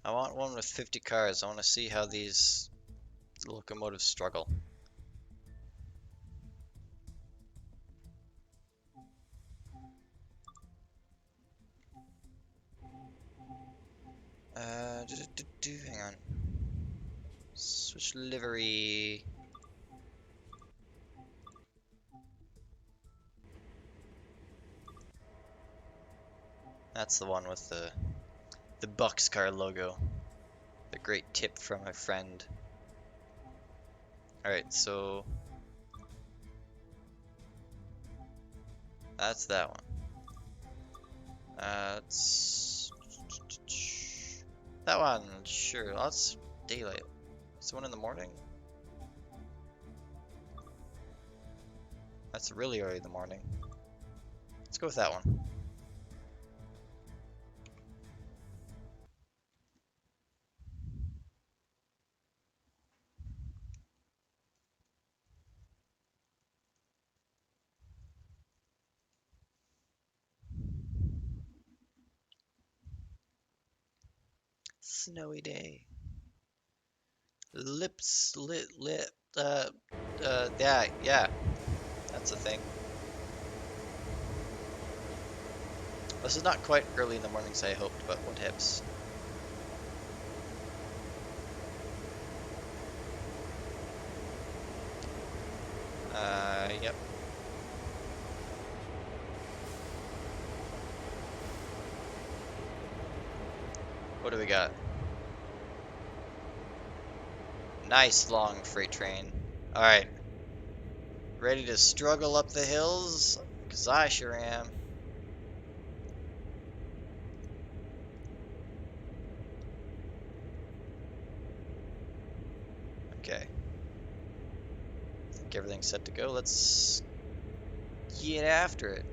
I want one with 50 cars. I want to see how these locomotives struggle. Hang on. Switch livery. That's the one with the boxcar logo. The great tip from my friend. Alright, so that's that one. It's that one, sure. That's daylight. Is the one in the morning? That's really early in the morning. Let's go with that one. Snowy day. Lips, lit, yeah, that's a thing. This is not quite early in the morning as I hoped, but what hips. Yep. What do we got? Nice long freight train. Alright. Ready to struggle up the hills? Because I sure am. Okay. I think everything's set to go. Let's get after it.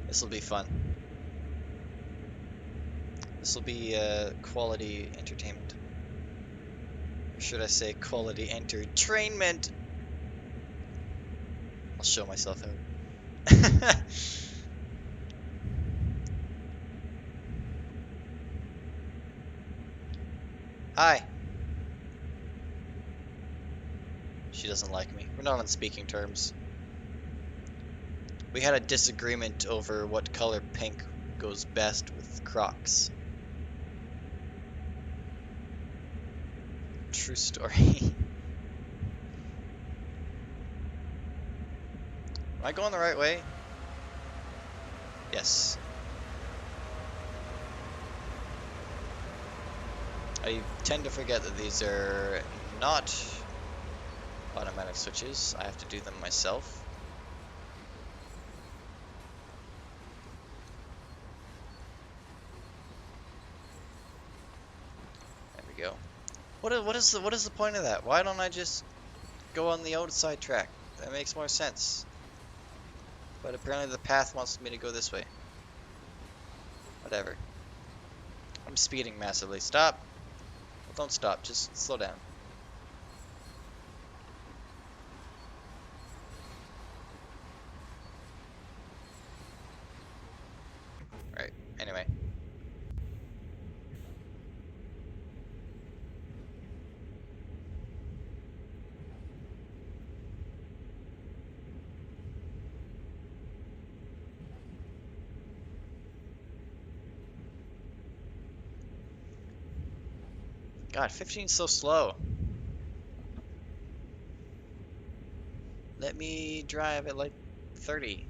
This will be fun. This will be quality entertainment. Or should I say quality entertainment? I'll show myself out. Hi. She doesn't like me. We're not on speaking terms. We had a disagreement over what color pink goes best with Crocs. True story. Am I going the right way? Yes. I tend to forget that these are not automatic switches. I have to do them myself. There we go. What is the point of that? Why don't I just go on the outside track? That makes more sense. But apparently the path wants me to go this way. Whatever. I'm speeding massively. Stop. Well, don't stop. Just slow down. Right. Anyway. God, 15's so slow. Let me drive at like 30.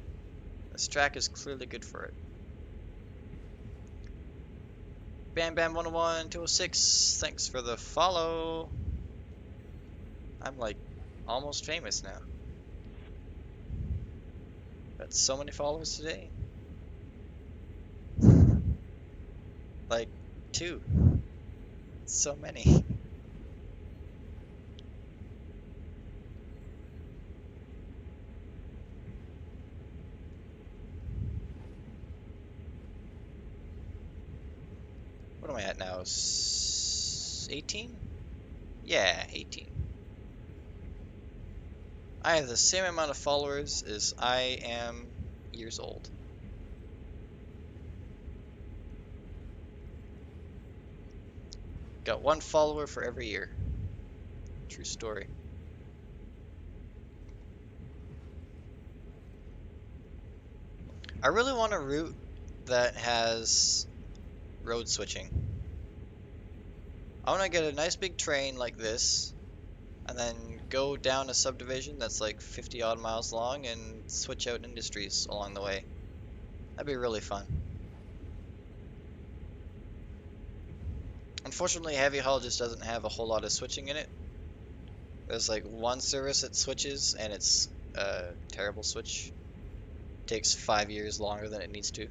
This track is clearly good for it. Bam Bam 101 206. Thanks for the follow. I'm like almost famous now. Got so many followers today. Like, 2. So many. What am I at now? 18? Yeah, 18. I have the same amount of followers as I am years old. Got 1 follower for every year. True story. I really want a route that has road switching. I want to get a nice big train like this, and then go down a subdivision that's like 50 odd miles long and switch out industries along the way. That'd be really fun. Unfortunately, Heavy Haul just doesn't have a whole lot of switching in it. There's like 1 service that switches, and it's a terrible switch. It takes 5 years longer than it needs to.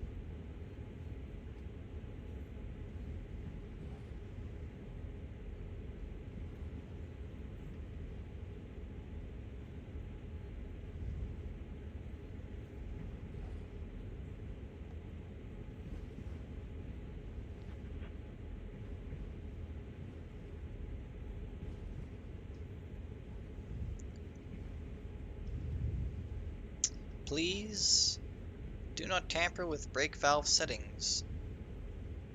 Please do not tamper with brake valve settings,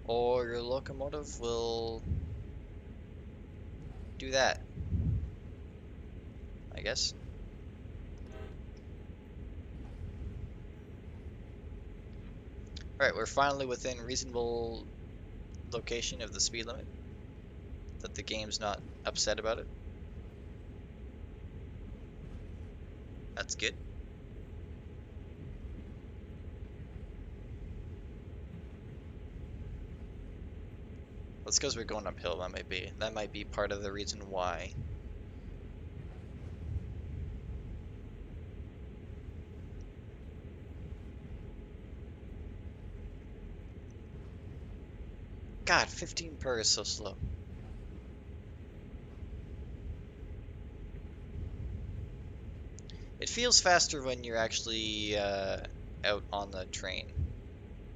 or your locomotive will do that, I guess. Alright, we're finally within reasonable location of the speed limit, that the game's not upset about it. That's good. That's because we're going uphill. That might be part of the reason why. God, 15 per is so slow. It feels faster when you're actually out on the train,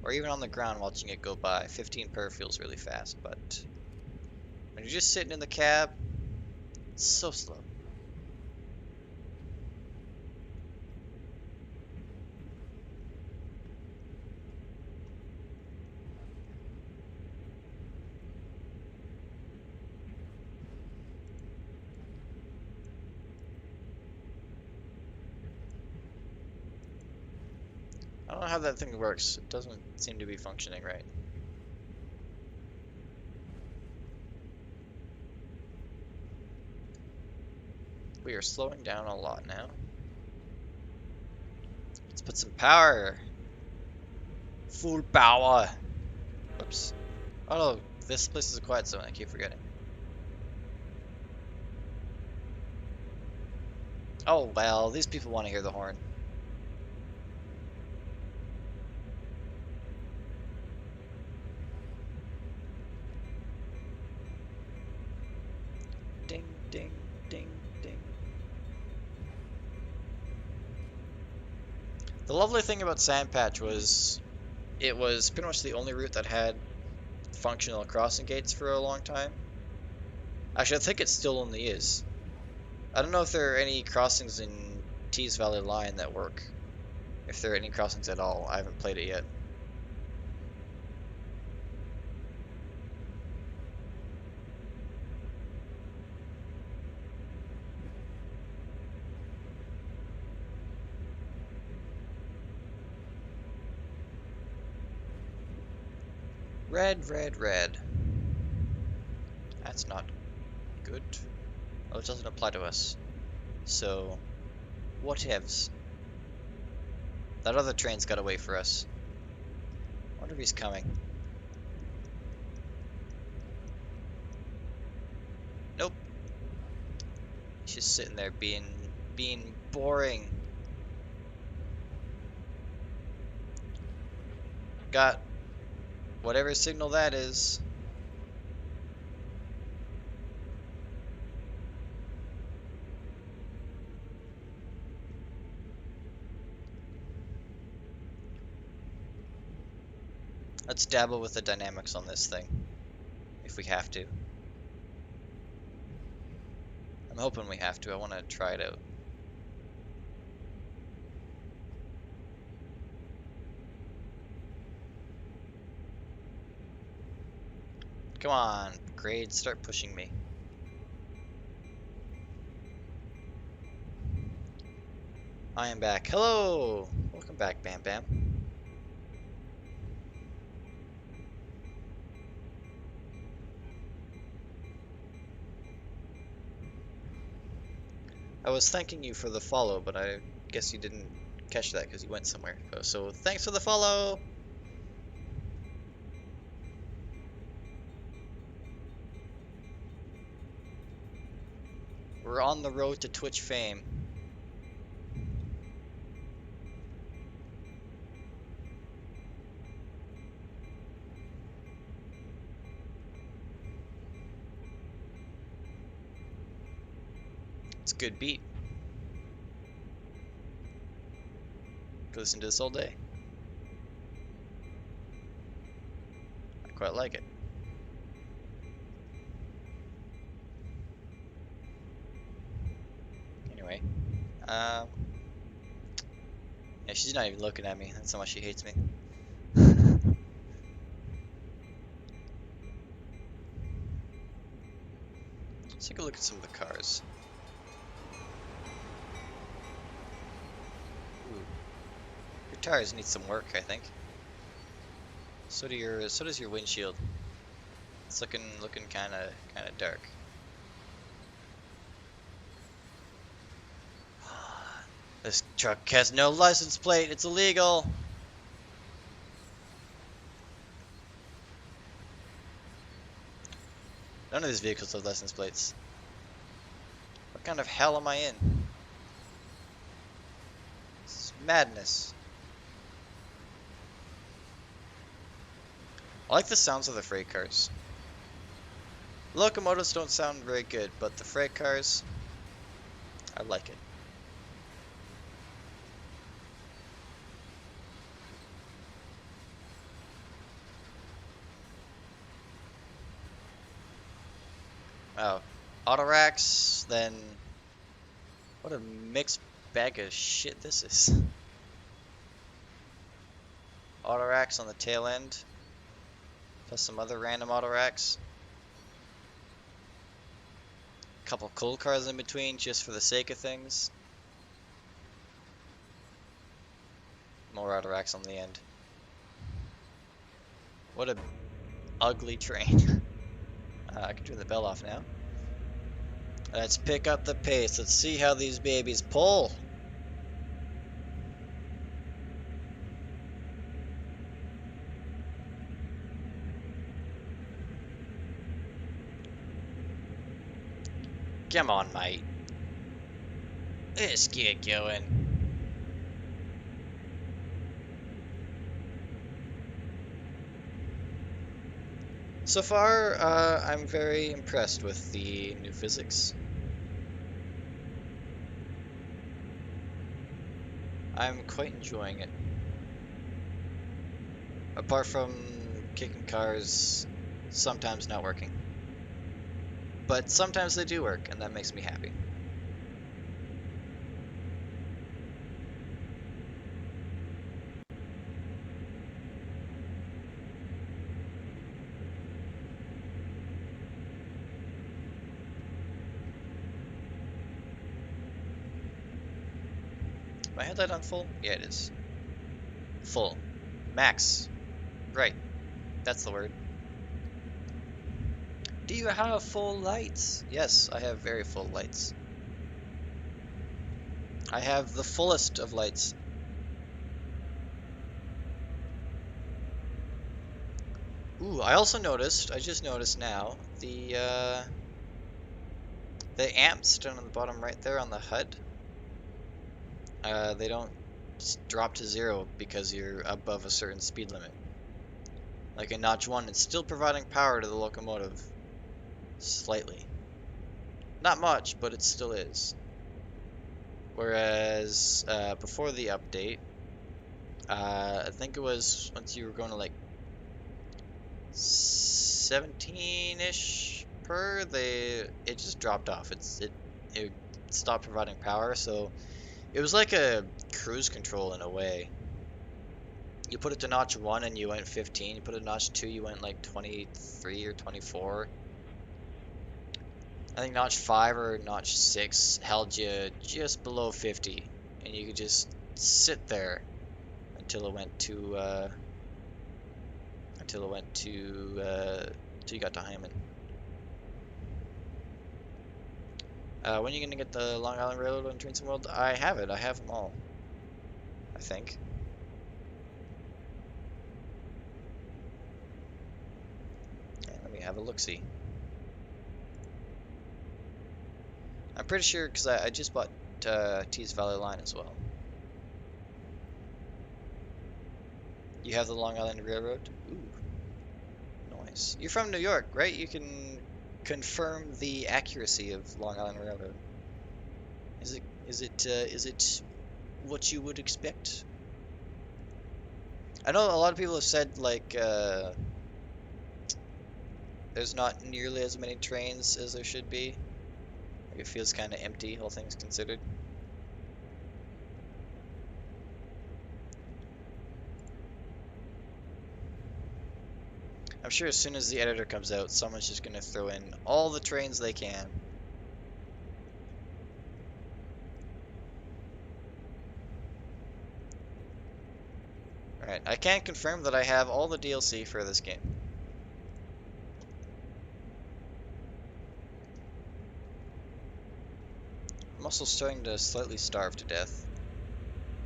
or even on the ground watching it go by. 15 per feels really fast, but when you're just sitting in the cab, it's so slow. I don't know how that thing works. It doesn't seem to be functioning right. We are slowing down a lot now. Let's put some power. Full power. Whoops. Oh no, this place is a quiet zone. I keep forgetting. Oh well, these people want to hear the horn. Ding, ding, ding, ding. The lovely thing about Sandpatch was it was pretty much the only route that had functional crossing gates for a long time. Actually, I think it still only is. I don't know if there are any crossings in Tees Valley Line that work. If there are any crossings at all. I haven't played it yet. Red, red, red. That's not good. Oh, it doesn't apply to us. So, whatevs. That other train's got to wait for us. I wonder if he's coming. Nope. She's sitting there being boring. Got whatever signal that is. Let's dabble with the dynamics on this thing, if we have to. I'm hoping we have to. I want to try it out. Come on, grade, start pushing me. I am back. Hello! Welcome back, Bam Bam. I was thanking you for the follow, but I guess you didn't catch that because you went somewhere. So thanks for the follow! We're on the road to Twitch fame. It's a good beat. Could listen to this all day. I quite like it. Anyway, yeah, she's not even looking at me. That's how much she hates me. Let's take a look at some of the cars. Ooh. Your tires need some work, I think. So does your windshield. It's looking kind of dark. This truck has no license plate. It's illegal. None of these vehicles have license plates. What kind of hell am I in? This is madness. I like the sounds of the freight cars. Locomotives don't sound very good, but the freight cars, I like it. Oh, auto racks, then what a mixed bag of shit this is. Auto racks on the tail end, plus some other random auto racks. Couple cool cars in between just for the sake of things. More auto racks on the end. What a ugly train. I can turn the bell off now. Let's pick up the pace. Let's see how these babies pull. Come on, mate. Let's get going. So far, I'm very impressed with the new physics. I'm quite enjoying it. Apart from kicking cars sometimes not working. But sometimes they do work, and that makes me happy. My headlight on full? Yeah, it is. Full. Max. Right. That's the word. Do you have full lights? Yes, I have very full lights. I have the fullest of lights. Ooh, I also noticed, I just noticed now, the The amps down on the bottom right there on the HUD, they don't drop to 0 because you're above a certain speed limit. Like in Notch 1, it's still providing power to the locomotive. Slightly. Not much, but it still is. Whereas before the update, I think it was once you were going to like 17-ish per, it just dropped off. It stopped providing power, so it was like a cruise control in a way. You put it to notch 1 and you went 15. You put it to notch 2, you went like 23 or 24. I think notch 5 or notch 6 held you just below 50, and you could just sit there until it went to till you got to Hyman. When are you gonna get the Long Island Railroad and Trains World? I have it. I have them all, I think. Yeah, let me have a look-see. I'm pretty sure because I just bought Tees Valley Line as well. You have the Long Island Railroad? Ooh, nice. You're from New York, right? You can confirm the accuracy of Long Island Railroad. Is it what you would expect? I know a lot of people have said like there's not nearly as many trains as there should be. Like, it feels kind of empty, all things considered. I'm sure as soon as the editor comes out, someone's just gonna throw in all the trains they can. Alright, I can confirm that I have all the DLC for this game. I'm also starting to slightly starve to death.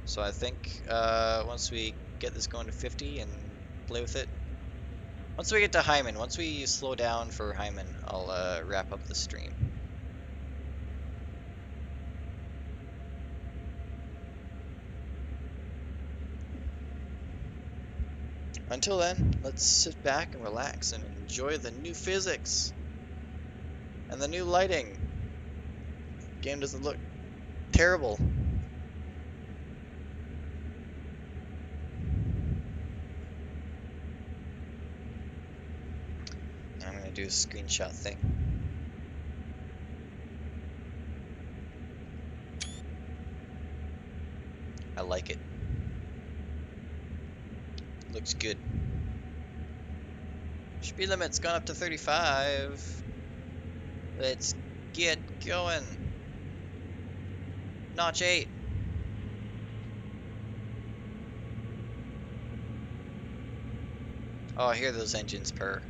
So I think once we get this going to 50 and play with it, once we get to Hyman, once we slow down for Hyman, I'll wrap up the stream. Until then, let's sit back and relax and enjoy the new physics and the new lighting. The game doesn't look terrible. I'm gonna do a screenshot thing. I like it. Looks good. Speed limit's gone up to 35. Let's get going. Notch 8. Oh, I hear those engines purr.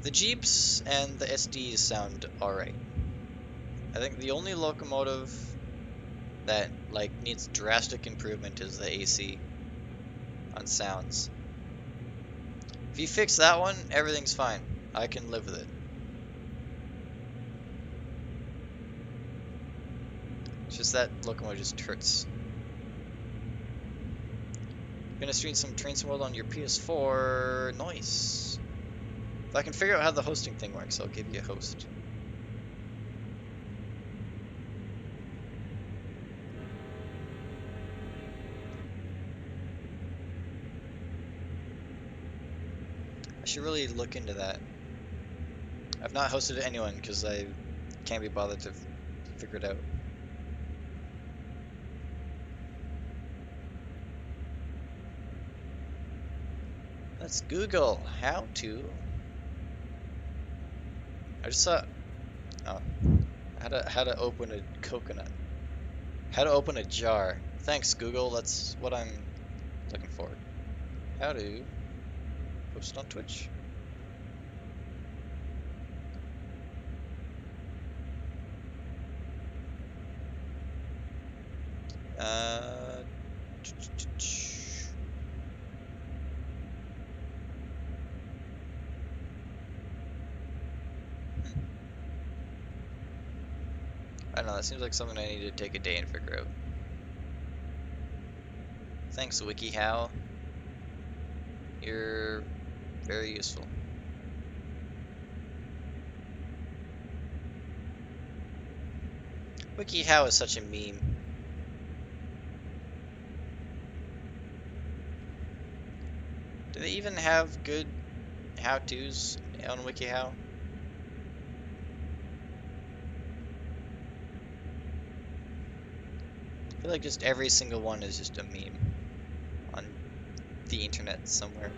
The Jeeps and the SDs sound alright. I think the only locomotive that like needs drastic improvement is the AC on sounds. If you fix that one, everything's fine. I can live with it. It's just that locomotive just hurts. I'm gonna stream some Trains World on your PS4. Nice. If I can figure out how the hosting thing works, I'll give you a host. I should really look into that. I've not hosted anyone because I can't be bothered to figure it out. Let's Google how to. I just saw. Oh, how to open a coconut. How to open a jar. Thanks, Google. That's what I'm looking for. How to post on Twitch. I don't know, that seems like something I need to take a day and figure out. Thanks, WikiHow. You're very useful. WikiHow is such a meme. Do they even have good how-tos on WikiHow? I feel like just every single one is just a meme on the internet somewhere.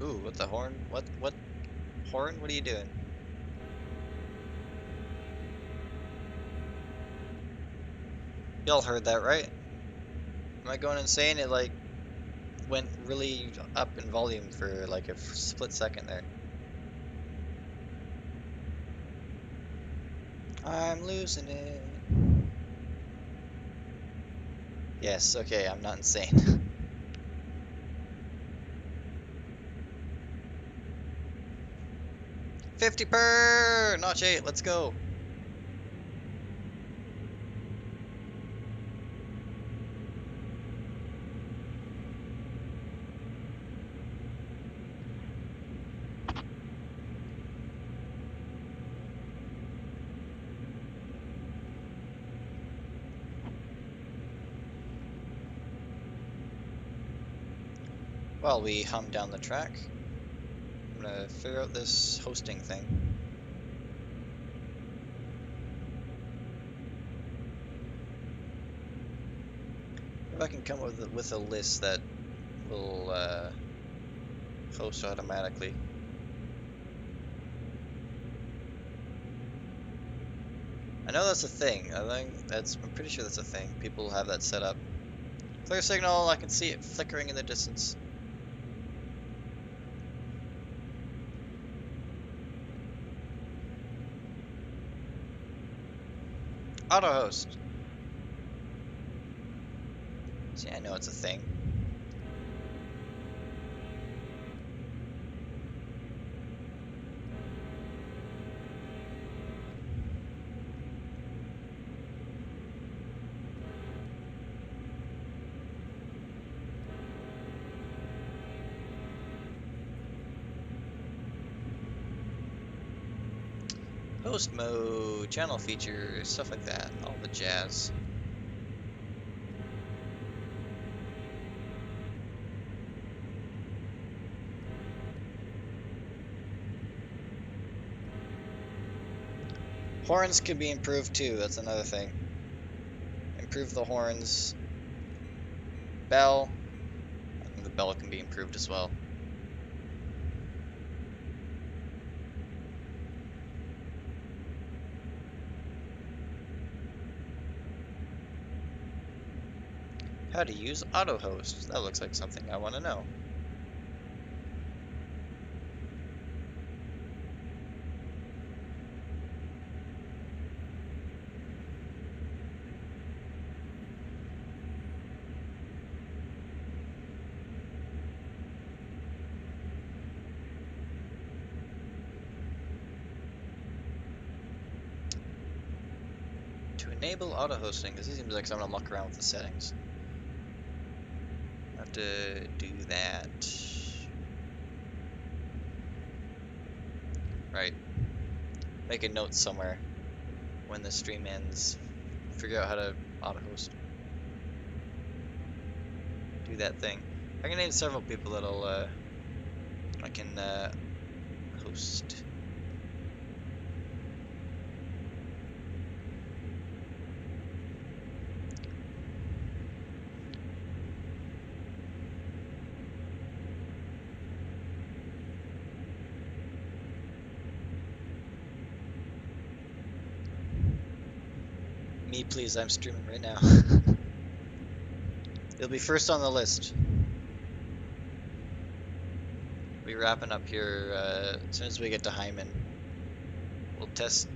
Ooh, what the horn? What horn? What are you doing? Y'all heard that, right? Am I going insane? It like went really up in volume for like a split second there. I'm losing it. Yes, okay, I'm not insane. 50 per notch 8, let's go. While we hum down the track, I'm gonna figure out this hosting thing. If I can come up with a list that will host automatically. I know that's a thing. I'm pretty sure that's a thing. People have that set up. Clear signal, I can see it flickering in the distance. Auto host. See, I know it's a thing. Host mode, channel features, stuff like that, all the jazz. Horns could be improved too, that's another thing. Improve the horns. Bell. I think the bell can be improved as well. How to use auto host. That looks like something I want to know. To enable auto hosting, this seems like something to muck around with the settings. I have to do that. Right. Make a note somewhere when the stream ends. Figure out how to auto host. Do that thing. I can name several people that'll I can host. Me, please, I'm streaming right now. It'll be first on the list. We'll be wrapping up here as soon as we get to Hyman. We'll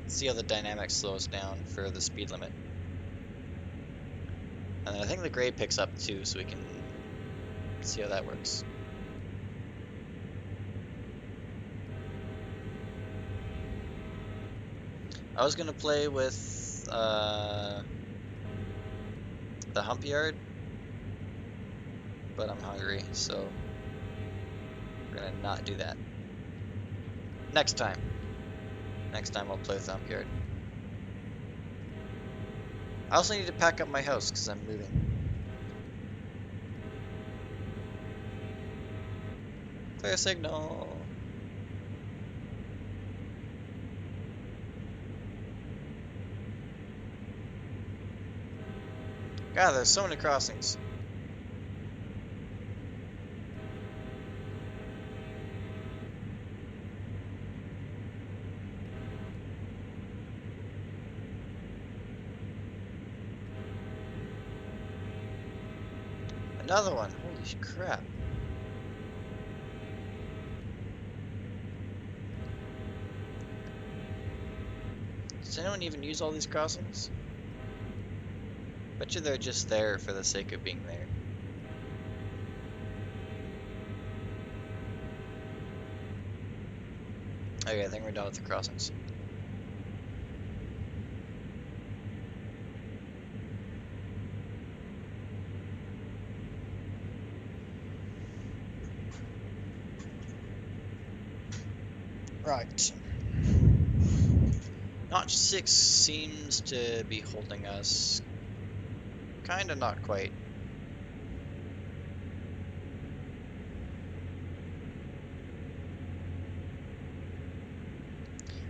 see how the dynamics slows down for the speed limit. And I think the gray picks up too, so we can see how that works. I was gonna play with the hump yard, but I'm hungry, so we're gonna not do that. Next time. Next time I'll play with the hump yard. I also need to pack up my house because I'm moving. Clear signal. God, there's so many crossings. Another one. Holy crap. Does anyone even use all these crossings? Bet you they're just there for the sake of being there. Okay, I think we're done with the crossings. Right. Notch 6 seems to be holding us. Kinda, not quite.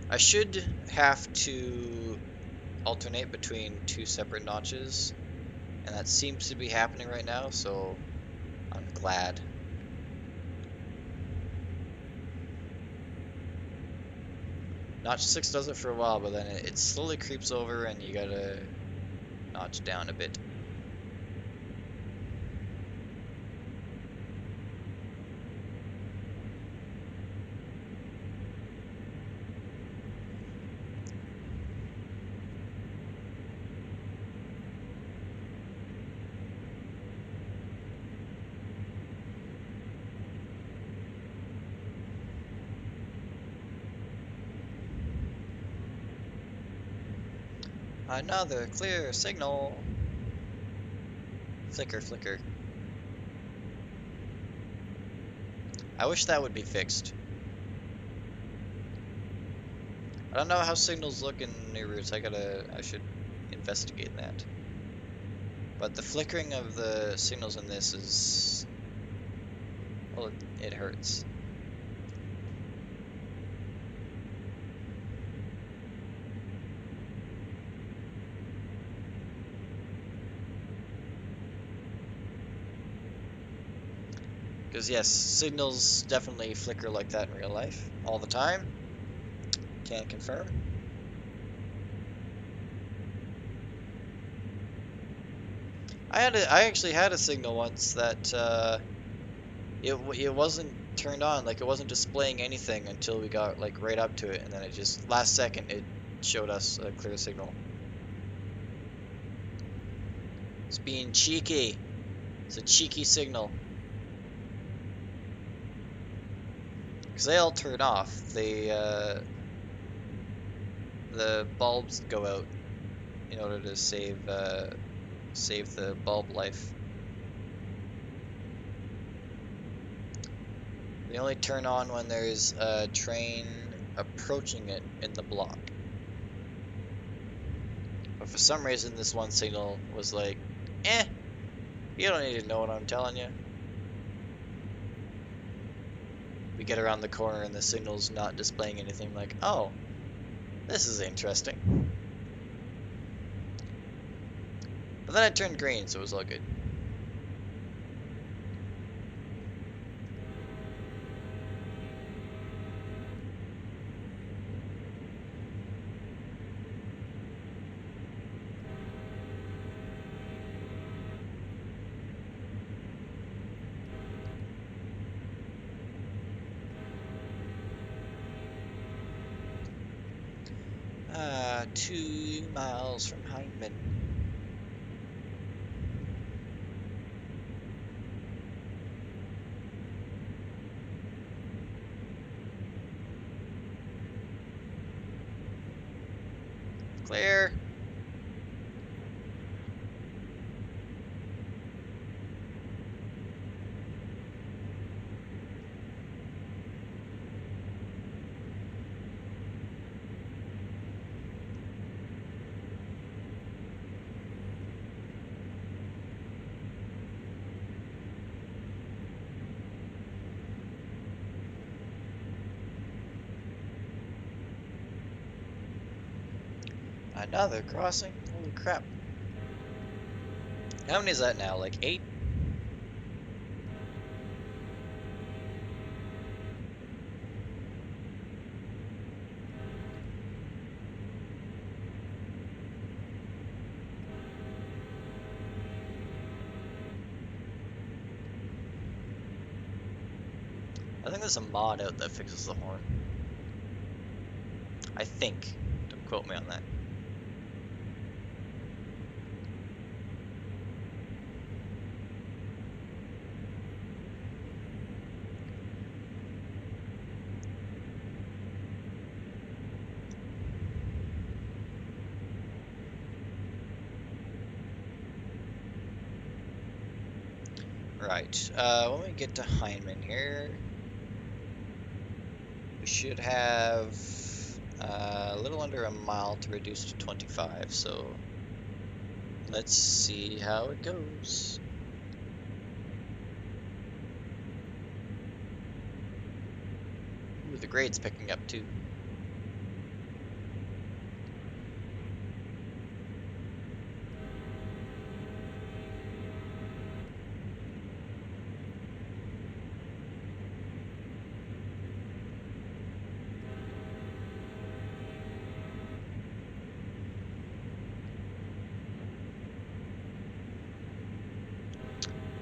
I should have to alternate between two separate notches, and that seems to be happening right now, so I'm glad. Notch 6 does it for a while, but then it slowly creeps over and you gotta notch down a bit. Another clear signal. Flicker, flicker. I wish that would be fixed. I don't know how signals look in new routes. I should investigate that. But the flickering of the signals in this is, well, it hurts. Because yes, signals definitely flicker like that in real life, all the time. Can confirm. I actually had a signal once that it wasn't turned on, like it wasn't displaying anything until we got like right up to it, and then it just last second it showed us a clear signal. It's being cheeky. It's a cheeky signal. Because they all turn off. The bulbs go out in order to save the bulb life. They only turn on when there's a train approaching it in the block. But for some reason this one signal was like, eh, you don't need to know what I'm telling you. We get around the corner and the signal's not displaying anything, like, oh, this is interesting. But then it turned green, so it was all good. Ah, 2 miles from Hyndman. Clear. Another crossing? Holy crap. How many is that now? Like 8? I think there's a mod out that fixes the horn. I think. Don't quote me on that. Right, when we get to Hyndman here, we should have a little under a mile to reduce to 25, so let's see how it goes. Ooh, the grade's picking up too.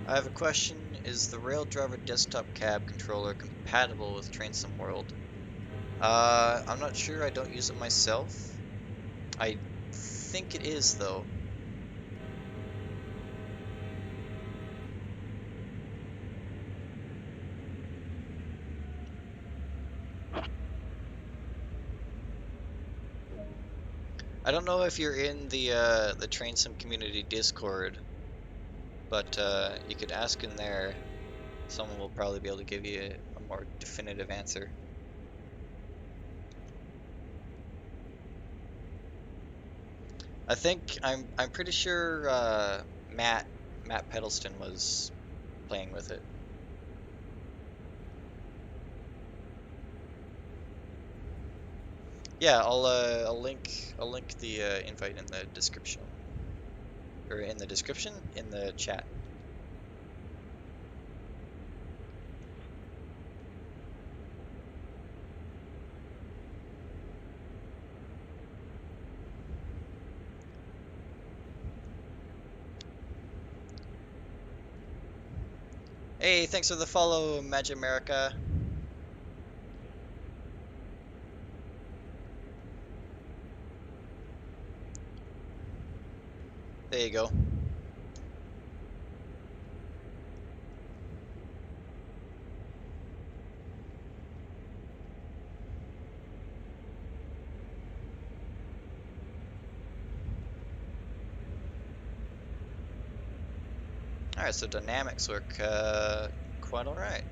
I have a question. Is the Raildriver desktop cab controller compatible with Train Sim World? I'm not sure. I don't use it myself. I think it is, though. I don't know if you're in the Train Sim community Discord, but you could ask in there. Someone will probably be able to give you a more definitive answer. I think I'm pretty sure Matt Pedalston was playing with it. Yeah, I'll link the invite in the description, or in the description in the chat. Hey, thanks for the follow, Magic America. There you go. Alright, so dynamics work quite alright.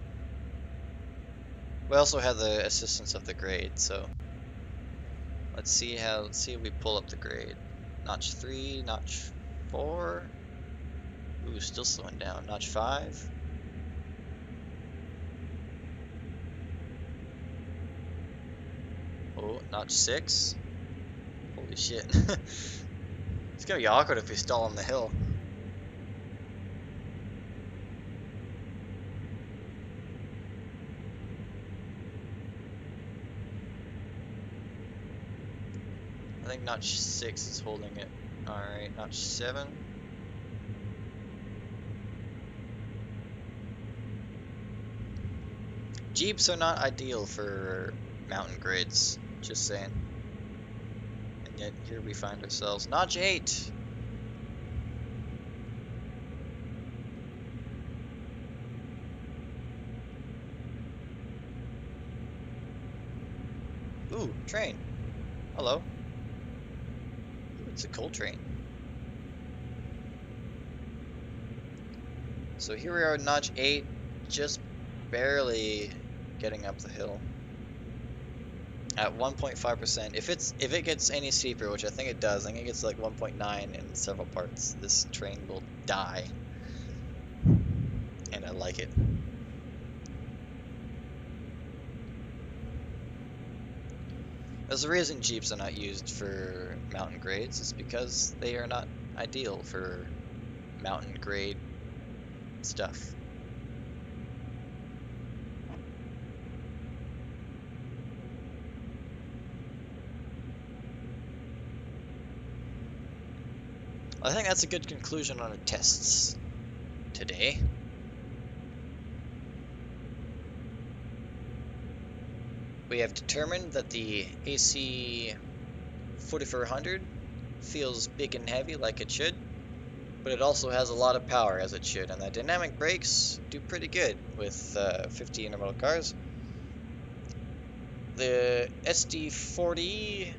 We also have the assistance of the grade, so let's see if we pull up the grade. Notch 3, notch 4. Ooh, still slowing down. Notch 5. Oh, notch 6. Holy shit. It's gonna be awkward if we stall on the hill. I think notch 6 is holding it. Alright, notch 7. Jeeps are not ideal for mountain grades, just saying. And yet here we find ourselves. Notch 8! Ooh, train. Hello. It's a coal train. So here we are at notch 8, just barely getting up the hill. At 1.5%. If it gets any steeper, which I think it does, I think it gets like 1.9 in several parts, this train will die. And I like it. There's a reason Jeeps are not used for mountain grades, is because they are not ideal for mountain grade stuff. I think that's a good conclusion on our tests today. We have determined that the AC 4400 feels big and heavy like it should, but it also has a lot of power as it should, and the dynamic brakes do pretty good with 50 intermodal cars. The SD40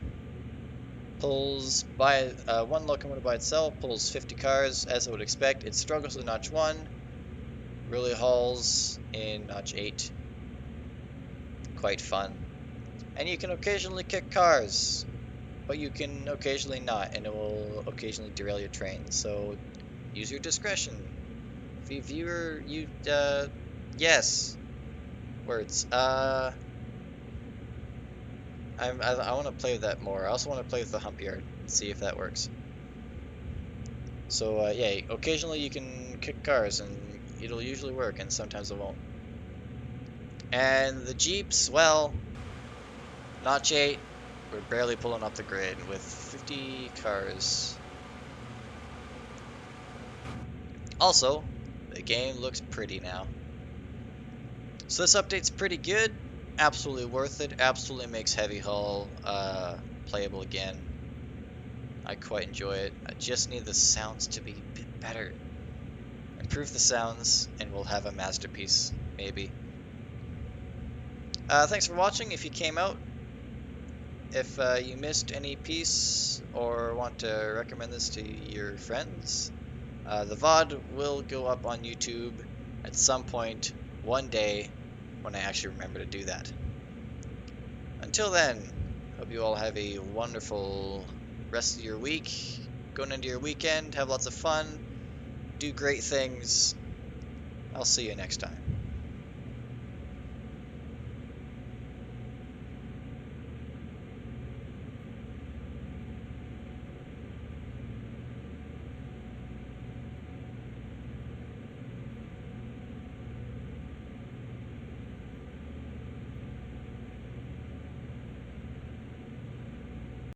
pulls by one locomotive by itself, pulls 50 cars as I would expect. It struggles in notch 1, really hauls in notch 8. Quite fun. And you can occasionally kick cars, but you can occasionally not, and it will occasionally derail your train, so use your discretion. Viewer, yes. Words. I want to play with that more. I also want to play with the hump yard and see if that works. So, yeah, occasionally you can kick cars, and it'll usually work, and sometimes it won't. And the Jeeps, well, notch 8, we're barely pulling up the grid with 50 cars. Also, the game looks pretty now. So this update's pretty good, absolutely worth it, absolutely makes heavy haul playable again. I quite enjoy it. I just need the sounds to be a bit better. Improve the sounds and we'll have a masterpiece, maybe. Thanks for watching if you came out. If you missed any piece or want to recommend this to your friends, the VOD will go up on YouTube at some point one day when I actually remember to do that. Until then, hope you all have a wonderful rest of your week, going into your weekend, have lots of fun, do great things. I'll see you next time.